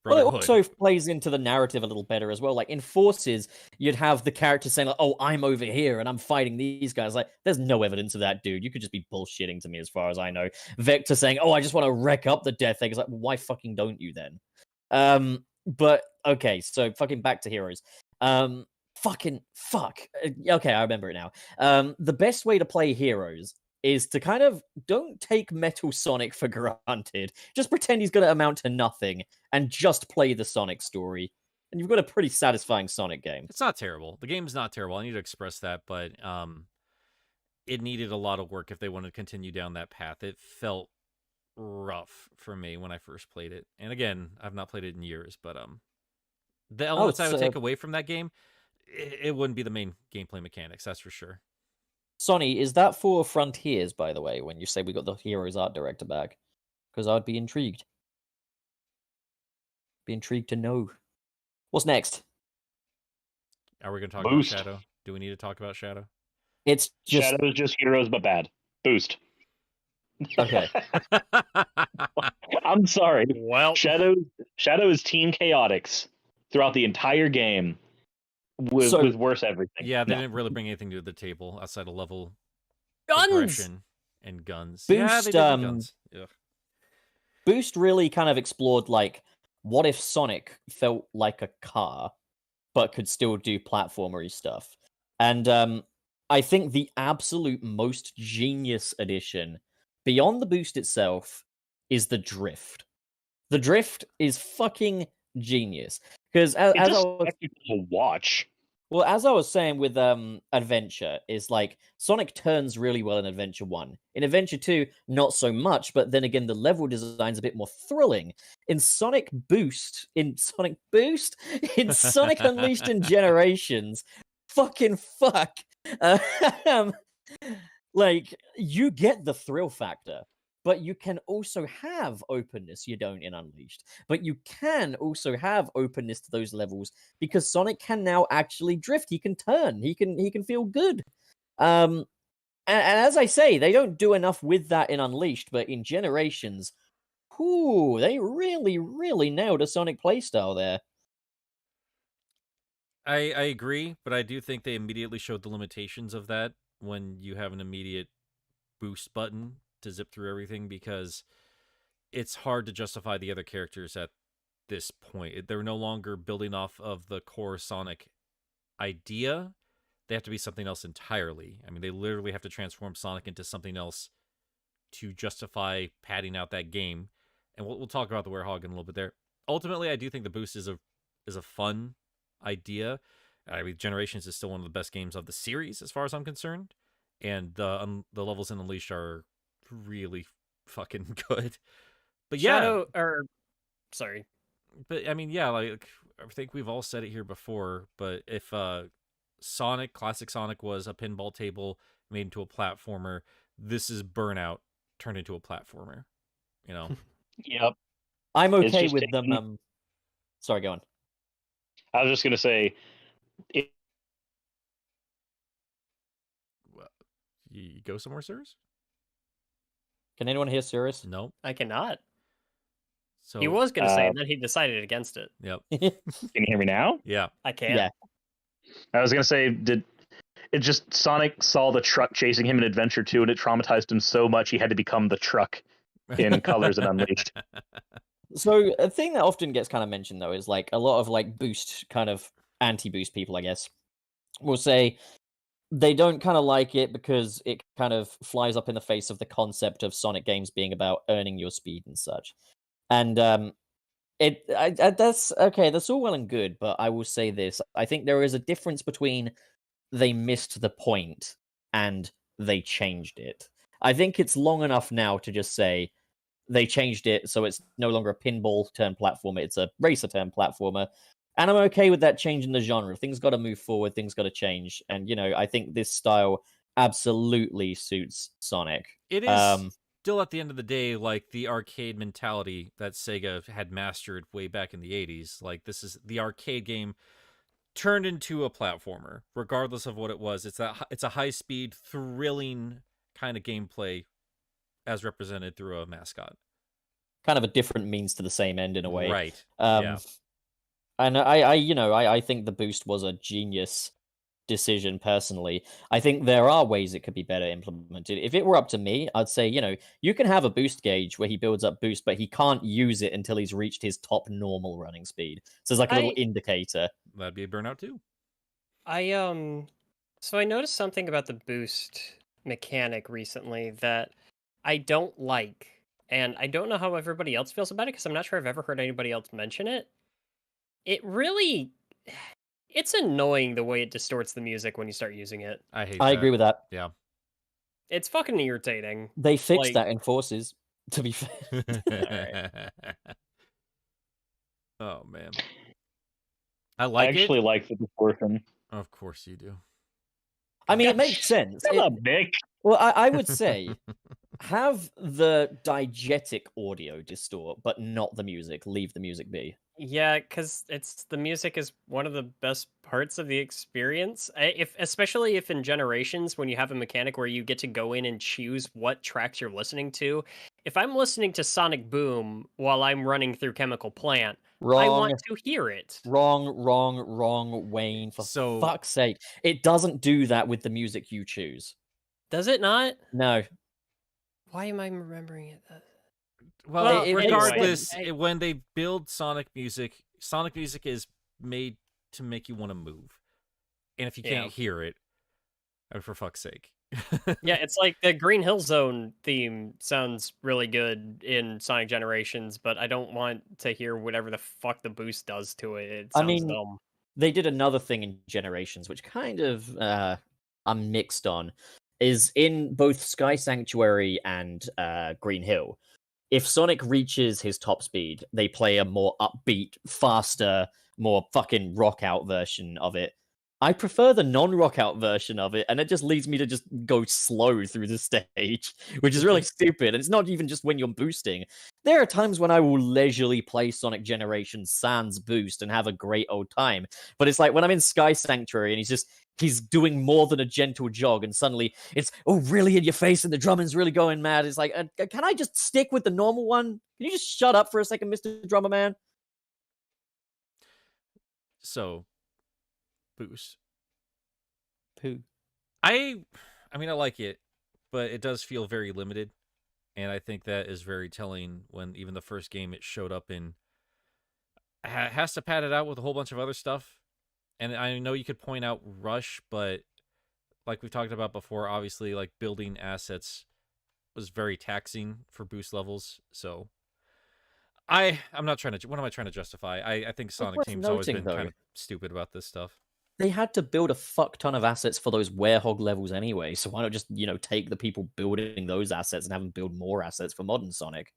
[SPEAKER 3] Well, it also plays into the narrative a little better as well. Like in Forces, you'd have the character saying, like, "Oh, I'm over here and I'm fighting these guys." Like, there's no evidence of that, dude. You could just be bullshitting to me, as far as I know. Vector saying, "Oh, I just want to wreck up the Death Egg." It's like, well, why fucking don't you then? But okay, so fucking back to Heroes. Fucking fuck. Okay, I remember it now. The best way to play Heroes is to kind of don't take Metal Sonic for granted. Just pretend he's going to amount to nothing and just play the Sonic story. And you've got a pretty satisfying Sonic game.
[SPEAKER 2] It's not terrible. The game's not terrible. I need to express that, but it needed a lot of work if they wanted to continue down that path. It felt rough for me when I first played it. And again, I've not played it in years, but the elements I would take away from that game, it wouldn't be the main gameplay mechanics, that's for sure.
[SPEAKER 3] Sonny, is that for Frontiers, by the way, when you say we got the Heroes art director back? Because I'd be intrigued. Be intrigued to know. What's next?
[SPEAKER 2] Are we going to talk
[SPEAKER 5] Boost.
[SPEAKER 2] about Shadow? Do we need to talk about Shadow?
[SPEAKER 3] It's just...
[SPEAKER 5] Shadow is just Heroes, but bad. Boost.
[SPEAKER 3] Okay.
[SPEAKER 5] I'm sorry.
[SPEAKER 4] Well,
[SPEAKER 5] Shadow is Team Chaotix throughout the entire game. With worse everything.
[SPEAKER 2] Yeah, they
[SPEAKER 5] No.
[SPEAKER 2] didn't really bring anything to the table outside of level
[SPEAKER 3] Guns!
[SPEAKER 2] progression and guns.
[SPEAKER 3] Boost,
[SPEAKER 2] Yeah, they did the guns. Ugh.
[SPEAKER 3] Boost really kind of explored, like, what if Sonic felt like a car, but could still do platformery stuff? And I think the absolute most genius addition, beyond the Boost itself, is the Drift. The Drift is fucking genius. Because as I was...
[SPEAKER 5] to watch.
[SPEAKER 3] Well, as I was saying with Adventure, is like Sonic turns really well in Adventure 1. In Adventure 2, not so much, but then again, the level design's a bit more thrilling. In Sonic Unleashed and Generations, fucking fuck. Like, you get the thrill factor, but you can also have openness you don't in Unleashed. But you can also have openness to those levels because Sonic can now actually drift. He can turn. He can feel good. And as I say, they don't do enough with that in Unleashed, but in Generations, whoo, they really, really nailed a Sonic playstyle there.
[SPEAKER 2] I agree, but I do think they immediately showed the limitations of that when you have an immediate boost button to zip through everything, because it's hard to justify the other characters at this point. They're no longer building off of the core Sonic idea. They have to be something else entirely. I mean, they literally have to transform Sonic into something else to justify padding out that game. And we'll talk about the Werehog in a little bit there. Ultimately, I do think the boost is a fun idea. I mean, Generations is still one of the best games of the series as far as I'm concerned. And the levels in Unleashed are really fucking good. But yeah,
[SPEAKER 4] sorry.
[SPEAKER 2] But I mean, yeah, like I think we've all said it here before, but if classic Sonic was a pinball table made into a platformer, this is Burnout turned into a platformer. You know.
[SPEAKER 5] Yep.
[SPEAKER 3] I'm
[SPEAKER 5] It's
[SPEAKER 3] okay
[SPEAKER 5] just
[SPEAKER 3] with them.
[SPEAKER 5] taking-
[SPEAKER 3] Sorry, go on.
[SPEAKER 5] I was just gonna say,
[SPEAKER 2] Well, you go somewhere, Suris?
[SPEAKER 3] Can anyone hear Suris?
[SPEAKER 2] Nope.
[SPEAKER 4] I cannot.
[SPEAKER 2] So
[SPEAKER 4] He was going to say, and then he decided against it.
[SPEAKER 2] Yep.
[SPEAKER 5] can you hear me now?
[SPEAKER 2] Yeah.
[SPEAKER 4] I can't.
[SPEAKER 3] Yeah.
[SPEAKER 5] I was gonna say, did it just Sonic saw the truck chasing him in Adventure 2 and it traumatized him so much he had to become the truck in Colors and Unleashed.
[SPEAKER 3] So a thing that often gets kind of mentioned though is like a lot of like boost kind of anti-boost people, I guess, will say they don't kind of like it because it kind of flies up in the face of the concept of Sonic games being about earning your speed and such. And that's okay, that's all well and good, but I will say this. I think there is a difference between they missed the point and they changed it. I think it's long enough now to just say they changed it so it's no longer a pinball turn platformer, it's a racer turn platformer. And I'm okay with that change in the genre. Things got to move forward, things got to change. And, you know, I think this style absolutely suits Sonic.
[SPEAKER 2] It is still at the end of the day like the arcade mentality that Sega had mastered way back in the 80s. Like this is the arcade game turned into a platformer, regardless of what it was. It's a high-speed, thrilling kind of gameplay as represented through a mascot.
[SPEAKER 3] Kind of a different means to the same end in a way.
[SPEAKER 2] Right.
[SPEAKER 3] Yeah. And I think the boost was a genius decision personally. I think there are ways it could be better implemented. If it were up to me, I'd say, you know, you can have a boost gauge where he builds up boost, but he can't use it until he's reached his top normal running speed. So it's like a little indicator.
[SPEAKER 2] That'd be a Burnout too.
[SPEAKER 4] So I noticed something about the boost mechanic recently that I don't like, and I don't know how everybody else feels about it because I'm not sure I've ever heard anybody else mention it. It's annoying the way it distorts the music when you start using it.
[SPEAKER 3] I agree with that.
[SPEAKER 2] Yeah.
[SPEAKER 4] It's fucking irritating.
[SPEAKER 3] They fixed
[SPEAKER 4] Like-
[SPEAKER 3] that in Forces, to be fair.
[SPEAKER 2] Oh man. I like
[SPEAKER 5] I actually
[SPEAKER 2] it.
[SPEAKER 5] like the distortion.
[SPEAKER 2] Of course you do.
[SPEAKER 3] I mean, it makes sense.
[SPEAKER 5] Shut up, Nick.
[SPEAKER 3] Well, I would say have the diegetic audio distort, but not the music. Leave the music be.
[SPEAKER 4] Yeah, because the music is one of the best parts of the experience. Especially if in Generations, when you have a mechanic where you get to go in and choose what tracks you're listening to. If I'm listening to Sonic Boom while I'm running through Chemical Plant, I
[SPEAKER 3] Wrong,
[SPEAKER 4] want to hear it.
[SPEAKER 3] wrong, Wayne. For
[SPEAKER 2] So-
[SPEAKER 3] fuck's sake. It doesn't do that with the music you choose.
[SPEAKER 4] Does it not?
[SPEAKER 3] No.
[SPEAKER 4] Why am I remembering it?
[SPEAKER 2] Well,
[SPEAKER 3] it makes
[SPEAKER 2] regardless,
[SPEAKER 4] sense.
[SPEAKER 2] when they build Sonic music is made to make you want to move. And if you can't hear it, I mean, for fuck's sake.
[SPEAKER 4] Yeah, it's like the Green Hill Zone theme sounds really good in Sonic Generations, but I don't want to hear whatever the fuck the boost does to it. It sounds dumb.
[SPEAKER 3] They did another thing in Generations, which kind of I'm mixed on, is in both Sky Sanctuary and Green Hill. If Sonic reaches his top speed, they play a more upbeat, faster, more fucking rock out version of it. I prefer the non-rock out version of it, and it just leads me to just go slow through the stage, which is really stupid. And it's not even just when you're boosting. There are times when I will leisurely play Sonic Generations sans boost and have a great old time. But it's like when I'm in Sky Sanctuary and he's doing more than a gentle jog, and suddenly it's really in your face and the drumming's really going mad. It's like, can I just stick with the normal one? Can you just shut up for a second, Mr. Drummer Man?
[SPEAKER 2] So, boost.
[SPEAKER 3] Pooh.
[SPEAKER 2] I mean, I like it, but it does feel very limited. And I think that is very telling when even the first game it showed up in has to pad it out with a whole bunch of other stuff. And I know you could point out Rush, but like we've talked about before, obviously, like building assets was very taxing for boost levels. So I'm not trying to. What am I trying to justify? I think Sonic
[SPEAKER 3] worth
[SPEAKER 2] Team's always
[SPEAKER 3] noting,
[SPEAKER 2] been kind
[SPEAKER 3] though.
[SPEAKER 2] of stupid about this stuff.
[SPEAKER 3] They had to build a fuck ton of assets for those Werehog levels anyway, so why not just, take the people building those assets and have them build more assets for modern Sonic?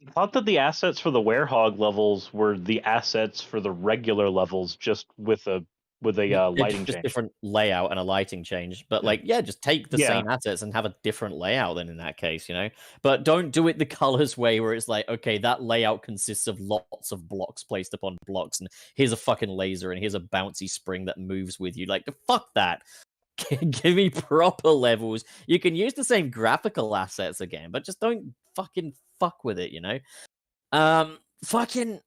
[SPEAKER 5] I thought that the assets for the Werehog levels were the assets for the regular levels, just with a with a
[SPEAKER 3] Yeah,
[SPEAKER 5] lighting
[SPEAKER 3] just
[SPEAKER 5] change.
[SPEAKER 3] different layout and a lighting change. But like, yeah, just take the same assets and have a different layout then in that case, you know? But don't do it the colors way where it's like, okay, that layout consists of lots of blocks placed upon blocks, and here's a fucking laser, and here's a bouncy spring that moves with you. Like, fuck that. Give me proper levels. You can use the same graphical assets again, but just don't fucking fuck with it, you know? Fucking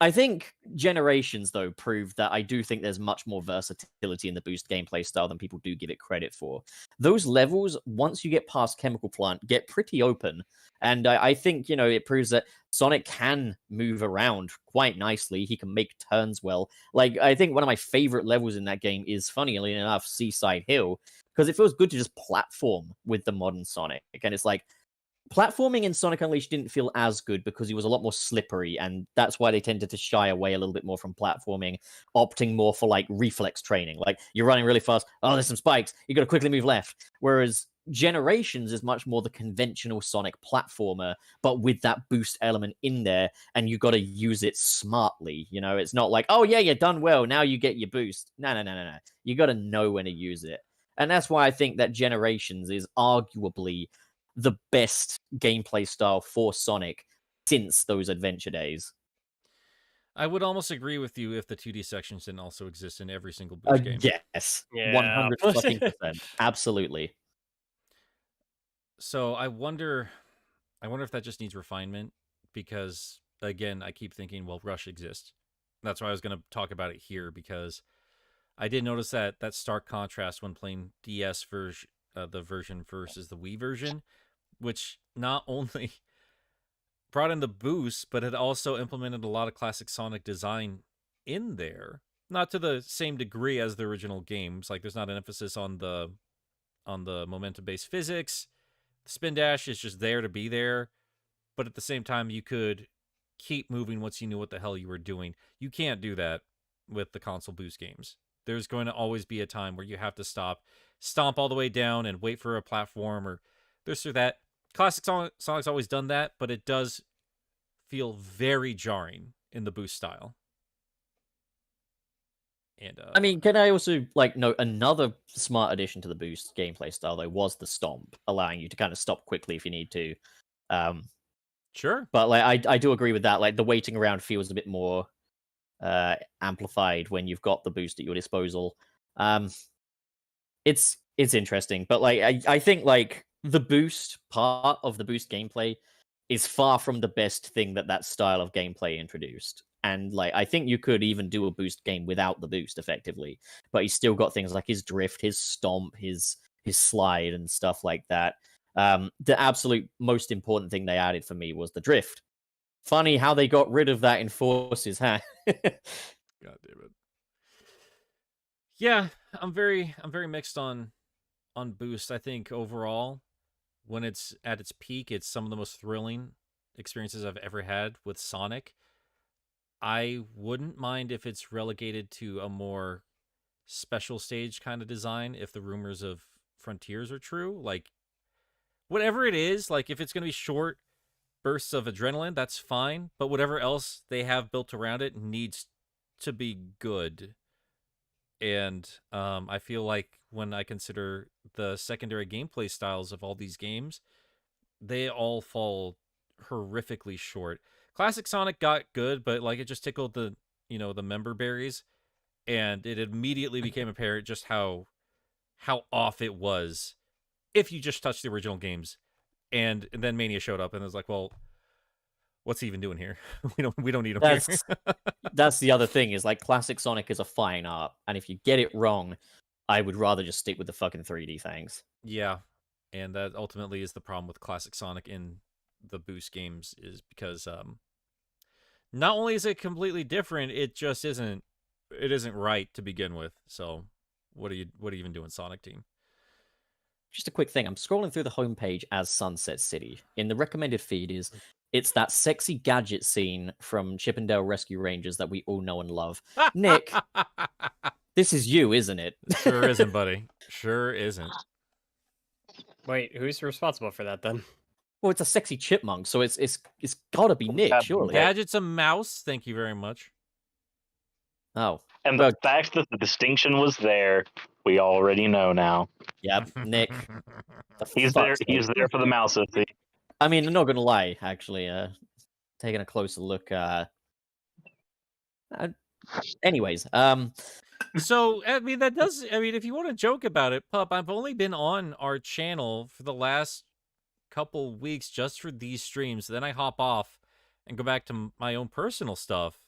[SPEAKER 3] I think Generations, though, proved that I do think there's much more versatility in the boost gameplay style than people do give it credit for. Those levels, once you get past Chemical Plant, get pretty open. And I think, you know, it proves that Sonic can move around quite nicely. He can make turns well. Like, I think one of my favorite levels in that game is, funnily enough, Seaside Hill, because it feels good to just platform with the modern Sonic. And it's like, platforming in Sonic Unleashed didn't feel as good because he was a lot more slippery, and that's why they tended to shy away a little bit more from platforming, opting more for like reflex training. Like, you're running really fast, oh, there's some spikes, you gotta quickly move left. Whereas Generations is much more the conventional Sonic platformer, but with that boost element in there, and you gotta use it smartly. You know, it's not like, oh yeah, you're done well, now you get your boost. No. You gotta know when to use it. And that's why I think that Generations is arguably the best gameplay style for Sonic since those adventure days.
[SPEAKER 2] I would almost agree with you if the 2D sections didn't also exist in every single boost game.
[SPEAKER 3] Yes,
[SPEAKER 4] Yeah.
[SPEAKER 3] 100%. Absolutely.
[SPEAKER 2] So I wonder if that just needs refinement, because again, I keep thinking, well, Rush exists. That's why I was going to talk about it here, because I did notice that stark contrast when playing DS version, the version versus the Wii version, which not only brought in the boost, but it also implemented a lot of classic Sonic design in there. Not to the same degree as the original games. Like, there's not an emphasis on the momentum-based physics. The spin dash is just there to be there. But at the same time, you could keep moving once you knew what the hell you were doing. You can't do that with the console boost games. There's going to always be a time where you have to stop, stomp all the way down, and wait for a platform or this or that. Classic Sonic's always done that, but it does feel very jarring in the boost style. And
[SPEAKER 3] I mean, can I also like note another smart addition to the boost gameplay style though was the stomp, allowing you to kind of stop quickly if you need to.
[SPEAKER 2] Sure,
[SPEAKER 3] but like I do agree with that. Like, the waiting around feels a bit more amplified when you've got the boost at your disposal. It's interesting, but like I think like the boost part of the boost gameplay is far from the best thing that style of gameplay introduced. And like, I think you could even do a boost game without the boost effectively, but he's still got things like his drift, his stomp, his slide and stuff like that. The absolute most important thing they added for me was the drift. Funny how they got rid of that in Forces, huh?
[SPEAKER 2] God damn it. Yeah, I'm very mixed on boost. I think overall, when it's at its peak, it's some of the most thrilling experiences I've ever had with Sonic. I wouldn't mind if it's relegated to a more special stage kind of design if the rumors of Frontiers are true. Like, whatever it is, like if it's going to be short bursts of adrenaline, that's fine. But whatever else they have built around it needs to be good. And I feel like when I consider the secondary gameplay styles of all these games, they all fall horrifically short. Classic Sonic got good, but like it just tickled the member berries, and it immediately became apparent just how off it was if you just touched the original games. And then Mania showed up and it was like, well, what's he even doing here? we don't need him here.
[SPEAKER 3] That's the other thing, is like classic Sonic is a fine art, and if you get it wrong, I would rather just stick with the fucking 3D things.
[SPEAKER 2] Yeah, and that ultimately is the problem with classic Sonic in the boost games, is because not only is it completely different, it just isn't right to begin with. So what are you even doing, Sonic Team?
[SPEAKER 3] Just a quick thing, I'm scrolling through the homepage as Sunset City. In the recommended feed it's that sexy gadget scene from Chippendale Rescue Rangers that we all know and love. Nick, this is you, isn't it?
[SPEAKER 2] Sure isn't, buddy. Sure isn't.
[SPEAKER 4] Wait, who's responsible for that then?
[SPEAKER 3] Well, it's a sexy chipmunk, so it's gotta be Nick, surely.
[SPEAKER 2] Gadget's a mouse. Thank you very much.
[SPEAKER 3] Oh,
[SPEAKER 5] And the fact that the distinction was there, we already know now.
[SPEAKER 3] Yep, Nick.
[SPEAKER 5] He's there. He's there for the mouse.
[SPEAKER 3] I mean, I'm not gonna lie. Actually, taking a closer look. Anyways,
[SPEAKER 2] So I mean that does. I mean, if you want to joke about it, Pup, I've only been on our channel for the last couple weeks just for these streams. Then I hop off and go back to my own personal stuff.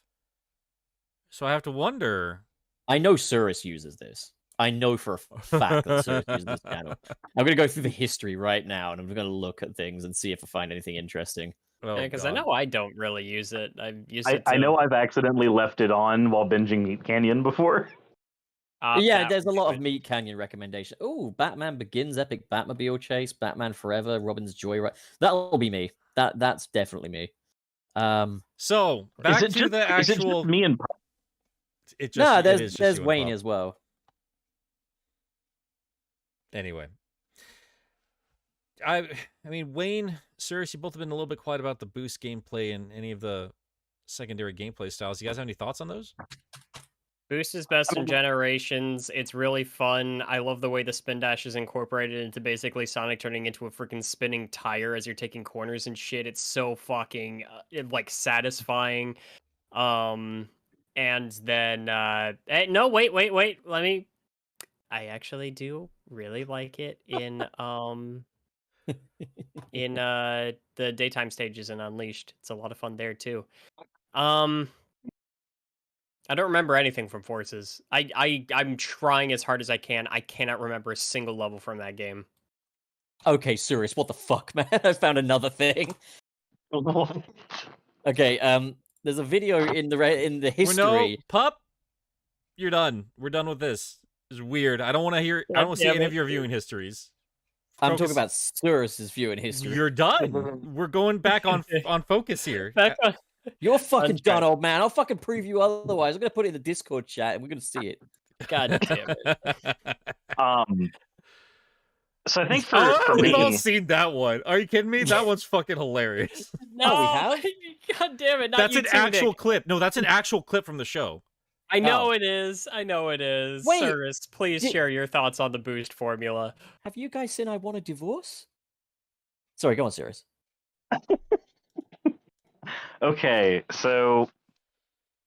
[SPEAKER 2] So I have to wonder.
[SPEAKER 3] I know Suris uses this. I know for a fact that Suris uses this channel. I'm gonna go through the history right now, and I'm gonna look at things and see if I find anything interesting.
[SPEAKER 4] Because I know I don't really use it. I've used it.
[SPEAKER 5] I know I've accidentally left it on while binging Meat Canyon before.
[SPEAKER 3] Yeah, there's a lot of Meat Canyon recommendation. Oh, Batman Begins, epic Batmobile chase, Batman Forever, Robin's Joyride. That'll be me. That's definitely me.
[SPEAKER 2] So back to the actual.
[SPEAKER 5] Is it just me and?
[SPEAKER 3] There's Wayne as well.
[SPEAKER 2] Anyway, I mean, Wayne, Suris, you both have been a little bit quiet about the boost gameplay and any of the secondary gameplay styles. You guys have any thoughts on those?
[SPEAKER 4] Boost is best in Generations. It's really fun. I love the way the spin dash is incorporated into basically Sonic turning into a freaking spinning tire as you're taking corners and shit. It's so fucking like satisfying. And then no, wait. I actually do really like it in the daytime stages in Unleashed. It's a lot of fun there too. I don't remember anything from Forces. I'm trying as hard as I can. I cannot remember a single level from that game.
[SPEAKER 3] Okay, Suris, what the fuck, man? I found another thing. Okay, there's a video in the history.
[SPEAKER 2] No, Pup, you're done. We're done with this. It's weird. I don't want to hear. I don't want to see any of your viewing histories.
[SPEAKER 3] I'm talking about Suris's viewing history.
[SPEAKER 2] You're done. We're going back on focus here.
[SPEAKER 4] Back on.
[SPEAKER 3] You're fucking done, old man. I'll fucking prove you otherwise. I'm gonna put it in the Discord chat, and we're gonna see it.
[SPEAKER 4] God damn it.
[SPEAKER 5] So I think for
[SPEAKER 2] we've
[SPEAKER 5] me,
[SPEAKER 2] all seen that one. Are you kidding me? That one's fucking hilarious.
[SPEAKER 4] No,
[SPEAKER 3] we have.
[SPEAKER 4] God damn it! Not
[SPEAKER 2] That's
[SPEAKER 4] you
[SPEAKER 2] an
[SPEAKER 4] too,
[SPEAKER 2] actual
[SPEAKER 4] Nick.
[SPEAKER 2] clip. No, that's an actual clip from the show.
[SPEAKER 4] I know it is. I know it is.
[SPEAKER 3] Wait,
[SPEAKER 4] Suris, please share your thoughts on the boost formula.
[SPEAKER 3] Have you guys seen I Want a Divorce? Sorry, go on, Suris.
[SPEAKER 5] Okay, so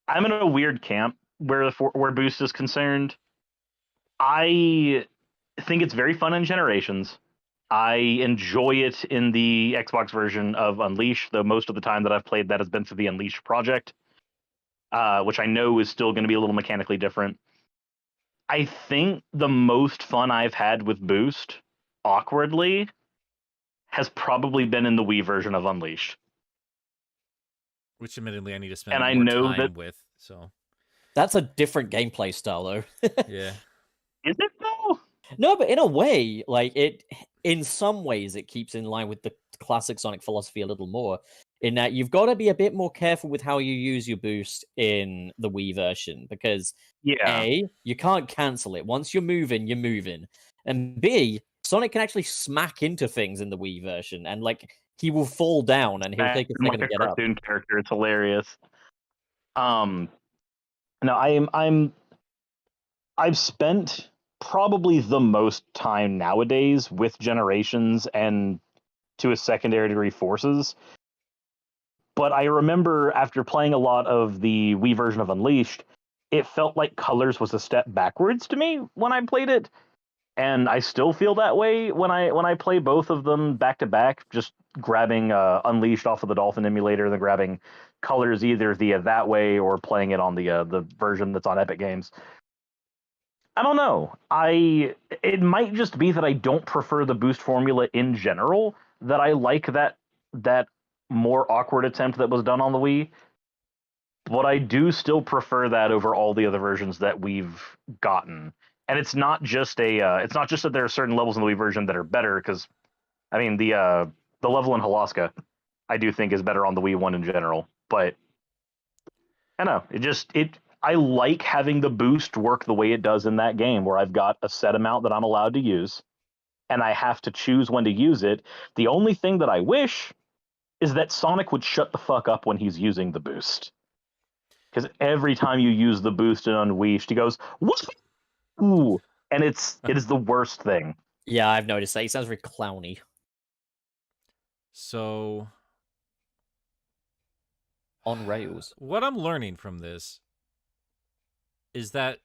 [SPEAKER 5] I'm in a weird camp where Boost is concerned. I think it's very fun in Generations. I enjoy it in the Xbox version of Unleashed, though most of the time that I've played that has been through the Unleashed project, which I know is still going to be a little mechanically different. I think the most fun I've had with Boost, awkwardly, has probably been in the Wii version of Unleashed.
[SPEAKER 2] Which, admittedly, I need to spend
[SPEAKER 5] And I
[SPEAKER 2] more
[SPEAKER 5] know
[SPEAKER 2] time
[SPEAKER 5] that-
[SPEAKER 2] with. So
[SPEAKER 3] That's a different gameplay style, though.
[SPEAKER 2] yeah.
[SPEAKER 5] Is it though?
[SPEAKER 3] No, but in a way, like in some ways, it keeps in line with the classic Sonic philosophy a little more. In that you've got to be a bit more careful with how you use your boost in the Wii version, because A, you can't cancel it. Once you're moving, and B, Sonic can actually smack into things in the Wii version, and like he will fall down and he'll take a second to get up.
[SPEAKER 5] Cartoon character. It's hilarious. No, I've spent probably the most time nowadays with Generations and to a secondary degree Forces. But I remember after playing a lot of the Wii version of Unleashed, it felt like Colors was a step backwards to me when I played it. And I still feel that way when I play both of them back to back, just grabbing Unleashed off of the Dolphin emulator, then grabbing Colors either via that way or playing it on the version that's on Epic Games. I don't know. It might just be that I don't prefer the boost formula in general, that I like that more awkward attempt that was done on the Wii. But I do still prefer that over all the other versions that we've gotten. And it's not just that there are certain levels in the Wii version that are better, because I mean the level in Halaska I do think is better on the Wii one in general. But I don't know, I like having the boost work the way it does in that game, where I've got a set amount that I'm allowed to use, and I have to choose when to use it. The only thing that I wish is that Sonic would shut the fuck up when he's using the boost. because every time you use the boost in Unleashed, he goes, "Woohoo!" And it is the worst thing.
[SPEAKER 3] Yeah, I've noticed that. He sounds very clowny.
[SPEAKER 2] So
[SPEAKER 3] On rails.
[SPEAKER 2] what I'm learning from this is that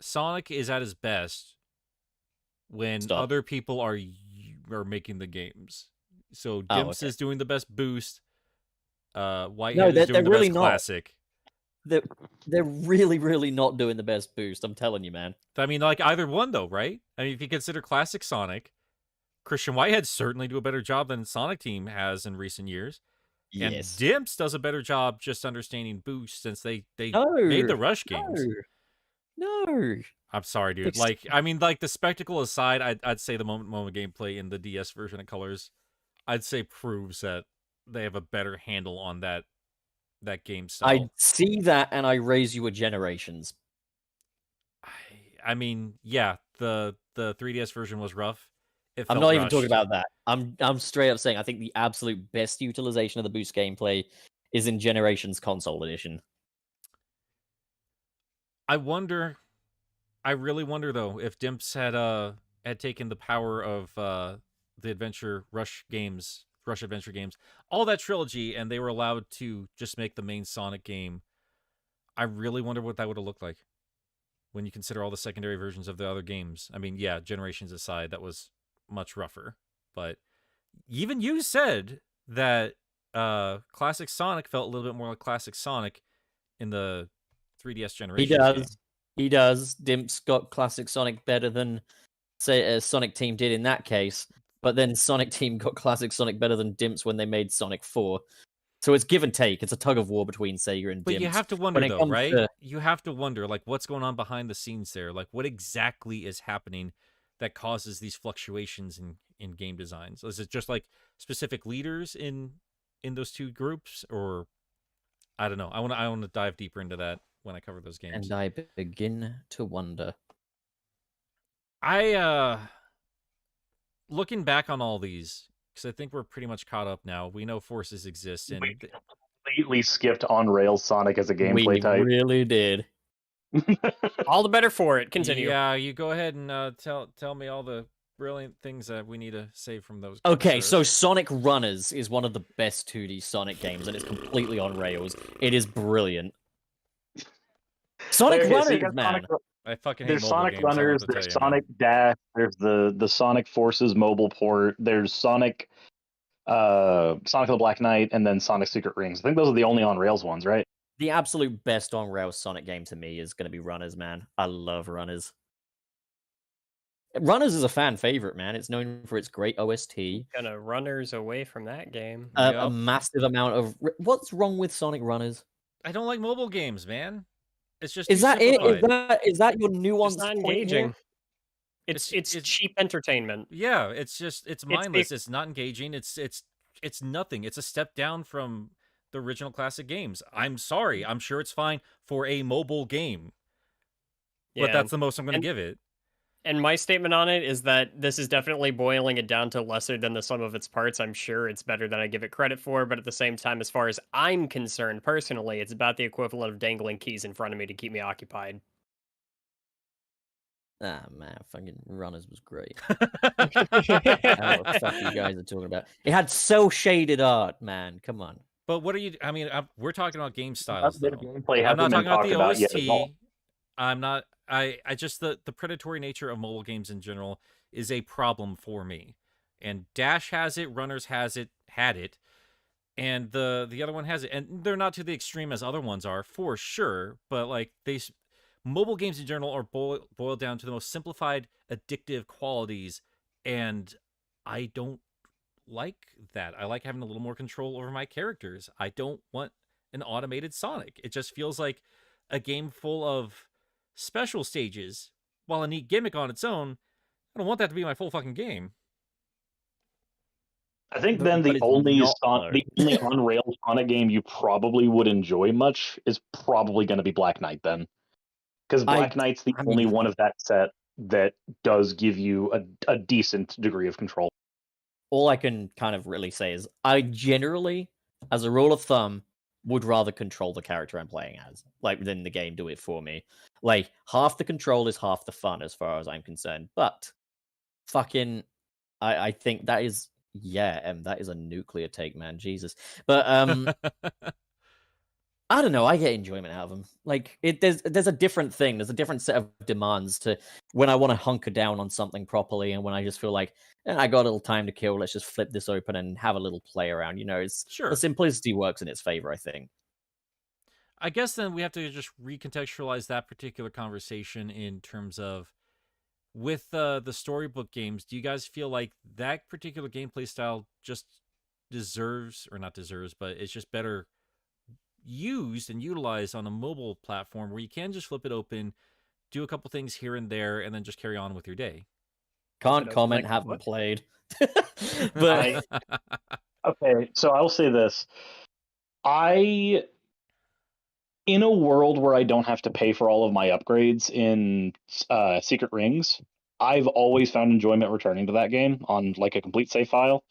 [SPEAKER 2] Sonic is at his best when
[SPEAKER 3] Stop.
[SPEAKER 2] other people are making the games. So
[SPEAKER 3] Oh,
[SPEAKER 2] Dimps
[SPEAKER 3] okay.
[SPEAKER 2] is doing the best boost. Whitehead
[SPEAKER 3] No,
[SPEAKER 2] is
[SPEAKER 3] they're
[SPEAKER 2] doing the
[SPEAKER 3] really
[SPEAKER 2] best
[SPEAKER 3] not.
[SPEAKER 2] classic.
[SPEAKER 3] They're really, really not doing the best boost. I'm telling you, man.
[SPEAKER 2] I mean, like either one though, right? I mean, if you consider classic Sonic, Christian Whitehead certainly do a better job than Sonic Team has in recent years. And
[SPEAKER 3] Yes.
[SPEAKER 2] Dimps does a better job just understanding boost since they
[SPEAKER 3] No.
[SPEAKER 2] made the Rush games.
[SPEAKER 3] No.
[SPEAKER 2] I'm sorry, dude.
[SPEAKER 3] It's-
[SPEAKER 2] Like, I mean, like the spectacle aside, I'd say the moment gameplay in the DS version of Colors, I'd say proves that they have a better handle on that game style.
[SPEAKER 3] I see that, and I raise you a Generations.
[SPEAKER 2] I mean, yeah, the 3DS version was rough. It
[SPEAKER 3] I'm
[SPEAKER 2] felt
[SPEAKER 3] not even talking
[SPEAKER 2] rushed.
[SPEAKER 3] about that. I'm straight up saying I think the absolute best utilization of the boost gameplay is in Generations Console Edition.
[SPEAKER 2] I really wonder though if Dimps had taken the power of the Rush Adventure games, all that trilogy, and they were allowed to just make the main Sonic game. I really wonder what that would have looked like when you consider all the secondary versions of the other games. I mean, yeah, Generations aside, that was much rougher, but even you said that classic Sonic felt a little bit more like classic Sonic in the 3DS generation.
[SPEAKER 3] He does. He does. Dimps got classic Sonic better than, say, Sonic Team did in that case. But then Sonic Team got classic Sonic better than Dimps when they made Sonic 4. So it's give and take. It's a tug of war between Sega and Dimps.
[SPEAKER 2] But you have to wonder,
[SPEAKER 3] When it
[SPEAKER 2] though,
[SPEAKER 3] comes
[SPEAKER 2] right?
[SPEAKER 3] to-
[SPEAKER 2] You have to wonder, like, what's going on behind the scenes there? Like, what exactly is happening that causes these fluctuations in game designs? Is it just, like, specific leaders in those two groups? Or, I don't know. I want to dive deeper into that when I cover those games.
[SPEAKER 3] And I begin to wonder.
[SPEAKER 2] Looking back on all these, because I think we're pretty much caught up now. We know forces exist, and
[SPEAKER 5] We completely skipped on rails Sonic as a gameplay
[SPEAKER 3] We
[SPEAKER 5] type.
[SPEAKER 3] really did.
[SPEAKER 4] All the better for it. Continue.
[SPEAKER 2] Yeah, you go ahead and tell me all the brilliant things that we need to save from those games.
[SPEAKER 3] Okay,
[SPEAKER 2] sir.
[SPEAKER 3] so Sonic Runners is one of the best 2D Sonic games, and it's completely on rails. It is brilliant. Sonic
[SPEAKER 5] Okay, so you
[SPEAKER 3] Runners,
[SPEAKER 5] got
[SPEAKER 3] man.
[SPEAKER 5] Sonic-
[SPEAKER 2] I fucking hate
[SPEAKER 5] There's
[SPEAKER 2] mobile
[SPEAKER 5] Sonic
[SPEAKER 2] games, I don't know
[SPEAKER 5] Runners,
[SPEAKER 2] what to
[SPEAKER 5] there's
[SPEAKER 2] tell you, man.
[SPEAKER 5] Sonic Dash, there's the Sonic Forces mobile port, there's Sonic the Black Knight, and then Sonic Secret Rings. I think those are the only on rails ones, right?
[SPEAKER 3] The absolute best on rails Sonic game to me is going to be Runners, man. I love Runners. Runners is a fan favorite, man. It's known for its great OST.
[SPEAKER 4] Gonna runners away from that game.
[SPEAKER 3] A
[SPEAKER 2] Yup.
[SPEAKER 3] massive amount of. What's wrong with Sonic Runners?
[SPEAKER 2] I don't like mobile games, man. It's just
[SPEAKER 3] Is
[SPEAKER 2] too
[SPEAKER 3] that it?
[SPEAKER 2] simplified.
[SPEAKER 3] Is that your
[SPEAKER 4] It's
[SPEAKER 3] nuanced
[SPEAKER 4] not
[SPEAKER 3] point
[SPEAKER 4] engaging.
[SPEAKER 3] here?
[SPEAKER 4] It's
[SPEAKER 2] It's-
[SPEAKER 4] cheap entertainment.
[SPEAKER 2] Yeah, it's mindless.
[SPEAKER 4] the-
[SPEAKER 2] It's not engaging. It's nothing. It's a step down from the original classic games. I'm sorry. I'm sure it's fine for a mobile game, but
[SPEAKER 4] Yeah.
[SPEAKER 2] that's the most I'm going to
[SPEAKER 4] And-
[SPEAKER 2] give it.
[SPEAKER 4] And my statement on it is that this is definitely boiling it down to lesser than the sum of its parts. I'm sure it's better than I give it credit for, but at the same time, as far as I'm concerned personally, it's about the equivalent of dangling keys in front of me to keep me occupied.
[SPEAKER 3] Ah, man, fucking Runners was great. I don't know what the fuck you guys are talking about. It had so shaded art, man. Come on.
[SPEAKER 2] But what are you? I mean, we're talking about game
[SPEAKER 5] That
[SPEAKER 2] styles.
[SPEAKER 5] bit of
[SPEAKER 2] Though.
[SPEAKER 5] gameplay
[SPEAKER 2] I'm
[SPEAKER 5] hasn't
[SPEAKER 2] not
[SPEAKER 5] been
[SPEAKER 2] talking about
[SPEAKER 5] talked
[SPEAKER 2] the
[SPEAKER 5] about yet at all.
[SPEAKER 2] OST. I'm not. I just the predatory nature of mobile games in general is a problem for me. And Dash has it, Runners had it, and the other one has it. And they're not to the extreme as other ones are, for sure. But like mobile games in general are boiled down to the most simplified, addictive qualities, and I don't like that. I like having a little more control over my characters. I don't want an automated Sonic. It just feels like a game full of special stages. While a neat gimmick on its own, I don't want that to be my full fucking game.
[SPEAKER 5] I think
[SPEAKER 3] But-
[SPEAKER 5] then
[SPEAKER 3] but
[SPEAKER 5] the
[SPEAKER 3] it's
[SPEAKER 5] only
[SPEAKER 3] not,
[SPEAKER 5] the only on rails Sonic game you probably would enjoy much is probably going to be Black Knight then, because Black Knight's the
[SPEAKER 3] I mean-
[SPEAKER 5] only one of that set that does give you a decent degree of control.
[SPEAKER 3] All I can kind of really say is I generally, as a rule of thumb, would rather control the character I'm playing as, like, than the game do it for me. Like, half the control is half the fun, as far as I'm concerned. But fucking, I think that is, yeah, that is a nuclear take, man. Jesus. But I don't know. I get enjoyment out of them. Like, there's a different thing. There's a different set of demands to when I want to hunker down on something properly, and when I just feel like I got a little time to kill. Let's just flip this open and have a little play around. It's
[SPEAKER 2] Sure.
[SPEAKER 3] the simplicity works in its favor, I think.
[SPEAKER 2] I guess then we have to just recontextualize that particular conversation in terms of with the storybook games. Do you guys feel like that particular gameplay style just deserves, or not deserves, but it's just better used and utilized on a mobile platform where you can just flip it open, do a couple things here and there, and then just carry on with your day?
[SPEAKER 3] Can't comment,
[SPEAKER 4] like,
[SPEAKER 3] haven't
[SPEAKER 4] what?
[SPEAKER 3] played. But
[SPEAKER 5] Okay, so I'll say this. In a world where I don't have to pay for all of my upgrades in Secret Rings, I've always found enjoyment returning to that game on like a complete save file.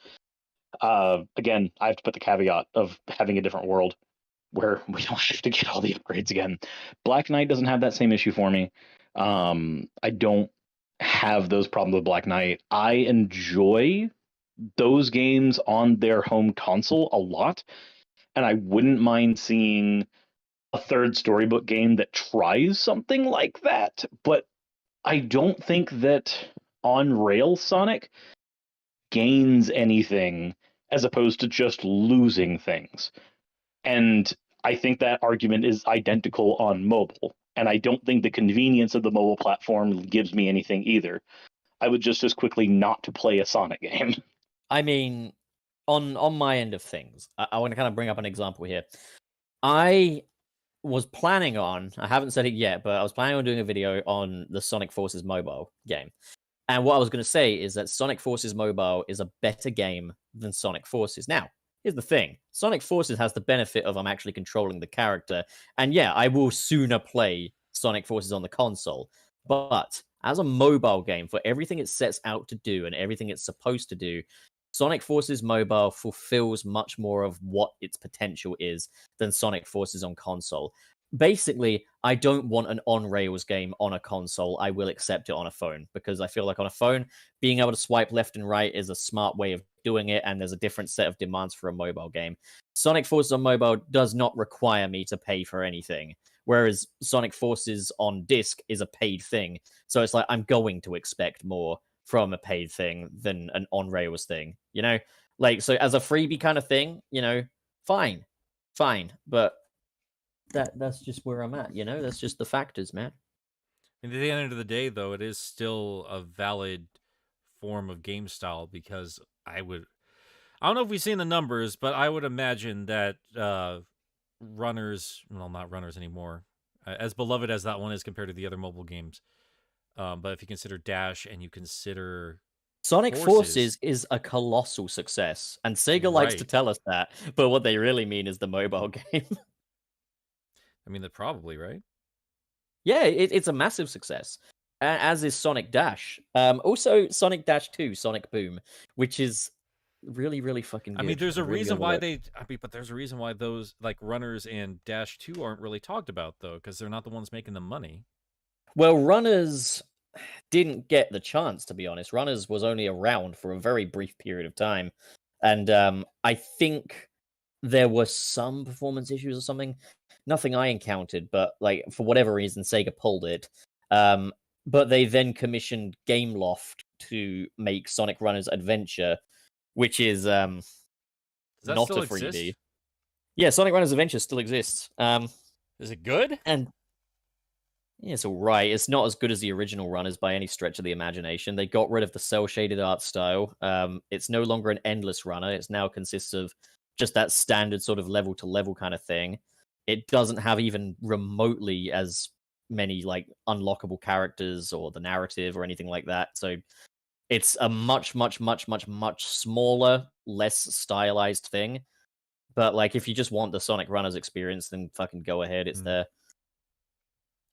[SPEAKER 5] Again, I have to put the caveat of having a different world where we don't have to get all the upgrades again. Black Knight doesn't have that same issue for me. I don't have those problems with Black Knight. I enjoy those games on their home console a lot, and I wouldn't mind seeing a third storybook game that tries something like that, but I don't think that on rail Sonic gains anything as opposed to just losing things. And I think that argument is identical on mobile, and I don't think the convenience of the mobile platform gives me anything either. I would just as quickly not to play a Sonic game.
[SPEAKER 3] I mean, on my end of things, I want to kind of bring up an example here. I was planning on, I haven't said it yet, but I was planning on doing a video on the Sonic Forces mobile game. And what I was going to say is that Sonic Forces Mobile is a better game than Sonic Forces. Now, here's the thing. Sonic Forces has the benefit of I'm actually controlling the character. And yeah, I will sooner play Sonic Forces on the console. But as a mobile game, for everything it sets out to do and everything it's supposed to do, Sonic Forces Mobile fulfills much more of what its potential is than Sonic Forces on console. Basically, I don't want an on-rails game on a console. I will accept it on a phone, because I feel like on a phone, being able to swipe left and right is a smart way of doing it, and there's a different set of demands for a mobile game. Sonic Forces on mobile does not require me to pay for anything, whereas Sonic Forces on disc is a paid thing. So it's like I'm going to expect more from a paid thing than an on-rails thing, Like, so as a freebie kind of thing, fine. But that's just where I'm at, That's just the factors, man.
[SPEAKER 2] And at the end of the day, though, it is still a valid form of game style, because I don't know if we've seen the numbers, but I would imagine that runners, well, not runners anymore, as beloved as that one is compared to the other mobile games, but if you consider Dash and you consider
[SPEAKER 3] Sonic Forces is a colossal success, and Sega likes to tell us that, but what they really mean is the mobile game.
[SPEAKER 2] I mean, they're probably right.
[SPEAKER 3] Yeah, it's a massive success, as is Sonic Dash. Also, Sonic Dash 2, Sonic Boom, which is really, really fucking good.
[SPEAKER 2] I mean, there's a reason why but there's a reason why those, like, Runners and Dash 2 aren't really talked about, though, because they're not the ones making the money.
[SPEAKER 3] Well, Runners didn't get the chance, to be honest. Runners was only around for a very brief period of time, and I think there were some performance issues or something. Nothing I encountered, but like for whatever reason, Sega pulled it. But they then commissioned Gameloft to make Sonic Runners Adventure, which is not a freebie.
[SPEAKER 2] Exist?
[SPEAKER 3] Yeah, Sonic Runners Adventure still exists.
[SPEAKER 2] Is it good?
[SPEAKER 3] And yeah, it's all right. It's not as good as the original Runners by any stretch of the imagination. They got rid of the cel-shaded art style. It's no longer an endless runner. It now consists of just that standard sort of level-to-level kind of thing. It doesn't have even remotely as many like unlockable characters or the narrative or anything like that. So it's a much, much, much, much, much smaller, less stylized thing. But like, if you just want the Sonic Runners experience, then fucking go ahead. It's there.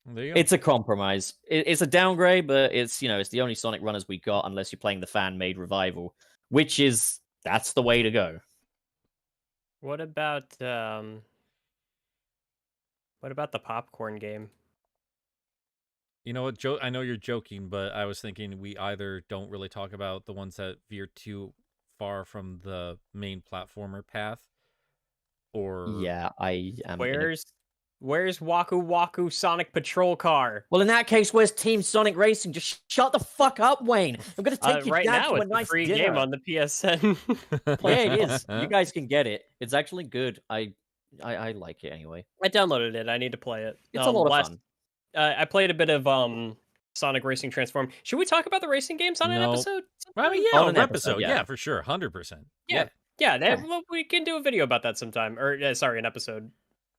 [SPEAKER 2] There you go.
[SPEAKER 3] It's a compromise. It's a downgrade, but it's it's the only Sonic Runners we got, unless you're playing the fan-made revival, which is that's the way to go.
[SPEAKER 4] What about What about the popcorn game?
[SPEAKER 2] You know what, Joe? I know you're joking, but I was thinking we either don't really talk about the ones that veer too far from the main platformer path, or
[SPEAKER 3] Yeah, I am.
[SPEAKER 4] Where's Waku Waku Sonic Patrol Car?
[SPEAKER 3] Well, in that case, where's Team Sonic Racing? Just shut the fuck up, Wayne. I'm gonna take you
[SPEAKER 4] Right
[SPEAKER 3] down
[SPEAKER 4] now,
[SPEAKER 3] to a
[SPEAKER 4] it's
[SPEAKER 3] nice
[SPEAKER 4] a free
[SPEAKER 3] dinner.
[SPEAKER 4] game on the PSN.
[SPEAKER 3] Yeah, it is. You guys can get it. It's actually good. I like it anyway.
[SPEAKER 4] I downloaded it. I need to play it.
[SPEAKER 3] It's a lot of fun.
[SPEAKER 4] I played a bit of Sonic Racing Transform. Should we talk about the racing games on an
[SPEAKER 2] No.
[SPEAKER 4] episode?
[SPEAKER 2] I mean, yeah,
[SPEAKER 3] On
[SPEAKER 2] an
[SPEAKER 3] an
[SPEAKER 2] episode,
[SPEAKER 3] episode,
[SPEAKER 2] yeah.
[SPEAKER 3] yeah.
[SPEAKER 2] For sure, 100%.
[SPEAKER 4] Yeah. Well, we can do a video about that sometime, or sorry, an episode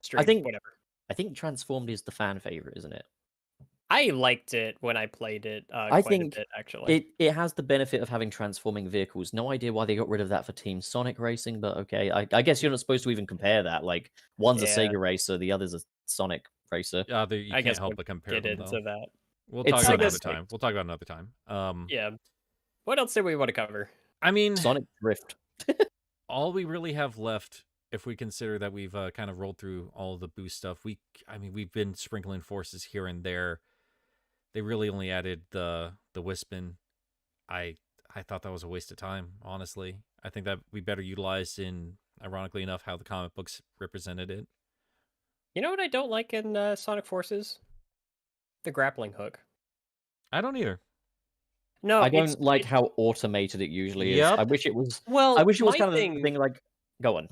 [SPEAKER 4] stream. Whatever.
[SPEAKER 3] I think Transformed is the fan favorite, isn't it?
[SPEAKER 4] I liked it when I played it.
[SPEAKER 3] I
[SPEAKER 4] quite
[SPEAKER 3] think
[SPEAKER 4] a bit, actually.
[SPEAKER 3] It has the benefit of having transforming vehicles. No idea why they got rid of that for Team Sonic Racing, but okay. I guess you're not supposed to even compare that. Like, one's a
[SPEAKER 4] Yeah.
[SPEAKER 3] Sega racer, the other's a Sonic racer.
[SPEAKER 2] You
[SPEAKER 4] I
[SPEAKER 2] can't
[SPEAKER 4] guess
[SPEAKER 2] help
[SPEAKER 4] we'll
[SPEAKER 2] but compare
[SPEAKER 4] Get
[SPEAKER 2] them,
[SPEAKER 4] into
[SPEAKER 2] though.
[SPEAKER 4] that.
[SPEAKER 2] We'll
[SPEAKER 3] It's
[SPEAKER 2] talk about another
[SPEAKER 3] Sega
[SPEAKER 2] time. We'll talk about another time.
[SPEAKER 4] Yeah. What else do we want to cover?
[SPEAKER 2] I mean,
[SPEAKER 3] Sonic Drift.
[SPEAKER 2] all we really have left, if we consider that we've kind of rolled through all the boost stuff, we've been sprinkling forces here and there. They really only added the Wispin. I thought that was a waste of time, honestly. I think that we better utilize in, ironically enough, how the comic books represented it.
[SPEAKER 4] You know what I don't like in Sonic Forces? The grappling hook.
[SPEAKER 2] I don't either.
[SPEAKER 4] No,
[SPEAKER 3] I don't like how automated it usually is.
[SPEAKER 2] Yep.
[SPEAKER 3] I wish it was.
[SPEAKER 4] Well,
[SPEAKER 3] I wish it was
[SPEAKER 4] my
[SPEAKER 3] kind of
[SPEAKER 4] thing-
[SPEAKER 3] the thing like. Go on.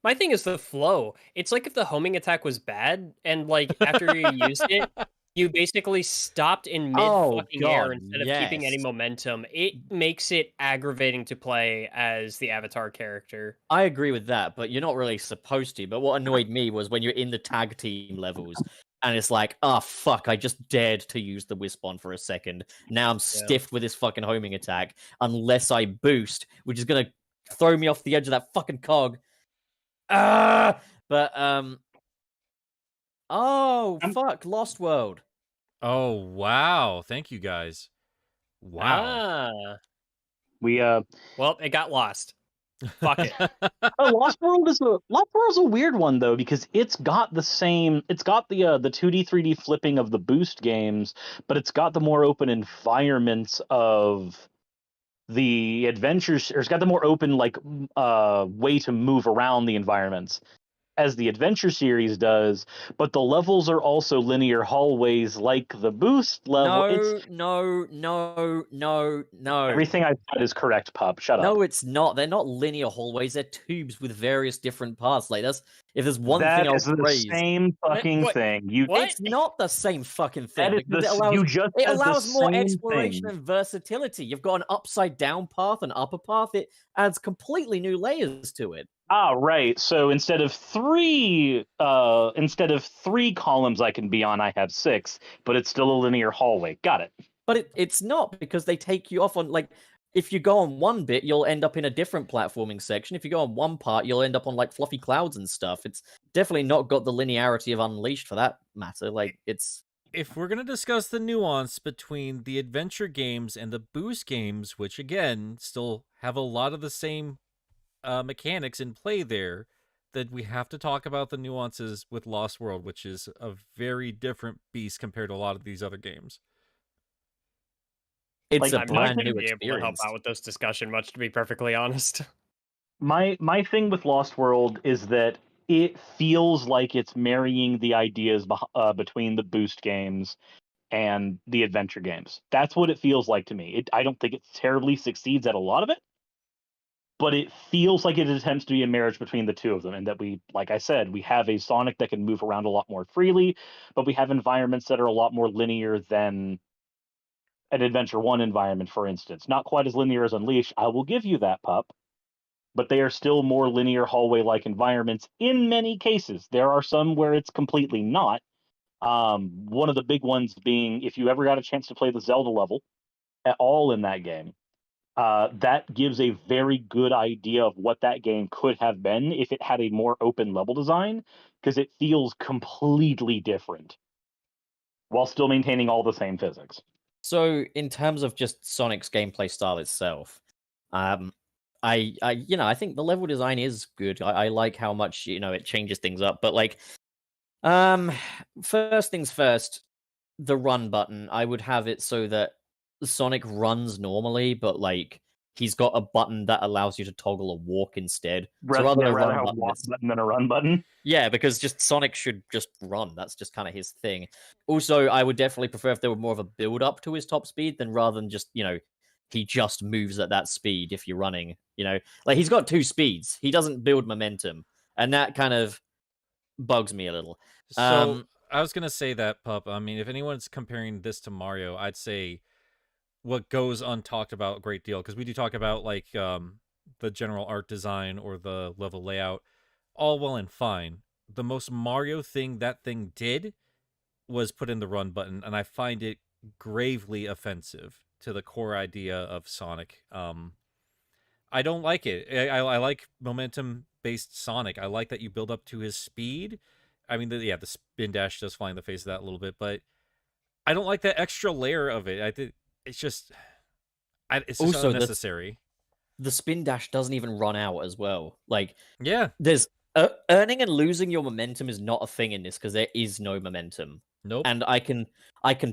[SPEAKER 4] My thing is the flow. It's like if the homing attack was bad, and like after you used it, you basically stopped in mid
[SPEAKER 3] Oh,
[SPEAKER 4] fucking air
[SPEAKER 3] God,
[SPEAKER 4] instead of keeping any
[SPEAKER 3] yes.
[SPEAKER 4] momentum. It makes it aggravating to play as the Avatar character.
[SPEAKER 3] I agree with that, but you're not really supposed to. But what annoyed me was when you're in the tag team levels, and it's like, oh fuck, I just dared to use the Wisp-on for a second. Now I'm stiffed with this fucking homing attack, unless I boost, which is gonna throw me off the edge of that fucking cog. Ah! But oh fuck, Lost World.
[SPEAKER 2] Oh, wow. Thank you, guys. Wow.
[SPEAKER 5] We
[SPEAKER 4] Well, it got lost. Fuck it.
[SPEAKER 5] Lost World's a weird one though, because it's got the 2D 3D flipping of the boost games, but it's got the more open environments of the adventures, or it's got the more open way to move around the environments as the adventure series does, but the levels are also linear hallways like the boost level.
[SPEAKER 3] No.
[SPEAKER 5] Everything I said is correct, Pup. Shut up.
[SPEAKER 3] No, it's not. They're not linear hallways. They're tubes with various different paths. Like if there's one
[SPEAKER 5] that
[SPEAKER 3] thing I'll
[SPEAKER 5] is the
[SPEAKER 3] praise,
[SPEAKER 5] same fucking
[SPEAKER 4] What?
[SPEAKER 5] thing.
[SPEAKER 3] it's not the same fucking thing.
[SPEAKER 5] That is
[SPEAKER 3] because
[SPEAKER 5] the,
[SPEAKER 3] it allows,
[SPEAKER 5] you just
[SPEAKER 3] it
[SPEAKER 5] said the
[SPEAKER 3] allows more
[SPEAKER 5] same
[SPEAKER 3] exploration
[SPEAKER 5] thing.
[SPEAKER 3] and versatility. You've got an upside down path, an upper path. It adds completely new layers to it.
[SPEAKER 5] Ah, right. So instead of three columns I can be on, I have 6, but it's still a linear hallway. Got it.
[SPEAKER 3] But it's not, because they take you off on, like, if you go on one bit, you'll end up in a different platforming section. If you go on one part, you'll end up on, like, fluffy clouds and stuff. It's definitely not got the linearity of Unleashed for that matter. Like, it's...
[SPEAKER 2] If we're going to discuss the nuance between the adventure games and the boost games, which, again, still have a lot of the same mechanics in play there, that we have to talk about the nuances with Lost World, which is a very different beast compared to a lot of these other games.
[SPEAKER 3] It's a
[SPEAKER 4] I'm not
[SPEAKER 3] brand
[SPEAKER 4] going to
[SPEAKER 3] new
[SPEAKER 4] be able to help
[SPEAKER 3] experience.
[SPEAKER 4] out with this discussion much, to be perfectly honest.
[SPEAKER 5] My thing with Lost World is that it feels like it's marrying the ideas between the boost games and the adventure games. That's what it feels like to me. I don't think it terribly succeeds at a lot of it, but it feels like it attempts to be a marriage between the two of them, and that we, like I said, we have a Sonic that can move around a lot more freely, but we have environments that are a lot more linear than an Adventure 1 environment, for instance. Not quite as linear as Unleashed, I will give you that, Pup, but they are still more linear hallway-like environments in many cases. There are some where it's completely not. One of the big ones being, if you ever got a chance to play the Zelda level at all in that game, that gives a very good idea of what that game could have been if it had a more open level design, because it feels completely different while still maintaining all the same physics.
[SPEAKER 3] So, in terms of just Sonic's gameplay style itself, I think the level design is good. I like how much, it changes things up, but like, First things first, the run button. I would have it so that Sonic runs normally, but like he's got a button that allows you to toggle a walk instead. So rather than a
[SPEAKER 5] rather
[SPEAKER 3] run
[SPEAKER 5] have a
[SPEAKER 3] button,
[SPEAKER 5] walk
[SPEAKER 3] it's...
[SPEAKER 5] button than a run button.
[SPEAKER 3] Yeah, because just Sonic should just run. That's just kind of his thing. Also, I would definitely prefer if there were more of a build up to his top speed than rather than just, he just moves at that speed if you're running, Like he's got 2 speeds. He doesn't build momentum. And that kind of bugs me a little.
[SPEAKER 2] So I was gonna say that, Pup. I mean, if anyone's comparing this to Mario, I'd say what goes untalked about a great deal, because we do talk about like the general art design or the level layout, all well and fine. The most Mario thing that thing did was put in the run button, and I find it gravely offensive to the core idea of Sonic. I don't like it. I like momentum-based Sonic. I like that you build up to his speed. I mean, the spin dash does fly in the face of that a little bit, but I don't like that extra layer of it. I think it's just
[SPEAKER 3] Also,
[SPEAKER 2] unnecessary.
[SPEAKER 3] The spin dash doesn't even run out as well. Like,
[SPEAKER 2] Yeah,
[SPEAKER 3] there's earning and losing your momentum is not a thing in this because there is no momentum.
[SPEAKER 2] nope.
[SPEAKER 3] And I can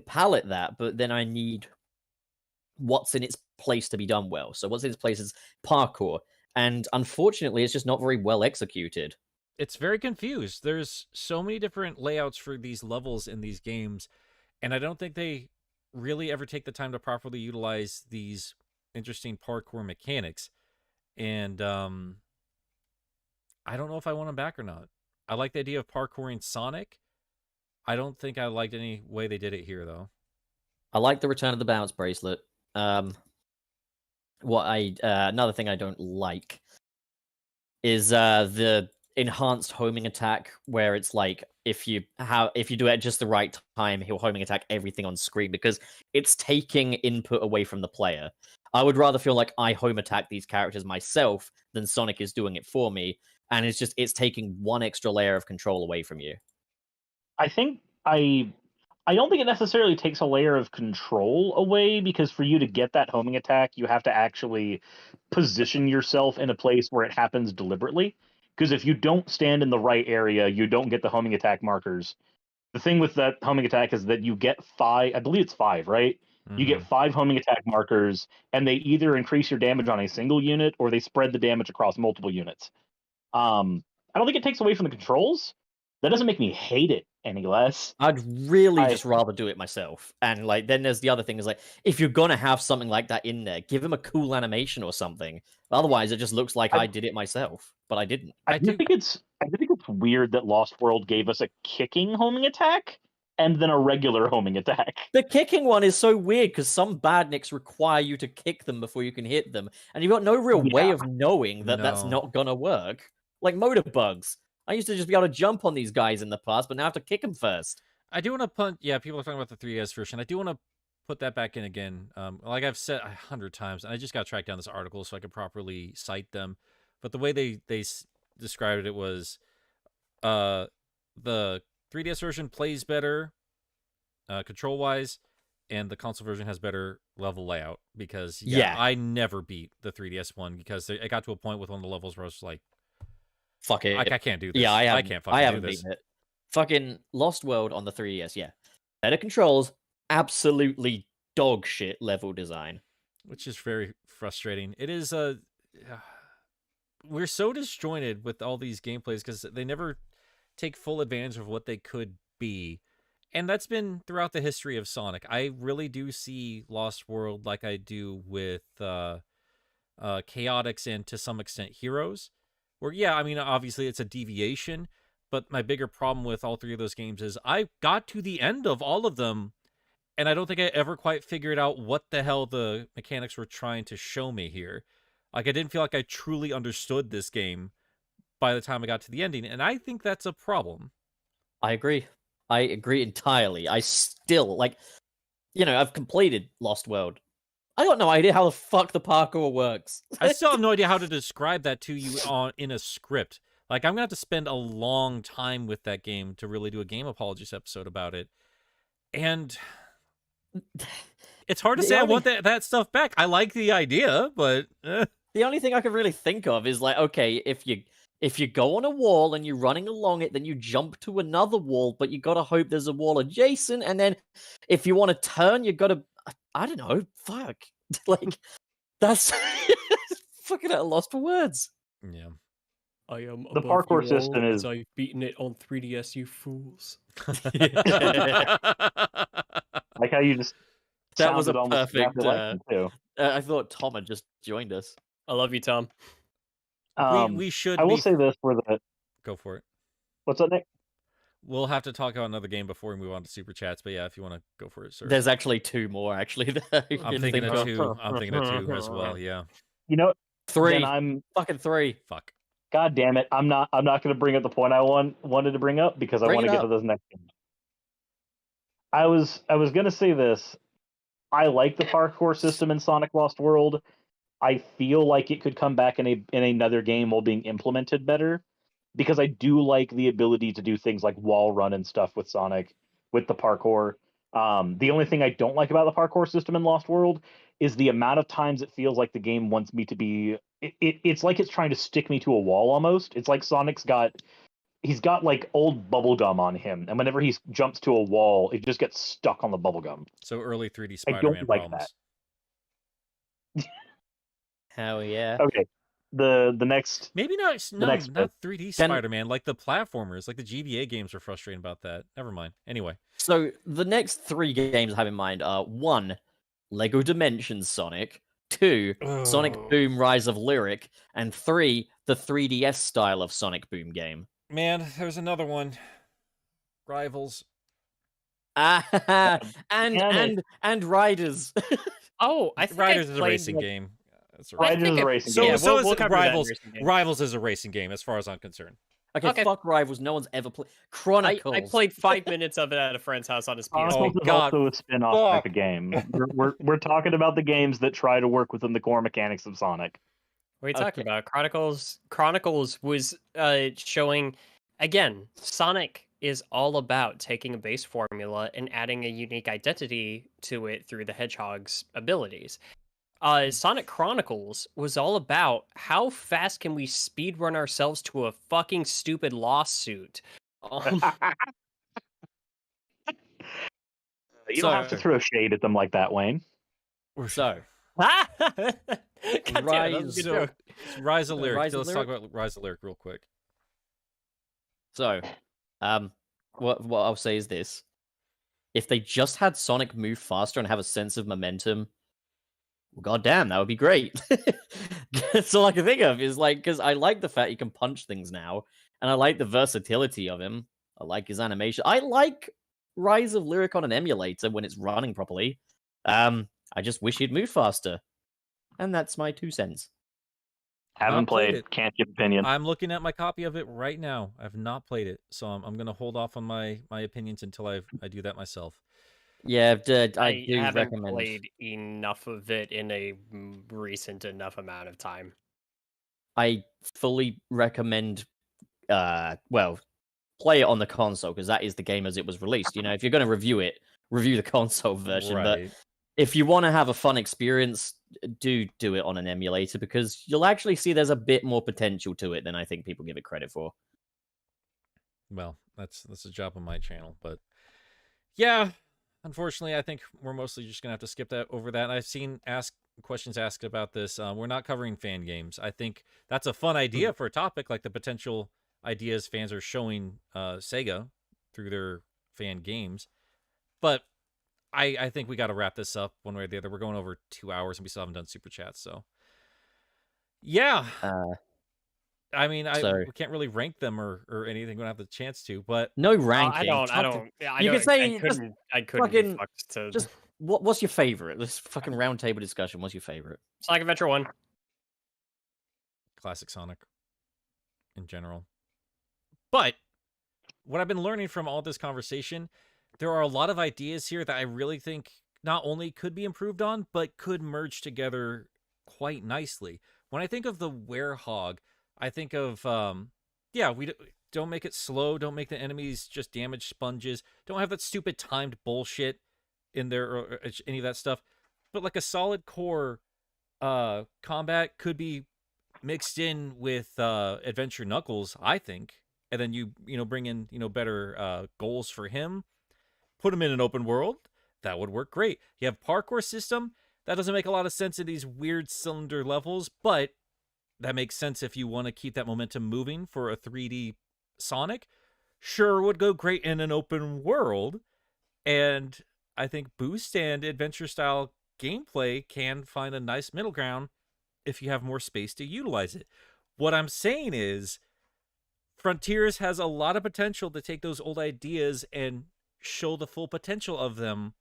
[SPEAKER 3] palette that, but then I need what's in its place to be done well. So what's in its place is parkour, and unfortunately, it's just not very well executed.
[SPEAKER 2] It's very confused. There's so many different layouts for these levels in these games, and I don't think they really ever take the time to properly utilize these interesting parkour mechanics. And I don't know if I want them back or not. I like the idea of parkouring Sonic. I don't think I liked any way they did it here, though.
[SPEAKER 3] I like the return of the bounce bracelet. Another thing I don't like is the enhanced homing attack, where it's like if you do it at just the right time, he'll homing attack everything on screen, because it's taking input away from the player. I would rather feel like I home attack these characters myself than Sonic is doing it for me, and it's taking one extra layer of control away from you.
[SPEAKER 5] I think I don't think it necessarily takes a layer of control away, because for you to get that homing attack, you have to actually position yourself in a place where it happens deliberately. Because if you don't stand in the right area, you don't get the homing attack markers. The thing with that homing attack is that you get 5, I believe it's 5, right? You get 5 homing attack markers, and they either increase your damage on a single unit or they spread the damage across multiple units. I don't think it takes away from the controls. That doesn't make me hate it any less.
[SPEAKER 3] I'd really just rather do it myself. And like, then there's the other thing is like, if you're gonna have something like that in there, give him a cool animation or something. Otherwise, it just looks like I did it myself, but I didn't.
[SPEAKER 5] I do think it's weird that Lost World gave us a kicking homing attack and then a regular homing attack.
[SPEAKER 3] The kicking one is so weird because some badniks require you to kick them before you can hit them, and you've got no real way of knowing that that's not gonna work. Like motor bugs. I used to just be able to jump on these guys in the past, but now I have to kick them first.
[SPEAKER 2] I do want to punt. Yeah, people are talking about the 3DS version. I do want to put that back in again. Like I've said 100 times, and I just got to track down this article so I can properly cite them. But the way they described it was, the 3DS version plays better, control wise, and the console version has better level layout. Because I never beat the 3DS one because it got to a point with one of the levels where I was like,
[SPEAKER 3] fuck it.
[SPEAKER 2] I can't do this.
[SPEAKER 3] Yeah,
[SPEAKER 2] I can't fucking
[SPEAKER 3] haven't
[SPEAKER 2] do this.
[SPEAKER 3] beaten it. Fucking Lost World on the 3DS, yeah. Better controls, absolutely dog shit level design.
[SPEAKER 2] Which is very frustrating. It is we're so disjointed with all these gameplays because they never take full advantage of what they could be. And that's been throughout the history of Sonic. I really do see Lost World like I do with Chaotix and to some extent Heroes. Where, yeah, I mean, obviously it's a deviation, but my bigger problem with all 3 of those games is I got to the end of all of them, and I don't think I ever quite figured out what the hell the mechanics were trying to show me here. Like, I didn't feel like I truly understood this game by the time I got to the ending, and I think that's a problem.
[SPEAKER 3] I agree. I agree entirely. I still, like, I've completed Lost World. I got no idea how the fuck the parkour works.
[SPEAKER 2] I still have no idea how to describe that to you in a script. Like, I'm going to have to spend a long time with that game to really do a Game Apologist episode about it. And it's hard to say I want that stuff back. I like the idea, but...
[SPEAKER 3] The only thing I can really think of is, like, okay, if if you go on a wall and you're running along it, then you jump to another wall, but you gotta hope there's a wall adjacent, and then if you want to turn, you gotta, I don't know, fuck. Like, that's fucking at a loss for words.
[SPEAKER 2] Yeah.
[SPEAKER 4] I am
[SPEAKER 5] The
[SPEAKER 4] above
[SPEAKER 5] parkour
[SPEAKER 4] you all,
[SPEAKER 5] system
[SPEAKER 4] as
[SPEAKER 5] is-
[SPEAKER 4] I've beaten it on 3DS, you fools.
[SPEAKER 5] Like how you just
[SPEAKER 3] That was a
[SPEAKER 5] sounded almost
[SPEAKER 3] perfect,
[SPEAKER 5] exactly like him, too.
[SPEAKER 3] I thought Tom had just joined us.
[SPEAKER 4] I love you, Tom.
[SPEAKER 2] We should.
[SPEAKER 5] I will
[SPEAKER 2] be...
[SPEAKER 5] say this for the.
[SPEAKER 2] Go for it.
[SPEAKER 5] What's up, Nick?
[SPEAKER 2] We'll have to talk about another game before we move on to super chats. But yeah, if you want to go for it, sir.
[SPEAKER 3] There's actually 2 more, actually. That I
[SPEAKER 2] I'm
[SPEAKER 3] can
[SPEAKER 2] thinking
[SPEAKER 3] think
[SPEAKER 2] of 2. I'm thinking of 2 as well. Yeah.
[SPEAKER 5] You know,
[SPEAKER 3] 3.
[SPEAKER 5] then I'm.
[SPEAKER 3] Fucking 3.
[SPEAKER 2] Fuck.
[SPEAKER 5] God damn it! I'm not going to bring up the point I wanted to bring up because I
[SPEAKER 3] Bring
[SPEAKER 5] want
[SPEAKER 3] it
[SPEAKER 5] to get to
[SPEAKER 3] up.
[SPEAKER 5] this next game. I was going to say this. I like the parkour system in Sonic Lost World. I feel like it could come back in another game while being implemented better, because I do like the ability to do things like wall run and stuff with Sonic with the parkour. The only thing I don't like about the parkour system in Lost World is the amount of times it feels like the game wants me to be. It's like it's trying to stick me to a wall almost. It's like he's got like old bubble gum on him, and whenever he jumps to a wall, it just gets stuck on the bubble gum.
[SPEAKER 2] So early 3D
[SPEAKER 5] I
[SPEAKER 2] Spider-Man
[SPEAKER 5] don't like
[SPEAKER 2] problems.
[SPEAKER 3] Hell yeah.
[SPEAKER 5] Okay, the next
[SPEAKER 2] Maybe not. No,
[SPEAKER 5] next
[SPEAKER 2] not
[SPEAKER 5] bit.
[SPEAKER 2] 3D
[SPEAKER 3] Can-
[SPEAKER 2] Spider-Man. Like the platformers, like the GBA games are frustrating about that. Never mind. Anyway,
[SPEAKER 3] So the next 3 games I have in mind are 1, Lego Dimensions Sonic, 2, Sonic
[SPEAKER 2] Oh.
[SPEAKER 3] Boom Rise of Lyric, and 3, the 3DS style of Sonic Boom game.
[SPEAKER 2] man, there's another one. Rivals.
[SPEAKER 3] Ah,
[SPEAKER 5] Damn it.
[SPEAKER 3] and Riders.
[SPEAKER 4] Oh, I think
[SPEAKER 2] Riders
[SPEAKER 4] I
[SPEAKER 2] is a
[SPEAKER 4] played,
[SPEAKER 2] racing
[SPEAKER 4] like-
[SPEAKER 2] game. That's a
[SPEAKER 4] I
[SPEAKER 5] Riders
[SPEAKER 4] think
[SPEAKER 5] is a
[SPEAKER 4] I-
[SPEAKER 5] racing
[SPEAKER 2] So,
[SPEAKER 5] game.
[SPEAKER 4] Yeah,
[SPEAKER 2] so
[SPEAKER 4] we'll
[SPEAKER 2] is
[SPEAKER 4] cover that in
[SPEAKER 2] Rivals.
[SPEAKER 4] racing game.
[SPEAKER 2] Rivals is a racing game, as far as I'm concerned.
[SPEAKER 3] Okay,
[SPEAKER 4] Okay.
[SPEAKER 3] fuck Rivals. No one's ever played
[SPEAKER 4] I
[SPEAKER 3] Chronicles.
[SPEAKER 4] played 5 minutes of it at a friend's house on his PS.
[SPEAKER 2] Oh,
[SPEAKER 5] Chronicles is
[SPEAKER 2] God.
[SPEAKER 5] also a spin-off
[SPEAKER 2] Fuck.
[SPEAKER 5] type of game. We're talking about the games that try to work within the core mechanics of Sonic.
[SPEAKER 4] What are you talking
[SPEAKER 3] Okay.
[SPEAKER 4] about? Chronicles was showing, again, Sonic is all about taking a base formula and adding a unique identity to it through the Hedgehog's abilities. Sonic Chronicles was all about how fast can we speedrun ourselves to a fucking stupid lawsuit.
[SPEAKER 5] You don't have to
[SPEAKER 3] So-
[SPEAKER 5] throw shade at them like that, Wayne.
[SPEAKER 3] So,
[SPEAKER 4] God damn, that was a
[SPEAKER 3] Rise
[SPEAKER 4] good
[SPEAKER 3] of-
[SPEAKER 4] joke.
[SPEAKER 2] Rise of Lyric.
[SPEAKER 3] Rise of
[SPEAKER 2] Let's
[SPEAKER 3] Lyric?
[SPEAKER 2] talk about Rise of Lyric real quick.
[SPEAKER 3] what I'll say is this: if they just had Sonic move faster and have a sense of momentum, well, goddamn, that would be great. That's all I can think of is like, because I like the fact he can punch things now, and I like the versatility of him. I like his animation. I like Rise of Lyric on an emulator when it's running properly. I just wish he'd move faster, and that's my 2 cents.
[SPEAKER 5] Haven't
[SPEAKER 2] Not played
[SPEAKER 5] played,
[SPEAKER 2] it.
[SPEAKER 5] can't give opinion.
[SPEAKER 2] I'm looking at my copy of it right now. I've not played it, so I'm going to hold off on my opinions until I do that myself.
[SPEAKER 3] Yeah, I do
[SPEAKER 4] haven't
[SPEAKER 3] recommend.
[SPEAKER 4] played enough of it in a recent enough amount of time.
[SPEAKER 3] I fully recommend, well, play it on the console because that is the game as it was released. You know, if you're going to review it, review the console version. But
[SPEAKER 2] Right.
[SPEAKER 3] if you want to have a fun experience, do it on an emulator because you'll actually see there's a bit more potential to it than I think people give it credit for.
[SPEAKER 2] Well, that's a job on my channel, but yeah, unfortunately, I think we're mostly just gonna have to skip over that. I've seen questions asked about this. We're not covering fan games. I think that's a fun idea for a topic, like the potential ideas fans are showing Sega through their fan games. But I think we got to wrap this up one way or the other. We're going over 2 hours and we still haven't done super chats, so yeah. I mean,
[SPEAKER 3] So-
[SPEAKER 2] we can't really rank them or anything. We don't have the chance to, but
[SPEAKER 3] No ranking.
[SPEAKER 4] I don't.
[SPEAKER 3] You could say
[SPEAKER 4] I
[SPEAKER 3] just
[SPEAKER 4] couldn't be
[SPEAKER 3] fucking-
[SPEAKER 4] fucked to
[SPEAKER 3] just what's your favorite? This fucking roundtable discussion. What's your favorite?
[SPEAKER 4] Sonic Adventure 1.
[SPEAKER 2] classic Sonic in general. But what I've been learning from all this conversation, there are a lot of ideas here that I really think not only could be improved on, but could merge together quite nicely. When I think of the Werehog, I think of, we don't make it slow, don't make the enemies just damage sponges, don't have that stupid timed bullshit in there or any of that stuff, but like a solid core combat could be mixed in with Adventure Knuckles, I think, and then you bring in better goals for him, put him in an open world, that would work great. You have parkour system. That doesn't make a lot of sense in these weird cylinder levels, but that makes sense if you want to keep that momentum moving for a 3D Sonic. Sure, would go great in an open world, and I think boost and adventure style gameplay can find a nice middle ground if you have more space to utilize it. What I'm saying is Frontiers has a lot of potential to take those old ideas and show the full potential of them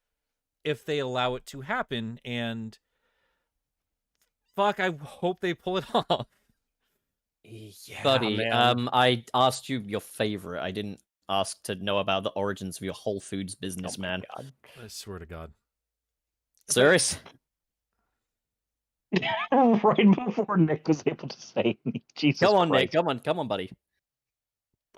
[SPEAKER 2] if they allow it to happen, and fuck, I hope they pull it off.
[SPEAKER 4] Yeah,
[SPEAKER 3] Buddy,
[SPEAKER 4] man.
[SPEAKER 3] I asked you your favorite. I didn't ask to know about the origins of your Whole Foods business,
[SPEAKER 4] Oh my
[SPEAKER 3] man.
[SPEAKER 4] God.
[SPEAKER 2] I swear to God.
[SPEAKER 3] Suris?
[SPEAKER 5] Right before Nick was able to say, Jesus
[SPEAKER 3] Come on,
[SPEAKER 5] Christ.
[SPEAKER 3] Nick. Come on, buddy.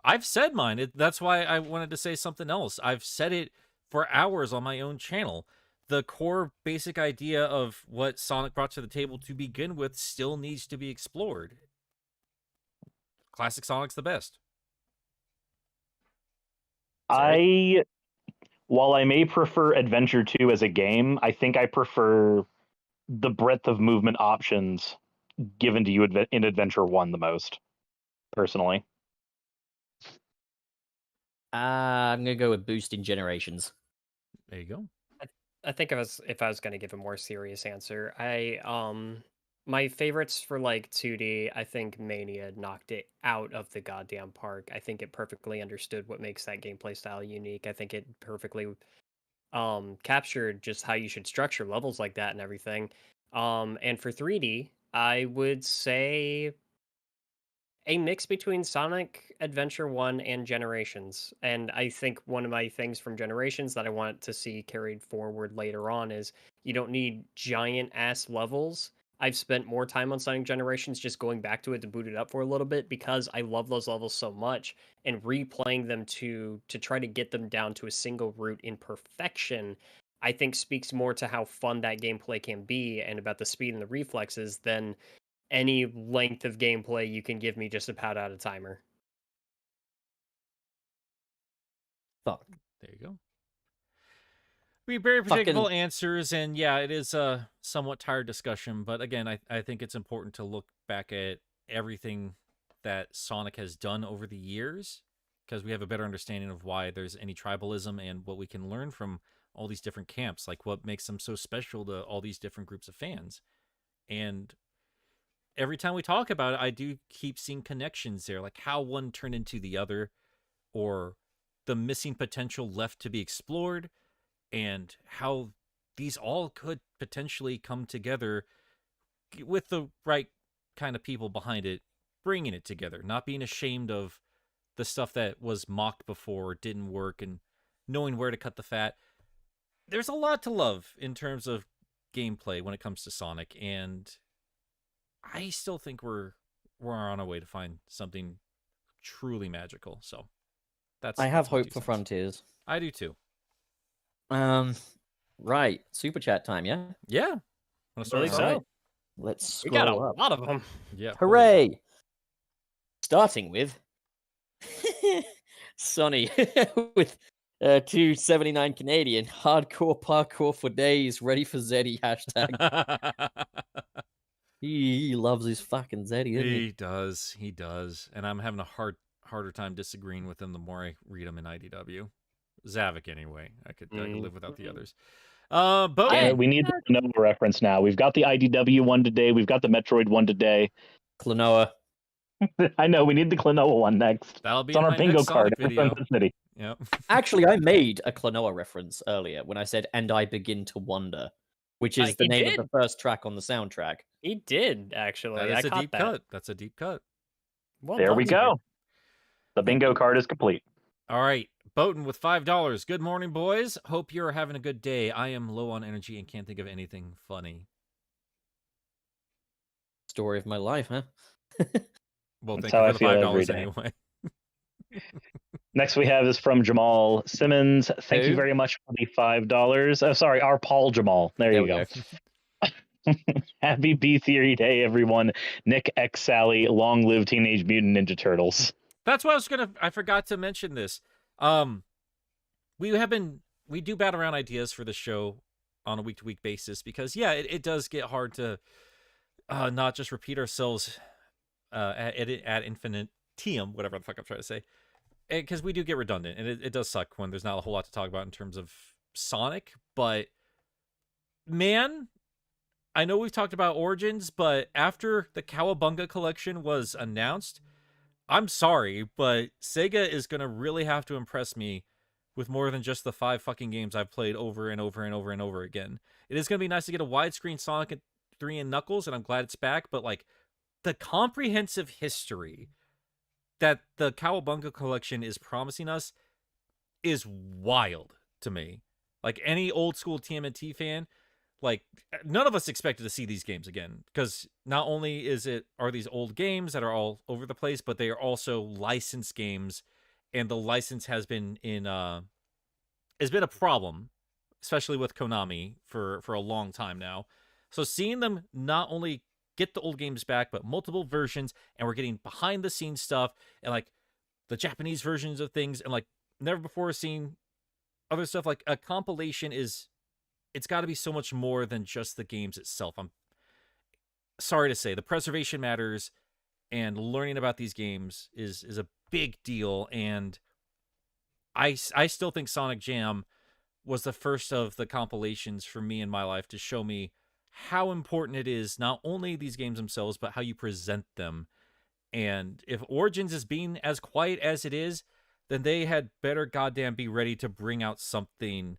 [SPEAKER 2] I've said mine. That's why I wanted to say something else. I've said it for hours on my own channel. The core basic idea of what Sonic brought to the table to begin with still needs to be explored. Classic Sonic's the best.
[SPEAKER 5] While I may prefer Adventure 2 as a game, I think I prefer the breadth of movement options given to you in Adventure 1 the most, personally.
[SPEAKER 3] I'm gonna go with boosting generations.
[SPEAKER 2] There you go.
[SPEAKER 4] I think if I was going to give a more serious answer, my favorites for like 2D, I think Mania knocked it out of the goddamn park. I think it perfectly understood what makes that gameplay style unique. I think it perfectly captured just how you should structure levels like that and everything. And for 3D, I would say a mix between Sonic Adventure 1 and Generations. And I think one of my things from Generations that I want to see carried forward later on is you don't need giant ass levels. I've spent more time on Sonic Generations just going back to it to boot it up for a little bit because I love those levels so much, and replaying them to try to get them down to a single route in perfection, I think speaks more to how fun that gameplay can be and about the speed and the reflexes than any length of gameplay you can give me just to pad out a timer.
[SPEAKER 3] Fuck.
[SPEAKER 2] There you go. Very predictable answers, and yeah, it is a somewhat tired discussion, but again, I think it's important to look back at everything that Sonic has done over the years, because we have a better understanding of why there's any tribalism and what we can learn from all these different camps, like what makes them so special to all these different groups of fans. And every time we talk about it, I do keep seeing connections there, like how one turned into the other, or the missing potential left to be explored, and how these all could potentially come together with the right kind of people behind it, bringing it together, not being ashamed of the stuff that was mocked before, didn't work, and knowing where to cut the fat. There's a lot to love in terms of gameplay when it comes to Sonic, and I still think we're on our way to find something truly magical. So
[SPEAKER 3] I have
[SPEAKER 2] that's my
[SPEAKER 3] hope
[SPEAKER 2] 2
[SPEAKER 3] for
[SPEAKER 2] cents.
[SPEAKER 3] Frontiers.
[SPEAKER 2] I do too.
[SPEAKER 3] Right. Super chat time, yeah?
[SPEAKER 2] Yeah. Want to start
[SPEAKER 4] Believe
[SPEAKER 2] us
[SPEAKER 4] so.
[SPEAKER 2] off?
[SPEAKER 3] Alright. Let's
[SPEAKER 4] We got a
[SPEAKER 3] scroll up.
[SPEAKER 4] lot of them.
[SPEAKER 2] Yeah.
[SPEAKER 3] Hooray! Starting with Sonny with 279 Canadian. Hardcore parkour for days. Ready for Zeddy hashtag. He loves his fucking Zeddy, doesn't he?
[SPEAKER 2] He does. And I'm having a harder time disagreeing with him the more I read him in IDW. Zavik, anyway. I could live without the others. But
[SPEAKER 5] We need the Klonoa reference now. We've got the IDW one today. We've got the Metroid one today.
[SPEAKER 3] Klonoa.
[SPEAKER 5] I know. We need the Klonoa one next.
[SPEAKER 2] that'll be
[SPEAKER 5] It's on
[SPEAKER 2] in
[SPEAKER 5] our
[SPEAKER 2] my
[SPEAKER 5] bingo
[SPEAKER 2] next
[SPEAKER 5] card.
[SPEAKER 2] Sonic video.
[SPEAKER 5] The city.
[SPEAKER 2] Yep.
[SPEAKER 3] Actually, I made a Klonoa reference earlier when I said, "And I begin to wonder," which is the
[SPEAKER 4] He
[SPEAKER 3] name
[SPEAKER 4] did.
[SPEAKER 3] of the first track on the soundtrack.
[SPEAKER 4] He did, actually.
[SPEAKER 2] That
[SPEAKER 4] I
[SPEAKER 2] is a
[SPEAKER 4] caught
[SPEAKER 2] deep
[SPEAKER 4] that.
[SPEAKER 2] cut. That's a deep cut.
[SPEAKER 4] Well
[SPEAKER 5] There
[SPEAKER 4] done,
[SPEAKER 5] we
[SPEAKER 4] sir.
[SPEAKER 5] go. The bingo card is complete.
[SPEAKER 2] All right. Bowden with $5. Good morning, boys. Hope you're having a good day. I am low on energy and can't think of anything funny.
[SPEAKER 3] Story of my life, huh?
[SPEAKER 2] Well,
[SPEAKER 5] That's
[SPEAKER 2] thank
[SPEAKER 5] how
[SPEAKER 2] you
[SPEAKER 5] I
[SPEAKER 2] for the
[SPEAKER 5] feel every
[SPEAKER 2] $5
[SPEAKER 5] day.
[SPEAKER 2] anyway.
[SPEAKER 5] Next we have is from Jamal Simmons. Thank you
[SPEAKER 3] Who?
[SPEAKER 5] very much for the $5. Oh, sorry, our Paul Jamal. There you
[SPEAKER 3] we
[SPEAKER 5] go. Happy B Theory Day, everyone. Nick X Sally, long live Teenage Mutant Ninja Turtles.
[SPEAKER 2] That's what I forgot to mention this. We do bat around ideas for the show on a week-to-week basis because it does get hard to not just repeat ourselves ad infinitum, whatever the fuck I'm trying to say, because we do get redundant, and it does suck when there's not a whole lot to talk about in terms of Sonic. But man, I know we've talked about Origins, but after the Cowabunga collection was announced, I'm sorry, but Sega is gonna really have to impress me with more than just the 5 fucking games I've played over and over and over and over again. It is gonna be nice to get a widescreen Sonic 3 and Knuckles, and I'm glad it's back, but like the comprehensive history that the Cowabunga collection is promising us is wild to me. Like any old school TMNT fan, like none of us expected to see these games again, because not only are these old games that are all over the place, but they are also licensed games, and the license has been a problem, especially with Konami for a long time now. So seeing them not only get the old games back, but multiple versions, and we're getting behind the scenes stuff and like the Japanese versions of things, and like never before seen other stuff. Like a compilation it's got to be so much more than just the games itself. I'm sorry to say, the preservation matters, and learning about these games is a big deal. And I still think Sonic Jam was the first of the compilations for me in my life to show me how important it is, not only these games themselves, but how you present them. And if Origins is being as quiet as it is, then they had better goddamn be ready to bring out something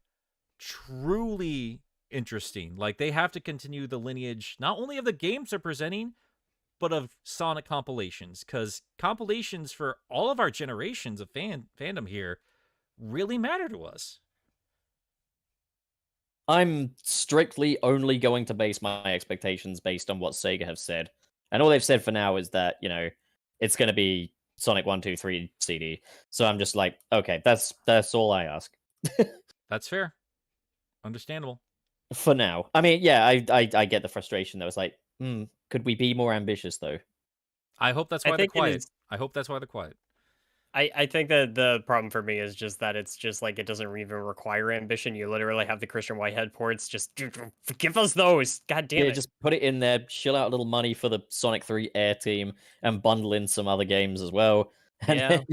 [SPEAKER 2] truly interesting. Like, they have to continue the lineage, not only of the games they're presenting, but of Sonic compilations, because compilations for all of our generations of fandom here really matter to us.
[SPEAKER 3] I'm strictly only going to base my expectations based on what Sega have said. And all they've said for now is that, it's going to be Sonic 1, 2, 3 CD. So I'm just like, okay, that's all I ask.
[SPEAKER 2] That's fair. Understandable.
[SPEAKER 3] For now. I mean, yeah, I get the frustration though. It's like, could we be more ambitious though?
[SPEAKER 2] I hope that's why they're quiet. I hope that's why they're quiet.
[SPEAKER 4] I think that the problem for me is just that it's just like it doesn't even require ambition. You literally have the Christian Whitehead ports. Just give us those. God damn it.
[SPEAKER 3] Just put it in there, shill out a little money for the Sonic 3 Air team, and bundle in some other games as well. And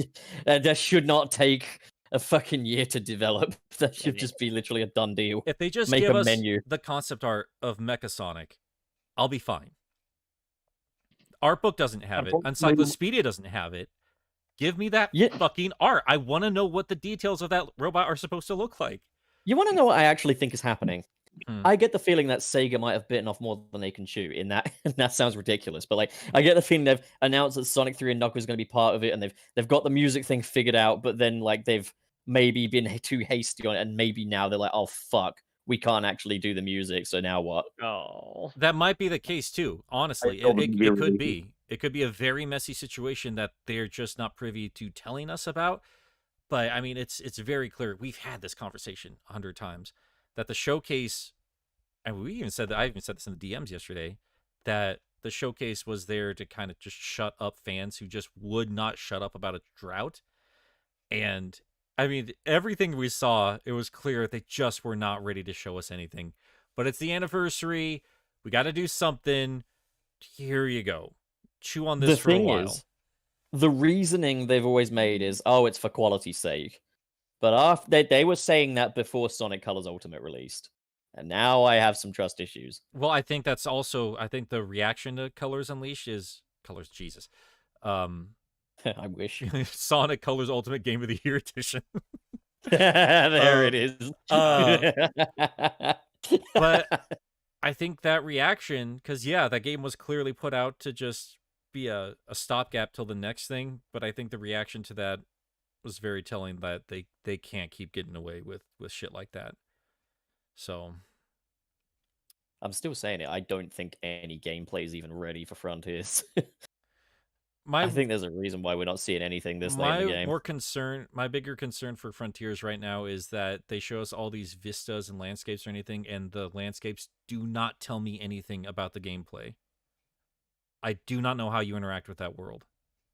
[SPEAKER 3] that should not take a fucking year to develop. That should just be literally a done deal.
[SPEAKER 2] If they just
[SPEAKER 3] make
[SPEAKER 2] give
[SPEAKER 3] a
[SPEAKER 2] us
[SPEAKER 3] menu.
[SPEAKER 2] The concept art of Mecha Sonic, I'll be fine. Art book doesn't have it. Encyclopedia doesn't have it. Give me that fucking art. I want to know what the details of that robot are supposed to look like.
[SPEAKER 3] You want to know what I actually think is happening? I get the feeling that Sega might have bitten off more than they can chew in that. That sounds ridiculous, but like I get the feeling they've announced that Sonic 3 and Knuckles is going to be part of it, and they've got the music thing figured out, but then like they've maybe been too hasty on it, and maybe now they're like, oh fuck, we can't actually do the music, so now what?
[SPEAKER 4] Oh,
[SPEAKER 2] that might be the case too. Honestly, it could be. It could be a very messy situation that they're just not privy to telling us about. But I mean, it's very clear. We've had this conversation 100 times that the showcase, and I even said this in the DMs yesterday, that the showcase was there to kind of just shut up fans who just would not shut up about a drought. And I mean, everything we saw, it was clear they just were not ready to show us anything. But it's the anniversary. We got to do something. Here you go. Chew on this for a while. Is,
[SPEAKER 3] the reasoning they've always made is, oh, it's for quality's sake. But after they were saying that before Sonic Colors Ultimate released. And now I have some trust issues.
[SPEAKER 2] Well, I think that's also, the reaction to Colors Unleashed is Jesus.
[SPEAKER 3] I wish.
[SPEAKER 2] Sonic Colors Ultimate Game of the Year edition.
[SPEAKER 3] There it is.
[SPEAKER 2] But I think that reaction, because that game was clearly put out to just be a stopgap till the next thing. But I think the reaction to that was very telling that they can't keep getting away with shit like that. So
[SPEAKER 3] I'm still saying it. I don't think any gameplay is even ready for Frontiers.
[SPEAKER 2] My
[SPEAKER 3] I think there's a reason why we're not seeing anything this late in the game.
[SPEAKER 2] My bigger concern for Frontiers right now is that they show us all these vistas and landscapes or anything, and the landscapes do not tell me anything about the gameplay. I do not know how you interact with that world.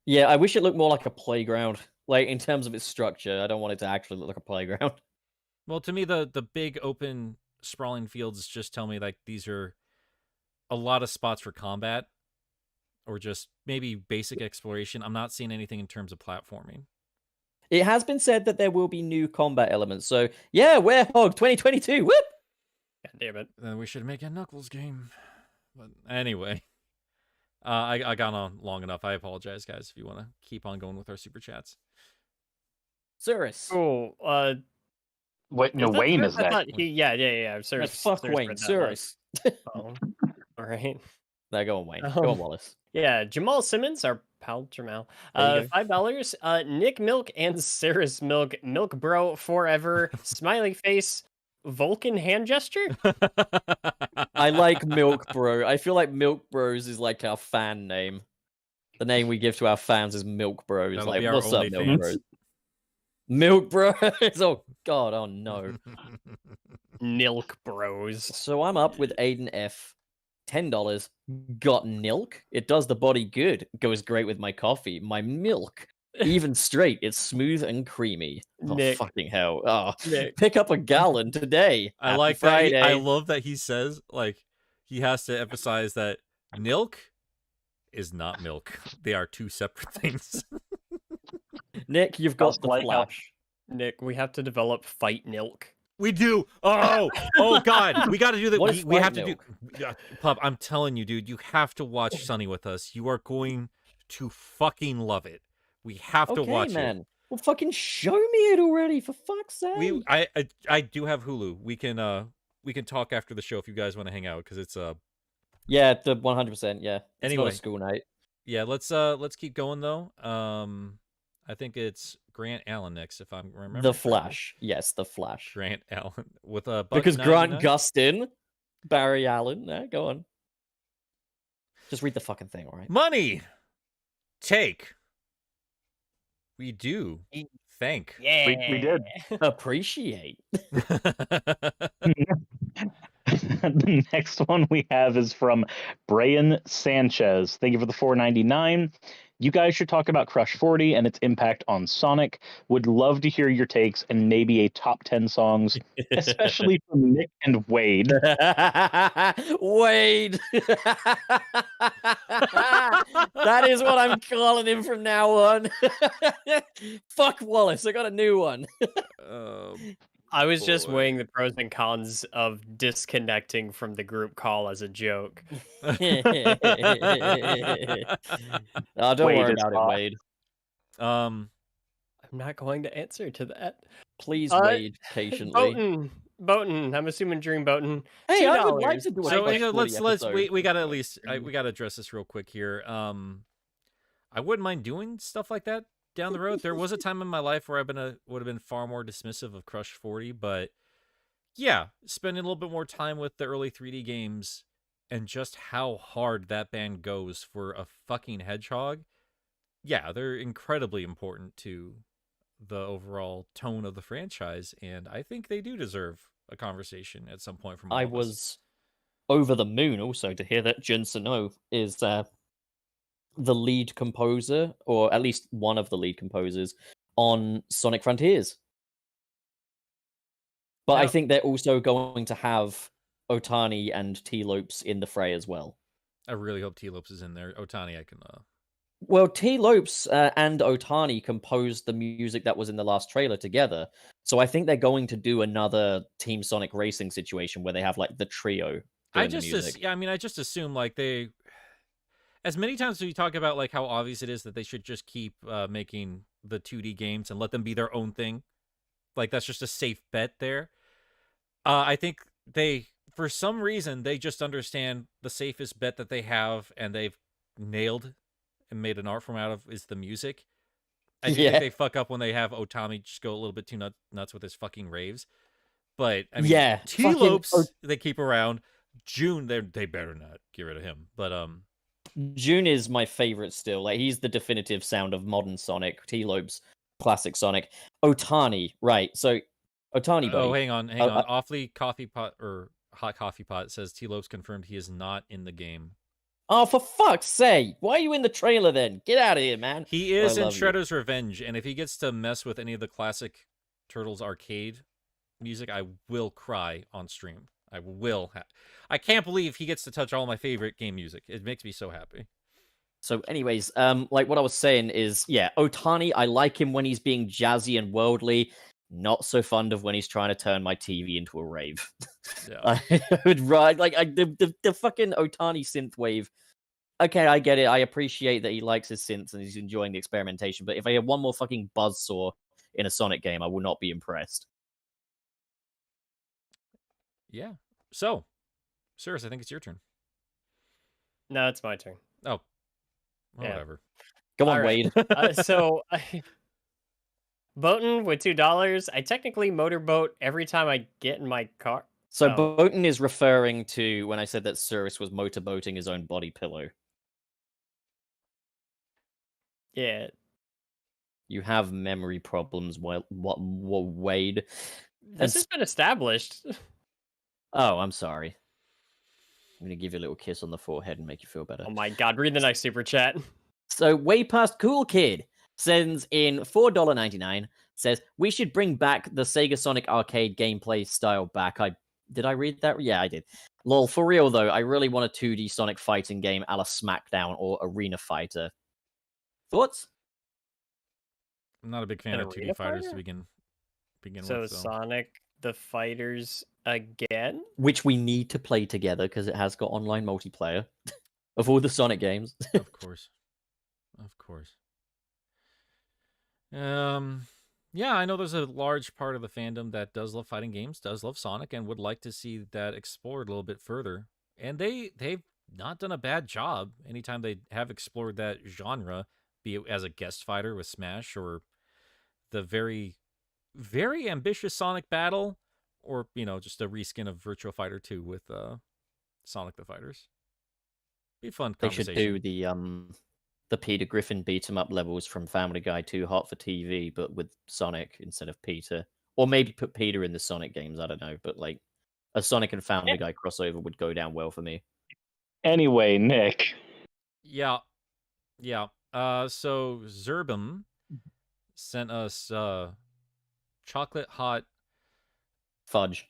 [SPEAKER 3] Yeah, I wish it looked more like a playground. Like, in terms of its structure, I don't want it to actually look like a playground.
[SPEAKER 2] Well, to me, the big open sprawling fields just tell me like these are a lot of spots for combat, or just maybe basic exploration. I'm not seeing anything in terms of platforming.
[SPEAKER 3] It has been said that there will be new combat elements. So, yeah, Werehog 2022. Whoop!
[SPEAKER 4] God damn it.
[SPEAKER 2] Then we should make a Knuckles game. But anyway, I got on long enough. I apologize, guys, if you want to keep on going with our super chats.
[SPEAKER 3] Suris.
[SPEAKER 4] Cool.
[SPEAKER 5] Wait, no, Wayne is
[SPEAKER 4] I
[SPEAKER 5] that.
[SPEAKER 4] thought yeah. Suris,
[SPEAKER 3] Fuck
[SPEAKER 4] Suris
[SPEAKER 3] Wayne.
[SPEAKER 4] read that
[SPEAKER 3] Suris.
[SPEAKER 4] one. Oh, all right.
[SPEAKER 3] There, go on, Wayne. Go on, Wallace.
[SPEAKER 4] Yeah, Jamal Simmons, our pal Jamal.
[SPEAKER 3] There you go.
[SPEAKER 4] $5. Nick Milk and Saris Milk. Milk Bro Forever. Smiley face. Vulcan hand gesture.
[SPEAKER 3] I like Milk Bro. I feel like Milk Bros is like our fan name. The name we give to our fans is Milk Bros.
[SPEAKER 2] That'll
[SPEAKER 3] Like,
[SPEAKER 2] be our
[SPEAKER 3] what's up,
[SPEAKER 2] OnlyFans.
[SPEAKER 3] Milk Bros? Milk Bros. Oh God. Oh no.
[SPEAKER 4] Nilk Bros.
[SPEAKER 3] So I'm up with Aiden F. $10. Got Nilk. It does the body good. Goes great with my coffee. My milk. Even straight. It's smooth and creamy. Oh,
[SPEAKER 4] Nick.
[SPEAKER 3] fucking hell. Oh,
[SPEAKER 4] Nick.
[SPEAKER 3] pick up a gallon today.
[SPEAKER 2] I
[SPEAKER 3] Happy
[SPEAKER 2] like that.
[SPEAKER 3] Friday.
[SPEAKER 2] I love that he says, like, he has to emphasize that Nilk is not milk. They are two separate things.
[SPEAKER 3] Nick, you've got
[SPEAKER 5] Just
[SPEAKER 3] the
[SPEAKER 5] like how-
[SPEAKER 3] flash.
[SPEAKER 4] Nick, we have to develop Fight Nilk.
[SPEAKER 2] We do. Oh God, we got to do that.
[SPEAKER 3] What is
[SPEAKER 2] We have
[SPEAKER 3] White
[SPEAKER 2] to do. Pup, I'm telling you, dude, you have to watch Sunny with us. You are going to fucking love it. We have to
[SPEAKER 3] Okay,
[SPEAKER 2] watch
[SPEAKER 3] man. Well, fucking show me it already, for fuck's sake.
[SPEAKER 2] it. I do have Hulu. We can talk after the show if you guys want to hang out because it's
[SPEAKER 3] Yeah, the 100%. Yeah. It's not
[SPEAKER 2] Anyway.
[SPEAKER 3] a school night.
[SPEAKER 2] yeah. Let's keep going though. I think it's Grant Allen next if I'm remembering.
[SPEAKER 3] The
[SPEAKER 2] correctly.
[SPEAKER 3] Flash. Yes, the Flash.
[SPEAKER 2] Grant Allen with a
[SPEAKER 3] Because Grant Gustin, Barry Allen. Go on. Just read the fucking thing, all right?
[SPEAKER 2] Money. Take. We do. Thank.
[SPEAKER 4] Yeah.
[SPEAKER 5] We did.
[SPEAKER 3] Appreciate.
[SPEAKER 5] The next one we have is from Brian Sanchez. Thank you for the $4.99. You guys should talk about Crush 40 and its impact on Sonic. Would love to hear your takes and maybe a top 10 songs, especially from Nick and Wade.
[SPEAKER 3] Wade. That is what I'm calling him from now on. Fuck Wallace. I got a new one.
[SPEAKER 4] I was just
[SPEAKER 2] Boy.
[SPEAKER 4] weighing the pros and cons of disconnecting from the group call as a joke.
[SPEAKER 3] Oh, don't
[SPEAKER 5] Wade
[SPEAKER 3] worry
[SPEAKER 5] is
[SPEAKER 3] about
[SPEAKER 5] hot.
[SPEAKER 3] it, Wade.
[SPEAKER 4] I'm not going to answer to that.
[SPEAKER 3] Please
[SPEAKER 4] Uh,
[SPEAKER 3] wait patiently.
[SPEAKER 4] Boatin. I'm assuming Dream Boatin.
[SPEAKER 3] Hey, I would like
[SPEAKER 4] $2.
[SPEAKER 3] to do a
[SPEAKER 2] So
[SPEAKER 3] Crush
[SPEAKER 2] hang on,
[SPEAKER 3] 40
[SPEAKER 2] let's
[SPEAKER 3] episode.
[SPEAKER 2] we gotta at least we gotta address this real quick here. I wouldn't mind doing stuff like that down the road. There was a time in my life where would have been far more dismissive of Crush 40, but yeah, spending a little bit more time with the early 3D games and just how hard that band goes for a fucking hedgehog. Yeah, they're incredibly important to the overall tone of the franchise, and I think they do deserve a conversation at some point from all
[SPEAKER 3] I
[SPEAKER 2] of us.
[SPEAKER 3] was over the moon also to hear that Jun Sano is the lead composer, or at least one of the lead composers, on Sonic Frontiers. But I
[SPEAKER 2] Now-
[SPEAKER 3] think they're also going to have Otani and T-Lopes in the fray as well.
[SPEAKER 2] I really hope T-Lopes is in there. Otani, I can
[SPEAKER 3] Well, T-Lopes and Otani composed the music that was in the last trailer together. So I think they're going to do another Team Sonic Racing situation where they have like the trio doing the music.
[SPEAKER 2] I just assume like they, as many times as we talk about like how obvious it is that they should just keep making the 2D games and let them be their own thing. Like that's just a safe bet there. I think for some reason they just understand the safest bet that they have and they've nailed and made an art form out of is the music. I think
[SPEAKER 3] Yeah.
[SPEAKER 2] they fuck up when they have Otami just go a little bit too nuts with his fucking raves. But I mean,
[SPEAKER 3] Yeah,
[SPEAKER 2] T-Lopes they keep around. June, they better not get rid of him. But
[SPEAKER 3] June is my favorite still. Like he's the definitive sound of modern Sonic. T-Lobe's classic Sonic. Otani, right? So Otani, buddy.
[SPEAKER 2] Oh, hang on. Awfully Coffee Pot or Hot Coffee Pot says T-Lobe's confirmed he is not in the game.
[SPEAKER 3] Oh, for fuck's sake! Why are you in the trailer then? Get out of here, man.
[SPEAKER 2] He is in
[SPEAKER 3] love you.
[SPEAKER 2] Shredder's Revenge, and if he gets to mess with any of the classic Turtles arcade music, I will cry on stream. I will. I can't believe he gets to touch all my favorite game music. It makes me so happy.
[SPEAKER 3] So, anyways, like what I was saying is, yeah, Otani. I like him when he's being jazzy and worldly. Not so fond of when he's trying to turn my TV into a rave.
[SPEAKER 2] Yeah.
[SPEAKER 3] I would ride like the fucking Otani synth wave. Okay, I get it. I appreciate that he likes his synths and he's enjoying the experimentation. But if I had one more fucking buzzsaw in a Sonic game, I will not be impressed.
[SPEAKER 2] Yeah. So, Suris, I think it's your turn.
[SPEAKER 4] No, it's my turn.
[SPEAKER 2] Oh. Well,
[SPEAKER 4] Yeah.
[SPEAKER 2] whatever.
[SPEAKER 3] Go on,
[SPEAKER 4] All right.
[SPEAKER 3] Wade.
[SPEAKER 4] So, boating with $2. I technically motorboat every time I get in my car.
[SPEAKER 3] So
[SPEAKER 4] Oh.
[SPEAKER 3] Boatin is referring to when I said that Suris was motorboating his own body pillow.
[SPEAKER 4] Yeah.
[SPEAKER 3] You have memory problems, what Wade?
[SPEAKER 4] This has been established.
[SPEAKER 3] Oh, I'm sorry. I'm gonna give you a little kiss on the forehead and make you feel better.
[SPEAKER 4] Oh my god, read the next super chat.
[SPEAKER 3] So way past cool kid sends in $4.99. Says we should bring back the Sega Sonic arcade gameplay style back. Did I read that? Yeah, I did. Lol, for real though, I really want a 2D Sonic fighting game a la SmackDown or Arena Fighter. Thoughts?
[SPEAKER 2] I'm not a big fan
[SPEAKER 4] An
[SPEAKER 2] of 2D
[SPEAKER 4] arena
[SPEAKER 2] fighters to
[SPEAKER 4] fighter?
[SPEAKER 2] begin
[SPEAKER 4] So
[SPEAKER 2] with.
[SPEAKER 4] Sonic the Fighters again?
[SPEAKER 3] Which we need to play together because it has got online multiplayer of all the Sonic games.
[SPEAKER 2] Of course. Of course. Yeah, I know there's a large part of the fandom that does love fighting games, does love Sonic, and would like to see that explored a little bit further. And they've not done a bad job anytime they have explored that genre, be it as a guest fighter with Smash or the very, very ambitious Sonic Battle, or, just a reskin of Virtua Fighter 2 with Sonic the Fighters. Be fun
[SPEAKER 3] They
[SPEAKER 2] conversation.
[SPEAKER 3] should do the Peter Griffin beat 'em up levels from Family Guy Too Hot for TV, but with Sonic instead of Peter. Or maybe put Peter in the Sonic games, I don't know. But like a Sonic and Family Guy crossover would go down well for me.
[SPEAKER 5] Anyway, Nick.
[SPEAKER 2] Yeah. So Zerbum sent us chocolate hot
[SPEAKER 3] Fudge.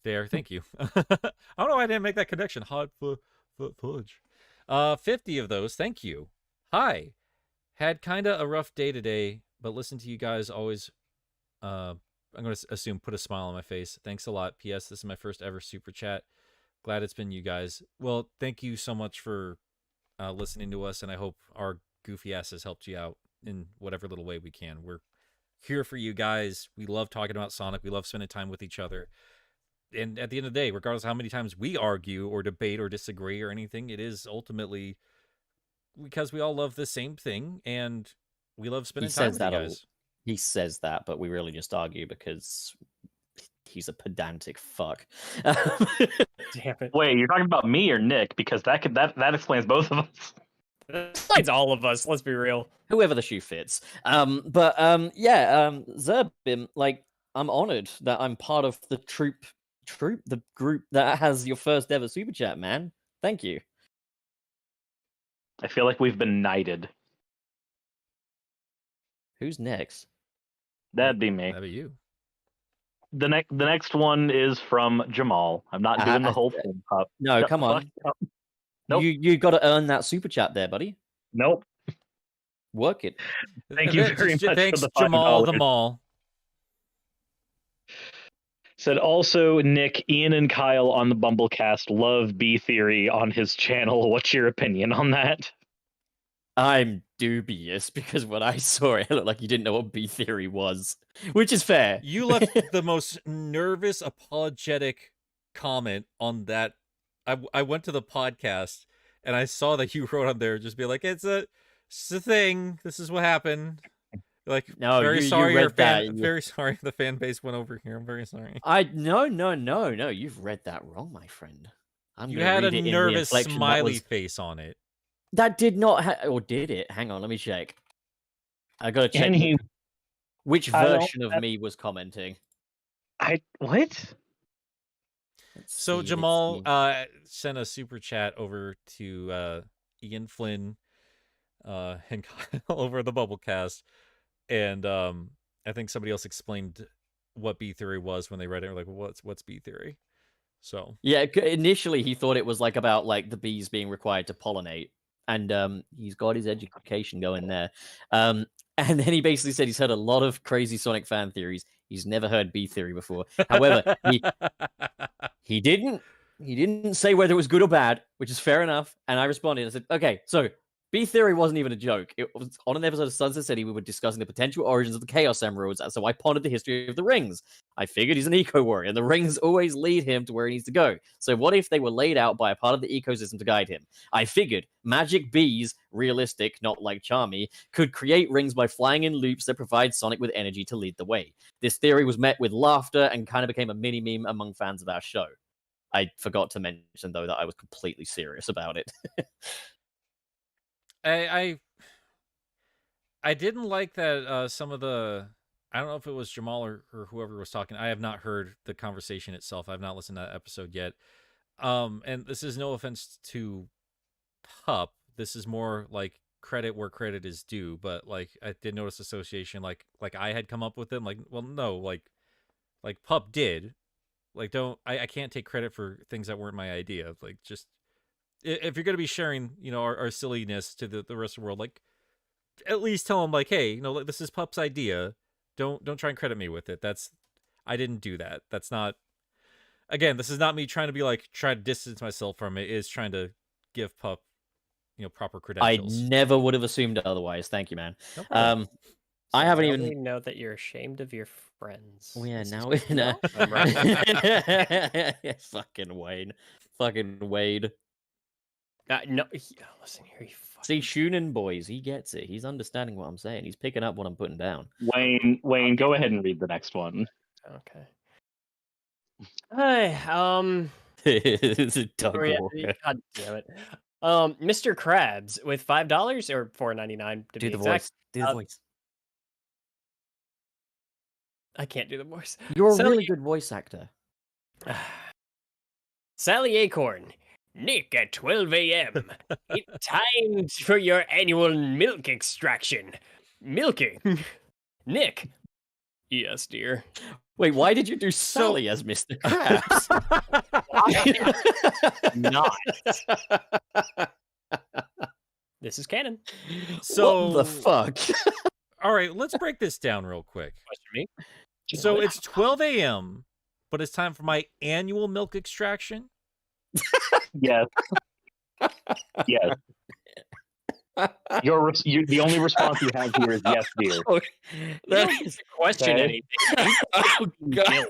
[SPEAKER 2] there. Thank you. I don't know why I didn't make that connection. Hot fudge. 50 of those. Thank you. Hi. Had kinda a rough day today, but listen to you guys always. I'm going to assume put a smile on my face. Thanks a lot. P.S. This is my first ever super chat. Glad it's been you guys. Well, thank you so much for listening to us, and I hope our goofy ass has helped you out in whatever little way we can. We're here for you guys. We love talking about Sonic. We love spending time with each other. And at the end of the day, regardless of how many times we argue or debate or disagree or anything, it is ultimately because we all love the same thing, and we love spending time with you guys.
[SPEAKER 3] He says that, but we really just argue because he's a pedantic fuck.
[SPEAKER 4] Damn it.
[SPEAKER 5] Wait, you're talking about me or Nick? Because that explains both of us.
[SPEAKER 4] It's all of us, let's be real.
[SPEAKER 3] Whoever the shoe fits. Zerbim, like, I'm honored that I'm part of the the group that has your first ever super chat, man. Thank you.
[SPEAKER 5] I feel like we've been knighted.
[SPEAKER 3] Who's next?
[SPEAKER 5] That'd be me.
[SPEAKER 2] That'd be you.
[SPEAKER 5] The next one is from Jamal. I'm not doing the whole thing, Pup.
[SPEAKER 3] No, come on.
[SPEAKER 5] Nope.
[SPEAKER 3] You got to earn that super chat there, buddy.
[SPEAKER 5] Nope.
[SPEAKER 3] Work it.
[SPEAKER 5] Thank you very much.
[SPEAKER 2] Thanks,
[SPEAKER 5] for the
[SPEAKER 2] Jamal
[SPEAKER 5] $5.
[SPEAKER 2] the Mall.
[SPEAKER 5] Said also, Nick, Ian, and Kyle on the Bumblecast love B Theory on his channel. What's your opinion on that?
[SPEAKER 3] I'm dubious because when I saw it, it looked like you didn't know what B theory was, which is fair.
[SPEAKER 2] You left the most nervous, apologetic comment on that. I went to the podcast and I saw that you wrote on there, just be like, it's a thing. This is what happened. Like,
[SPEAKER 3] No,
[SPEAKER 2] very
[SPEAKER 3] you
[SPEAKER 2] sorry,
[SPEAKER 3] read that.
[SPEAKER 2] very sorry the fan base went over here. I'm very sorry.
[SPEAKER 3] No. You've read that wrong, my friend.
[SPEAKER 2] You had a nervous smiley face on it.
[SPEAKER 3] That did not, or did it? Hang on, let me check. I gotta check which version of me was commenting.
[SPEAKER 5] What?
[SPEAKER 2] So Jamal sent a super chat over to Ian Flynn and Kyle over the Bubblecast, and I think somebody else explained what B theory was when they read it. Like, what's B theory? So
[SPEAKER 3] yeah, initially he thought it was like about like the bees being required to pollinate, and he's got his education going there. And then he basically said he's heard a lot of crazy Sonic fan theories. He's never heard B theory before. However, he didn't say whether it was good or bad, which is fair enough. And I responded and I said, okay, so B theory wasn't even a joke. It was on an episode of Sunset City. We were discussing the potential origins of the Chaos Emeralds, so I pondered the history of the rings. I figured he's an eco warrior, and the rings always lead him to where he needs to go. So what if they were laid out by a part of the ecosystem to guide him? I figured magic bees, realistic, not like Charmy, could create rings by flying in loops that provide Sonic with energy to lead the way. This theory was met with laughter and kind of became a mini meme among fans of our show. I forgot to mention, though, that I was completely serious about it.
[SPEAKER 2] I didn't like that some of the, I don't know if it was Jamal or whoever was talking. I have not heard the conversation itself. I've not listened to that episode yet. And this is no offense to Pup. This is more like credit where credit is due. But like I did notice association, like I had come up with them. Like, well, no, like Pup did. Like, I can't take credit for things that weren't my idea. Like, just if you're going to be sharing, you know, our silliness to the rest of the world, like, at least tell them, like, hey, you know, like, this is Pup's idea. Don't try and credit me with it. I didn't do that. That's not, again, this is not me trying to be like, try to distance myself from it. It's trying to give Pup, you know, proper credentials.
[SPEAKER 3] I never would have assumed otherwise. Thank you, man.
[SPEAKER 2] No problem.
[SPEAKER 3] I haven't
[SPEAKER 4] I
[SPEAKER 3] even
[SPEAKER 4] know that you're ashamed of your friends.
[SPEAKER 3] Oh yeah,
[SPEAKER 4] This
[SPEAKER 3] now
[SPEAKER 4] is
[SPEAKER 3] in a
[SPEAKER 4] I'm right.
[SPEAKER 3] fucking Wade. Fucking Wade.
[SPEAKER 4] No, listen here, you
[SPEAKER 3] See, Shunin boys, he gets it. He's understanding what I'm saying. He's picking up what I'm putting down.
[SPEAKER 5] Wayne, go ahead and read the next one.
[SPEAKER 4] Okay. Hi,
[SPEAKER 3] It's a Doug
[SPEAKER 4] God
[SPEAKER 3] Walker.
[SPEAKER 4] damn it. Mr. Krabs with $5 or $4.99 to
[SPEAKER 3] Do
[SPEAKER 4] be
[SPEAKER 3] the
[SPEAKER 4] exact.
[SPEAKER 3] voice. Do the voice.
[SPEAKER 4] I can't do the voice.
[SPEAKER 3] You're a
[SPEAKER 4] Sally-
[SPEAKER 3] really good voice actor.
[SPEAKER 4] Sally Acorn, Nick at 12 a.m. It's time for your annual milk extraction. Milking. Nick. Yes, dear.
[SPEAKER 3] Wait, why did you do Sally as Mr. Krabs?
[SPEAKER 4] Not. This is canon.
[SPEAKER 2] So
[SPEAKER 3] what the fuck?
[SPEAKER 2] all right, let's break this down real quick.
[SPEAKER 4] Question me.
[SPEAKER 2] So it's 12 a.m., but it's time for my annual milk extraction.
[SPEAKER 5] Yes. Yes. The only response you have here is yes, dear.
[SPEAKER 3] That
[SPEAKER 4] You
[SPEAKER 3] is,
[SPEAKER 4] question
[SPEAKER 5] Okay.
[SPEAKER 4] anything.
[SPEAKER 3] oh, God.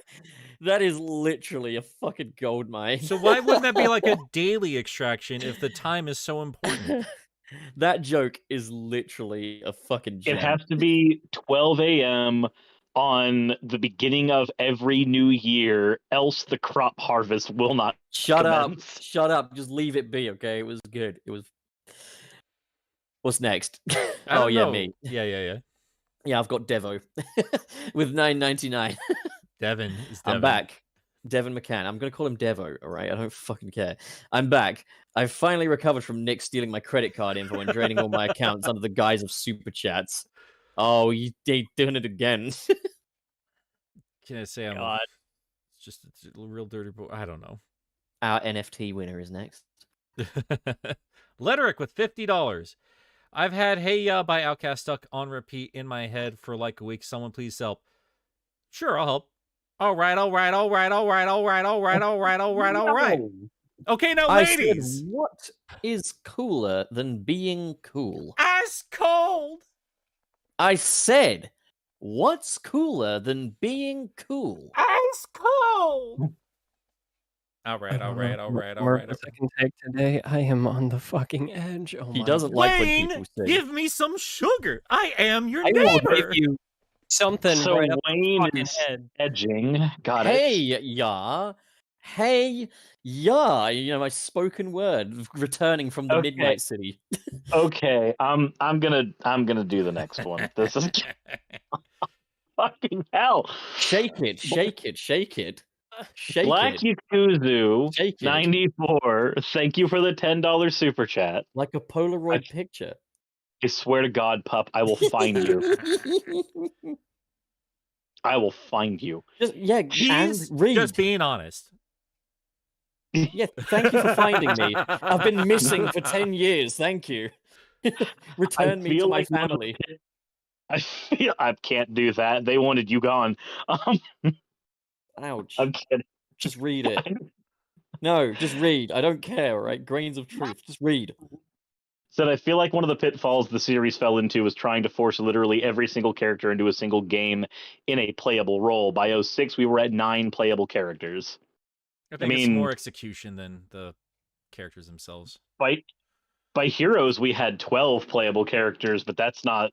[SPEAKER 3] That is literally a fucking gold mine.
[SPEAKER 2] So why wouldn't that be like a daily extraction if the time is so important?
[SPEAKER 3] That joke is literally a fucking gem.
[SPEAKER 5] It has to be 12 a.m. on the beginning of every new year, else the crop harvest will not
[SPEAKER 3] Shut up.
[SPEAKER 5] commence.
[SPEAKER 3] Shut up. Just leave it be, okay? It was good. It was... What's next?
[SPEAKER 2] I
[SPEAKER 3] Oh,
[SPEAKER 2] don't
[SPEAKER 3] yeah,
[SPEAKER 2] know.
[SPEAKER 3] me.
[SPEAKER 2] Yeah.
[SPEAKER 3] Yeah, I've got Devo with $9.99.
[SPEAKER 2] Devin is Devin.
[SPEAKER 3] I'm back. Devin McCann. I'm going to call him Devo, all right? I don't fucking care. I'm back. I've finally recovered from Nick stealing my credit card info and draining all my accounts under the guise of super chats. Oh, they doing it again.
[SPEAKER 2] Can I say I'm
[SPEAKER 4] God.
[SPEAKER 2] it's a real dirty boy? I don't know.
[SPEAKER 3] Our NFT winner is next.
[SPEAKER 2] Letteric with $50. I've had Hey Ya by Outkast stuck on repeat in my head for like a week. Someone please help. Sure, I'll help. All right. Okay, now
[SPEAKER 3] I said,
[SPEAKER 2] ladies.
[SPEAKER 3] what is cooler than being cool?
[SPEAKER 2] Ice cold.
[SPEAKER 3] I said, what's cooler than being cool?
[SPEAKER 2] Ice cold. All right.
[SPEAKER 4] Mark, the second take today. I am on the fucking edge. Oh
[SPEAKER 3] He
[SPEAKER 4] my
[SPEAKER 3] doesn't
[SPEAKER 4] God.
[SPEAKER 3] like when
[SPEAKER 2] Wayne,
[SPEAKER 3] people say.
[SPEAKER 2] give me some sugar. I am your
[SPEAKER 4] I will
[SPEAKER 2] neighbor.
[SPEAKER 4] give you something
[SPEAKER 5] So
[SPEAKER 4] right up the
[SPEAKER 5] Wayne
[SPEAKER 4] fucking
[SPEAKER 5] is
[SPEAKER 4] head.
[SPEAKER 5] edging. Got it.
[SPEAKER 3] Hey, ya. Hey, yeah, my spoken word returning from the
[SPEAKER 5] Okay.
[SPEAKER 3] Midnight City.
[SPEAKER 5] Okay, I'm gonna do the next one. This is fucking hell.
[SPEAKER 3] Shake it, shake it, shake it. Shake
[SPEAKER 5] Black
[SPEAKER 3] it.
[SPEAKER 5] Yakuzu
[SPEAKER 3] Shake it.
[SPEAKER 5] 94. Thank you for the $10 super chat.
[SPEAKER 3] Like a Polaroid picture.
[SPEAKER 5] I swear to God, pup, I will find you. I will find you.
[SPEAKER 2] He's
[SPEAKER 3] and read.
[SPEAKER 2] just being honest.
[SPEAKER 3] Yeah, thank you for finding me. I've been missing for 10 years. Thank you. Return me to my family.
[SPEAKER 5] I can't do that. They wanted you gone.
[SPEAKER 3] Ouch.
[SPEAKER 5] I'm kidding.
[SPEAKER 3] Just read it. No, just read. I don't care, all right? Grains of truth. Just read.
[SPEAKER 5] Said I feel like one of the pitfalls the series fell into was trying to force literally every single character into a single game in a playable role. By 06, we were at 9 playable characters.
[SPEAKER 2] I think it's more execution than the characters themselves.
[SPEAKER 5] By Heroes, we had 12 playable characters, but that's not...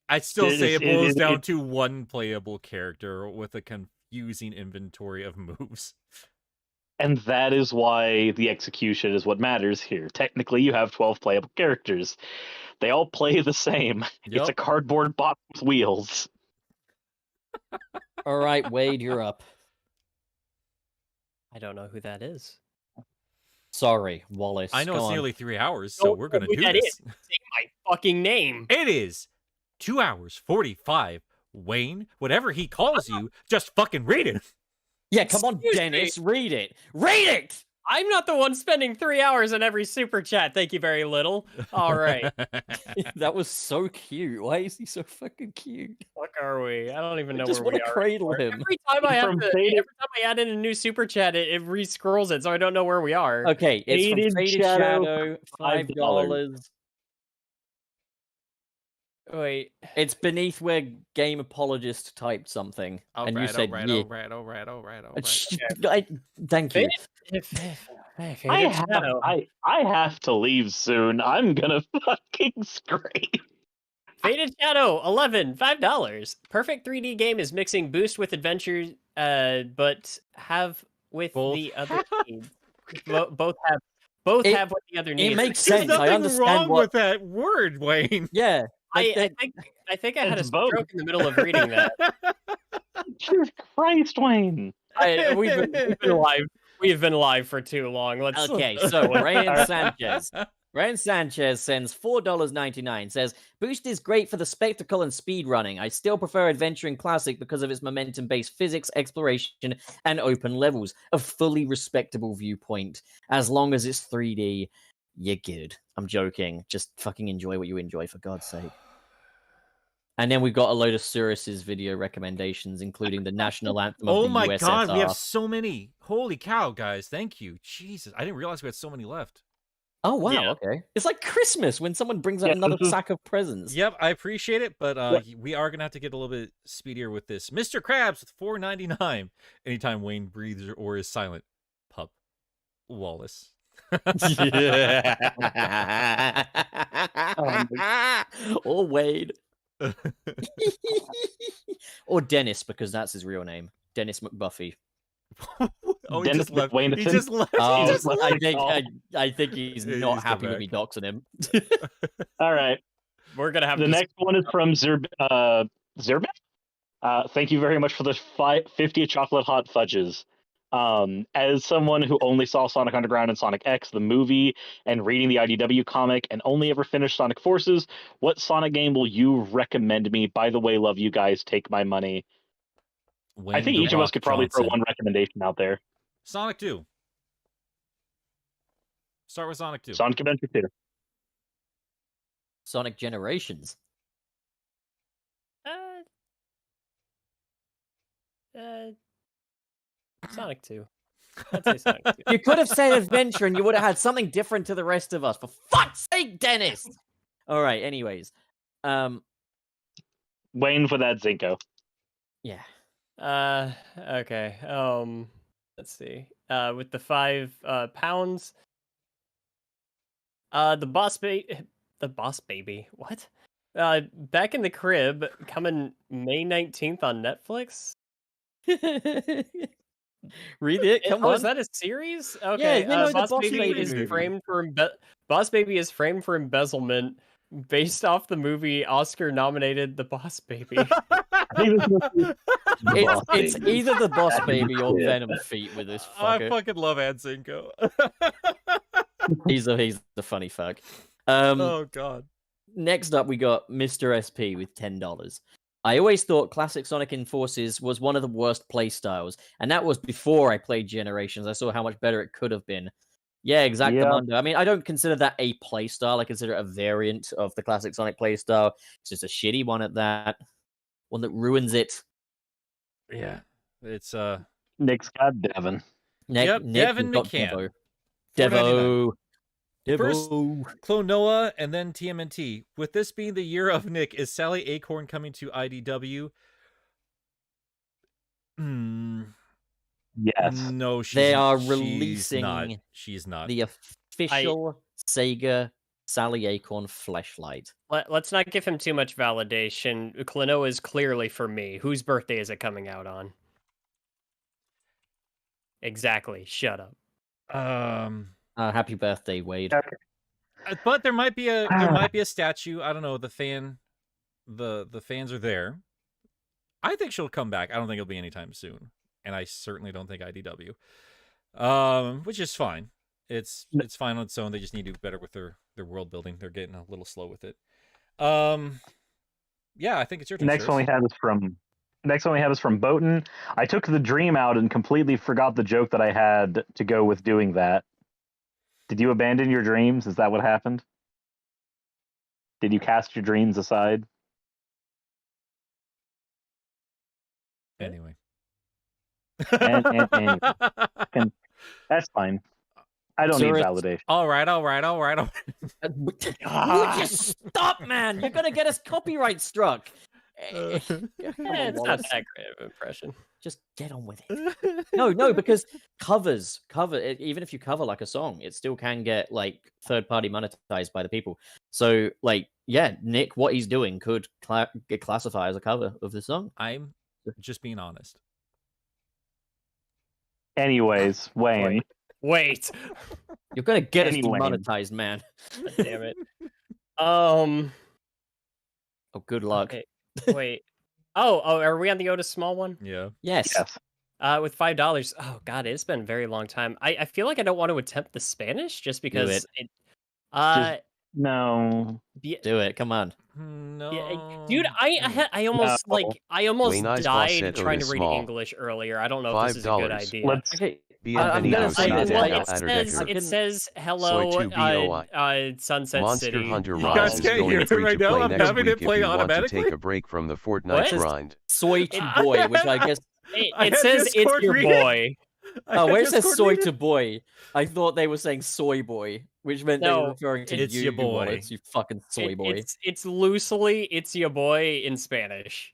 [SPEAKER 2] I'd still say it boils down to one playable character with a confusing inventory of moves.
[SPEAKER 5] And that is why the execution is what matters here. Technically, you have 12 playable characters. They all play the same.
[SPEAKER 2] Yep.
[SPEAKER 5] It's a cardboard box with wheels.
[SPEAKER 3] All right, Wade, you're up.
[SPEAKER 4] I don't know who that is.
[SPEAKER 3] Sorry, Wallace.
[SPEAKER 2] I know
[SPEAKER 3] Go
[SPEAKER 2] it's
[SPEAKER 3] on.
[SPEAKER 2] nearly 3 hours, so we're going to do this.
[SPEAKER 4] Say my fucking name.
[SPEAKER 2] It is 2 hours, 45. Wayne, whatever he calls you, just fucking read it.
[SPEAKER 3] Yeah, come on,
[SPEAKER 4] Excuse
[SPEAKER 3] Dennis, read it. Read it!
[SPEAKER 4] I'm not the one spending 3 hours on every super chat. Thank you very little. All right.
[SPEAKER 3] That was so cute. Why is he so fucking cute?
[SPEAKER 4] Fuck are we? I don't even know
[SPEAKER 3] I just
[SPEAKER 4] where we
[SPEAKER 3] want to
[SPEAKER 4] are.
[SPEAKER 3] cradle him.
[SPEAKER 4] Every time I add in a new super chat, it re-scrolls it, so I don't know where we are.
[SPEAKER 3] Okay, it's from
[SPEAKER 5] Faded
[SPEAKER 3] Faded
[SPEAKER 5] Shadow,
[SPEAKER 3] Shadow, $5.
[SPEAKER 4] Wait.
[SPEAKER 3] It's beneath where Game Apologist typed something, and you said yeah.
[SPEAKER 2] all right.
[SPEAKER 3] Thank you.
[SPEAKER 5] I have to leave soon. I'm gonna fucking scream.
[SPEAKER 4] Faded Shadow, 11, $5. Perfect 3D game is mixing boost with adventure, but have with
[SPEAKER 2] Both.
[SPEAKER 4] the other needs. Both have what the other needs.
[SPEAKER 3] It makes
[SPEAKER 2] There's
[SPEAKER 3] sense.
[SPEAKER 2] nothing
[SPEAKER 3] I understand
[SPEAKER 2] wrong
[SPEAKER 3] what.
[SPEAKER 2] with that word, Wayne.
[SPEAKER 3] Yeah,
[SPEAKER 4] I think I had a
[SPEAKER 5] It's both.
[SPEAKER 4] stroke in the middle of reading that.
[SPEAKER 5] Jesus Christ, Wayne.
[SPEAKER 4] We've been alive. We have been alive for too long. Let's
[SPEAKER 3] Okay, so Ryan Sanchez. Ryan Sanchez sends $4.99. Says, Boost is great for the spectacle and speed running. I still prefer Adventure and Classic because of its momentum-based physics, exploration, and open levels. A fully respectable viewpoint. As long as it's 3D, you're good. I'm joking. Just fucking enjoy what you enjoy, for God's sake. And then we've got a load of Suris's video recommendations, including the national anthem of
[SPEAKER 2] Oh
[SPEAKER 3] the
[SPEAKER 2] my
[SPEAKER 3] USSR.
[SPEAKER 2] god, we have so many. Holy cow, guys. Thank you. Jesus, I didn't realize we had so many left.
[SPEAKER 3] Oh, wow,
[SPEAKER 5] Yeah.
[SPEAKER 3] okay. It's like Christmas when someone brings out
[SPEAKER 5] Yeah,
[SPEAKER 3] another
[SPEAKER 5] this is-
[SPEAKER 3] sack of presents.
[SPEAKER 2] Yep, I appreciate it, but we are going to have to get a little bit speedier with this. Mr. Krabs with $4.99. Anytime Wayne breathes or is silent. Pup. Wallace.
[SPEAKER 3] Or Wade. Or Dennis, because that's his real name. Dennis McBuffy.
[SPEAKER 2] Oh,
[SPEAKER 5] Dennis
[SPEAKER 2] he just left.
[SPEAKER 5] McWayne.
[SPEAKER 2] He just left.
[SPEAKER 3] Oh,
[SPEAKER 2] He just left.
[SPEAKER 3] I think he's
[SPEAKER 2] He's
[SPEAKER 3] not
[SPEAKER 2] come
[SPEAKER 3] happy with
[SPEAKER 2] back.
[SPEAKER 3] me doxing him.
[SPEAKER 5] All right.
[SPEAKER 4] We're gonna have
[SPEAKER 5] The
[SPEAKER 4] to
[SPEAKER 5] next one is from Zerbeth. Thank you very much for the 50 chocolate hot fudges. As someone who only saw Sonic Underground and Sonic X, the movie, and reading the IDW comic, and only ever finished Sonic Forces, what Sonic game will you recommend me? By the way, love you guys. Take my money.
[SPEAKER 2] Wayne
[SPEAKER 5] I think
[SPEAKER 2] the
[SPEAKER 5] each of us
[SPEAKER 2] Rock
[SPEAKER 5] could probably throw
[SPEAKER 2] Johnson.
[SPEAKER 5] one recommendation out there.
[SPEAKER 2] Sonic 2. Start with Sonic 2.
[SPEAKER 5] Sonic Adventure 2.
[SPEAKER 3] Sonic Generations.
[SPEAKER 4] Sonic 2. I'd say Sonic 2.
[SPEAKER 3] You could have said Adventure and you would have had something different to the rest of us. For fuck's sake, Dennis! All right, anyways.
[SPEAKER 5] Wayne for that Zinko.
[SPEAKER 3] Yeah.
[SPEAKER 4] Okay. Let's see. With the 5 pounds. The boss baby. What? Back in the Crib, coming May 19th on Netflix.
[SPEAKER 3] Read it. Come
[SPEAKER 4] Oh,
[SPEAKER 3] on.
[SPEAKER 4] is that a series? Okay.
[SPEAKER 3] the
[SPEAKER 4] Boss
[SPEAKER 3] Boss
[SPEAKER 4] Baby
[SPEAKER 3] Baby
[SPEAKER 4] is
[SPEAKER 3] movie.
[SPEAKER 4] Boss Baby is framed for embezzlement based off the movie Oscar-nominated The Boss Baby.
[SPEAKER 3] It's either the Boss Baby or Venom Feet with this
[SPEAKER 2] I
[SPEAKER 3] fucker.
[SPEAKER 2] fucking love Ansinko.
[SPEAKER 3] He's the funny fuck.
[SPEAKER 2] Oh god.
[SPEAKER 3] Next up, we got Mr. SP with $10. I always thought Classic Sonic in Forces was one of the worst playstyles, and that was before I played Generations. I saw how much better it could have been. Yeah, Exactamundo. I mean, I don't consider that a playstyle. I consider it a variant of the Classic Sonic playstyle. It's just a shitty one at that. One that ruins it.
[SPEAKER 2] Yeah. It's
[SPEAKER 5] Nick's got Devin.
[SPEAKER 2] Yep, Devin
[SPEAKER 3] got
[SPEAKER 2] McCann.
[SPEAKER 3] Devo.
[SPEAKER 2] First, Clonoa and then TMNT. With this being the year of Nick, is Sally Acorn coming to IDW?
[SPEAKER 5] Yes.
[SPEAKER 2] No,
[SPEAKER 3] They are releasing
[SPEAKER 2] She's not.
[SPEAKER 3] the official Sega Sally Acorn fleshlight.
[SPEAKER 4] Let's not give him too much validation. Klonoa is clearly for me. Whose birthday is it coming out on? Exactly. Shut up.
[SPEAKER 3] Happy birthday, Wade.
[SPEAKER 2] But there might be a statue. I don't know. The fans are there. I think she'll come back. I don't think it'll be anytime soon, and I certainly don't think IDW. Which is fine. It's fine on its own. They just need to do better with their world building. They're getting a little slow with it. Yeah, I think it's your turn.
[SPEAKER 5] Next one we have is from Boaton. I took the dream out and completely forgot the joke that I had to go with doing that. Did you abandon your dreams? Is that what happened? Did you cast your dreams aside?
[SPEAKER 2] Anyway.
[SPEAKER 5] And that's fine. I don't need validation.
[SPEAKER 2] All right.
[SPEAKER 3] Would you stop, man? You're gonna get us copyright struck.
[SPEAKER 4] It's not that great of an impression.
[SPEAKER 3] Just get on with it. No, because even if you cover like a song, it still can get like third party monetized by the people. So like, yeah, Nick, what he's doing could get classified as a cover of the song.
[SPEAKER 2] I'm just being honest.
[SPEAKER 5] Anyways, Wayne.
[SPEAKER 4] Wait.
[SPEAKER 3] You're gonna get us demonetized, man.
[SPEAKER 4] Damn it. Oh,
[SPEAKER 3] good luck.
[SPEAKER 4] Okay. Wait. Oh, are we on the Otis Small one?
[SPEAKER 2] Yeah.
[SPEAKER 3] Yes.
[SPEAKER 4] With $5. Oh God, it's been a very long time. I feel like I don't want to attempt the Spanish just because
[SPEAKER 5] No.
[SPEAKER 3] Do it. Come on.
[SPEAKER 2] No.
[SPEAKER 4] Yeah, dude, I almost died trying to read English earlier. I don't know if this is a good idea. It says hello, Sunset
[SPEAKER 7] Monster
[SPEAKER 4] City.
[SPEAKER 7] Hunter
[SPEAKER 2] You
[SPEAKER 7] Rise
[SPEAKER 2] guys
[SPEAKER 7] is
[SPEAKER 2] can't
[SPEAKER 7] going
[SPEAKER 2] hear it
[SPEAKER 7] free
[SPEAKER 2] right
[SPEAKER 7] to
[SPEAKER 2] now?
[SPEAKER 7] play
[SPEAKER 2] I'm
[SPEAKER 7] next
[SPEAKER 2] having
[SPEAKER 7] week
[SPEAKER 2] it play
[SPEAKER 7] if you want to
[SPEAKER 2] automatically?
[SPEAKER 7] take a break from the Fortnite grind.
[SPEAKER 3] Soy to boy, which I guess
[SPEAKER 4] It says it's your boy.
[SPEAKER 3] where it says soy to boy, I thought they were saying soy boy, which meant they were referring to
[SPEAKER 2] it's
[SPEAKER 3] you,
[SPEAKER 2] your boy.
[SPEAKER 3] It's you fucking soy boy.
[SPEAKER 4] It's loosely it's your boy in Spanish.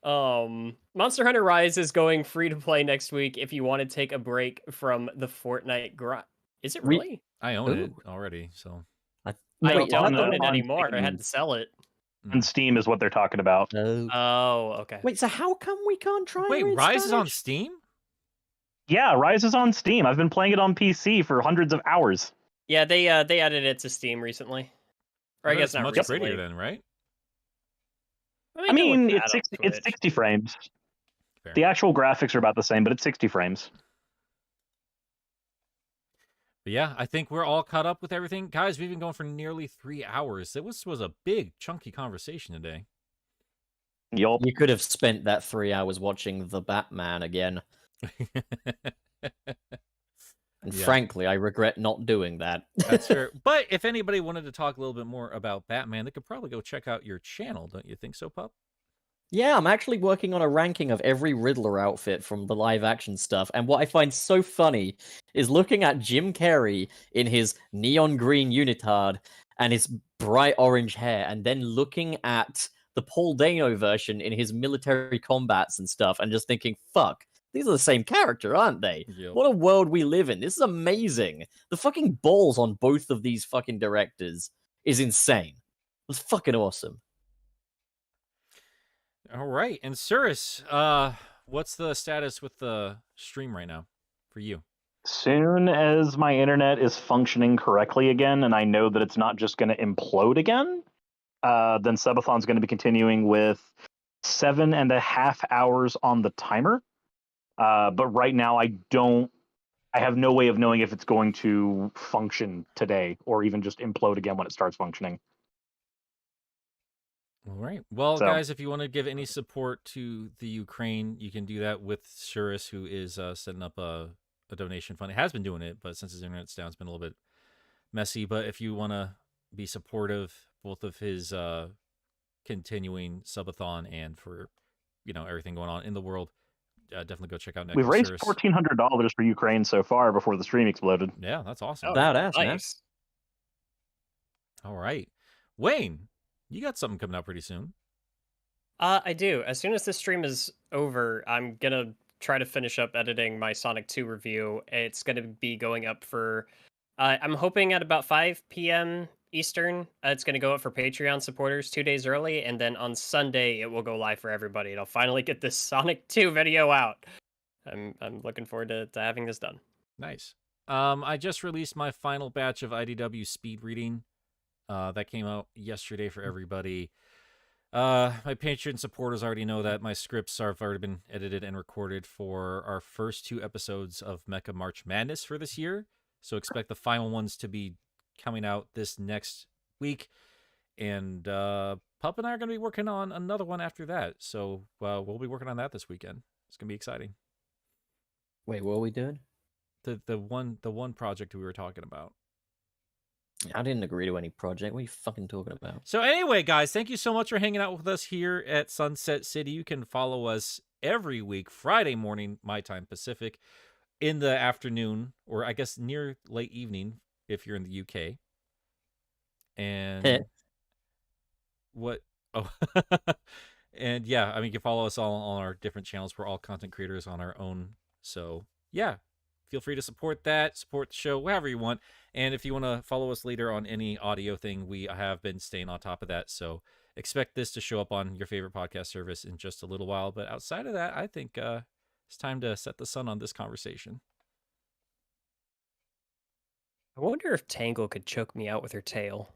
[SPEAKER 4] Monster Hunter Rise is going free to play next week if you want to take a break from the Fortnite grind. Is it really?
[SPEAKER 2] I own it already, so
[SPEAKER 4] I don't own it anymore. I had to sell it.
[SPEAKER 5] On Steam is what they're talking about.
[SPEAKER 4] Oh, okay.
[SPEAKER 3] Wait, so how come we can't try?
[SPEAKER 2] Wait,
[SPEAKER 3] read
[SPEAKER 2] Rise is on
[SPEAKER 3] Spanish?
[SPEAKER 2] Steam?
[SPEAKER 5] Yeah, Rise is on Steam. I've been playing it on PC for hundreds of hours.
[SPEAKER 4] Yeah, they added it to Steam recently. Or I guess not
[SPEAKER 2] much
[SPEAKER 4] recently.
[SPEAKER 2] prettier then, right?
[SPEAKER 5] I mean, it's 60 frames.
[SPEAKER 2] Fair.
[SPEAKER 5] The actual graphics are about the same, but it's 60 frames.
[SPEAKER 2] But yeah, I think we're all caught up with everything. Guys, we've been going for nearly 3 hours. It was a big, chunky conversation today.
[SPEAKER 5] Yup.
[SPEAKER 3] You could have spent that 3 hours watching The Batman again. And frankly, I regret not doing that.
[SPEAKER 2] That's fair. But if anybody wanted to talk a little bit more about Batman, they could probably go check out your channel. Don't you think so, Pup?
[SPEAKER 3] Yeah, I'm actually working on a ranking of every Riddler outfit from the live action stuff. And what I find so funny is looking at Jim Carrey in his neon green unitard and his bright orange hair, and then looking at the Paul Dano version in his military combats and stuff, and just thinking, fuck, these are the same character, aren't they?
[SPEAKER 2] Yep.
[SPEAKER 3] What a world we live in. This is amazing. The fucking balls on both of these fucking directors is insane. It's fucking awesome.
[SPEAKER 2] All right. And Suris, what's the status with the stream right now? for you?
[SPEAKER 5] Soon as my internet is functioning correctly again, and I know that it's not just going to implode again, then Subathon's going to be continuing with 7.5 hours on the timer. But right now, I have no way of knowing if it's going to function today or even just implode again when it starts functioning.
[SPEAKER 2] All right. Well,
[SPEAKER 5] So-
[SPEAKER 2] guys, if you want to give any support to the Ukraine, you can do that with Suris, who is setting up a donation fund. It has been doing it, but since his internet's down, it's been a little bit messy. But if you want to be supportive, both of his continuing subathon and for everything going on in the world, definitely go check out
[SPEAKER 5] We've raised
[SPEAKER 2] NekoSuris.
[SPEAKER 5] $1,400 for Ukraine so far before the stream exploded.
[SPEAKER 2] Yeah, that's awesome.
[SPEAKER 4] Oh,
[SPEAKER 3] Badass, man.
[SPEAKER 4] nice.
[SPEAKER 2] All right, Wayne, you got something coming out pretty soon.
[SPEAKER 4] I do. As soon as this stream is over, I'm gonna try to finish up editing my Sonic 2 review. It's gonna be going up for, I'm hoping at about 5 p.m. Eastern. It's gonna go up for Patreon supporters 2 days early, and then on Sunday it will go live for everybody. And I'll finally get this Sonic 2 video out. I'm looking forward to having this done.
[SPEAKER 2] Nice. I just released my final batch of IDW speed reading. That came out yesterday for everybody. My Patreon supporters already know that my scripts have already been edited and recorded for our first 2 episodes of Mecha March Madness for this year. So expect the final ones to be coming out this next week. And Pup and I are going to be working on another one after that. So we'll be working on that this weekend. It's going to be exciting.
[SPEAKER 3] Wait, what are we doing?
[SPEAKER 2] The one project we were talking about.
[SPEAKER 3] I didn't agree to any project. What are you fucking talking about?
[SPEAKER 2] So anyway, guys, thank you so much for hanging out with us here at Sunset City. You can follow us every week, Friday morning, my time Pacific, in the afternoon, or I guess near late evening if you're in the UK. And what? Oh, and yeah, I mean, you can follow us all on our different channels. We're all content creators on our own. So yeah, feel free to support that, support the show, whatever you want. And if you want to follow us later on any audio thing, we have been staying on top of that. So expect this to show up on your favorite podcast service in just a little while. But outside of that, I think it's time to set the sun on this conversation.
[SPEAKER 4] I wonder if Tangle could choke me out with her tail.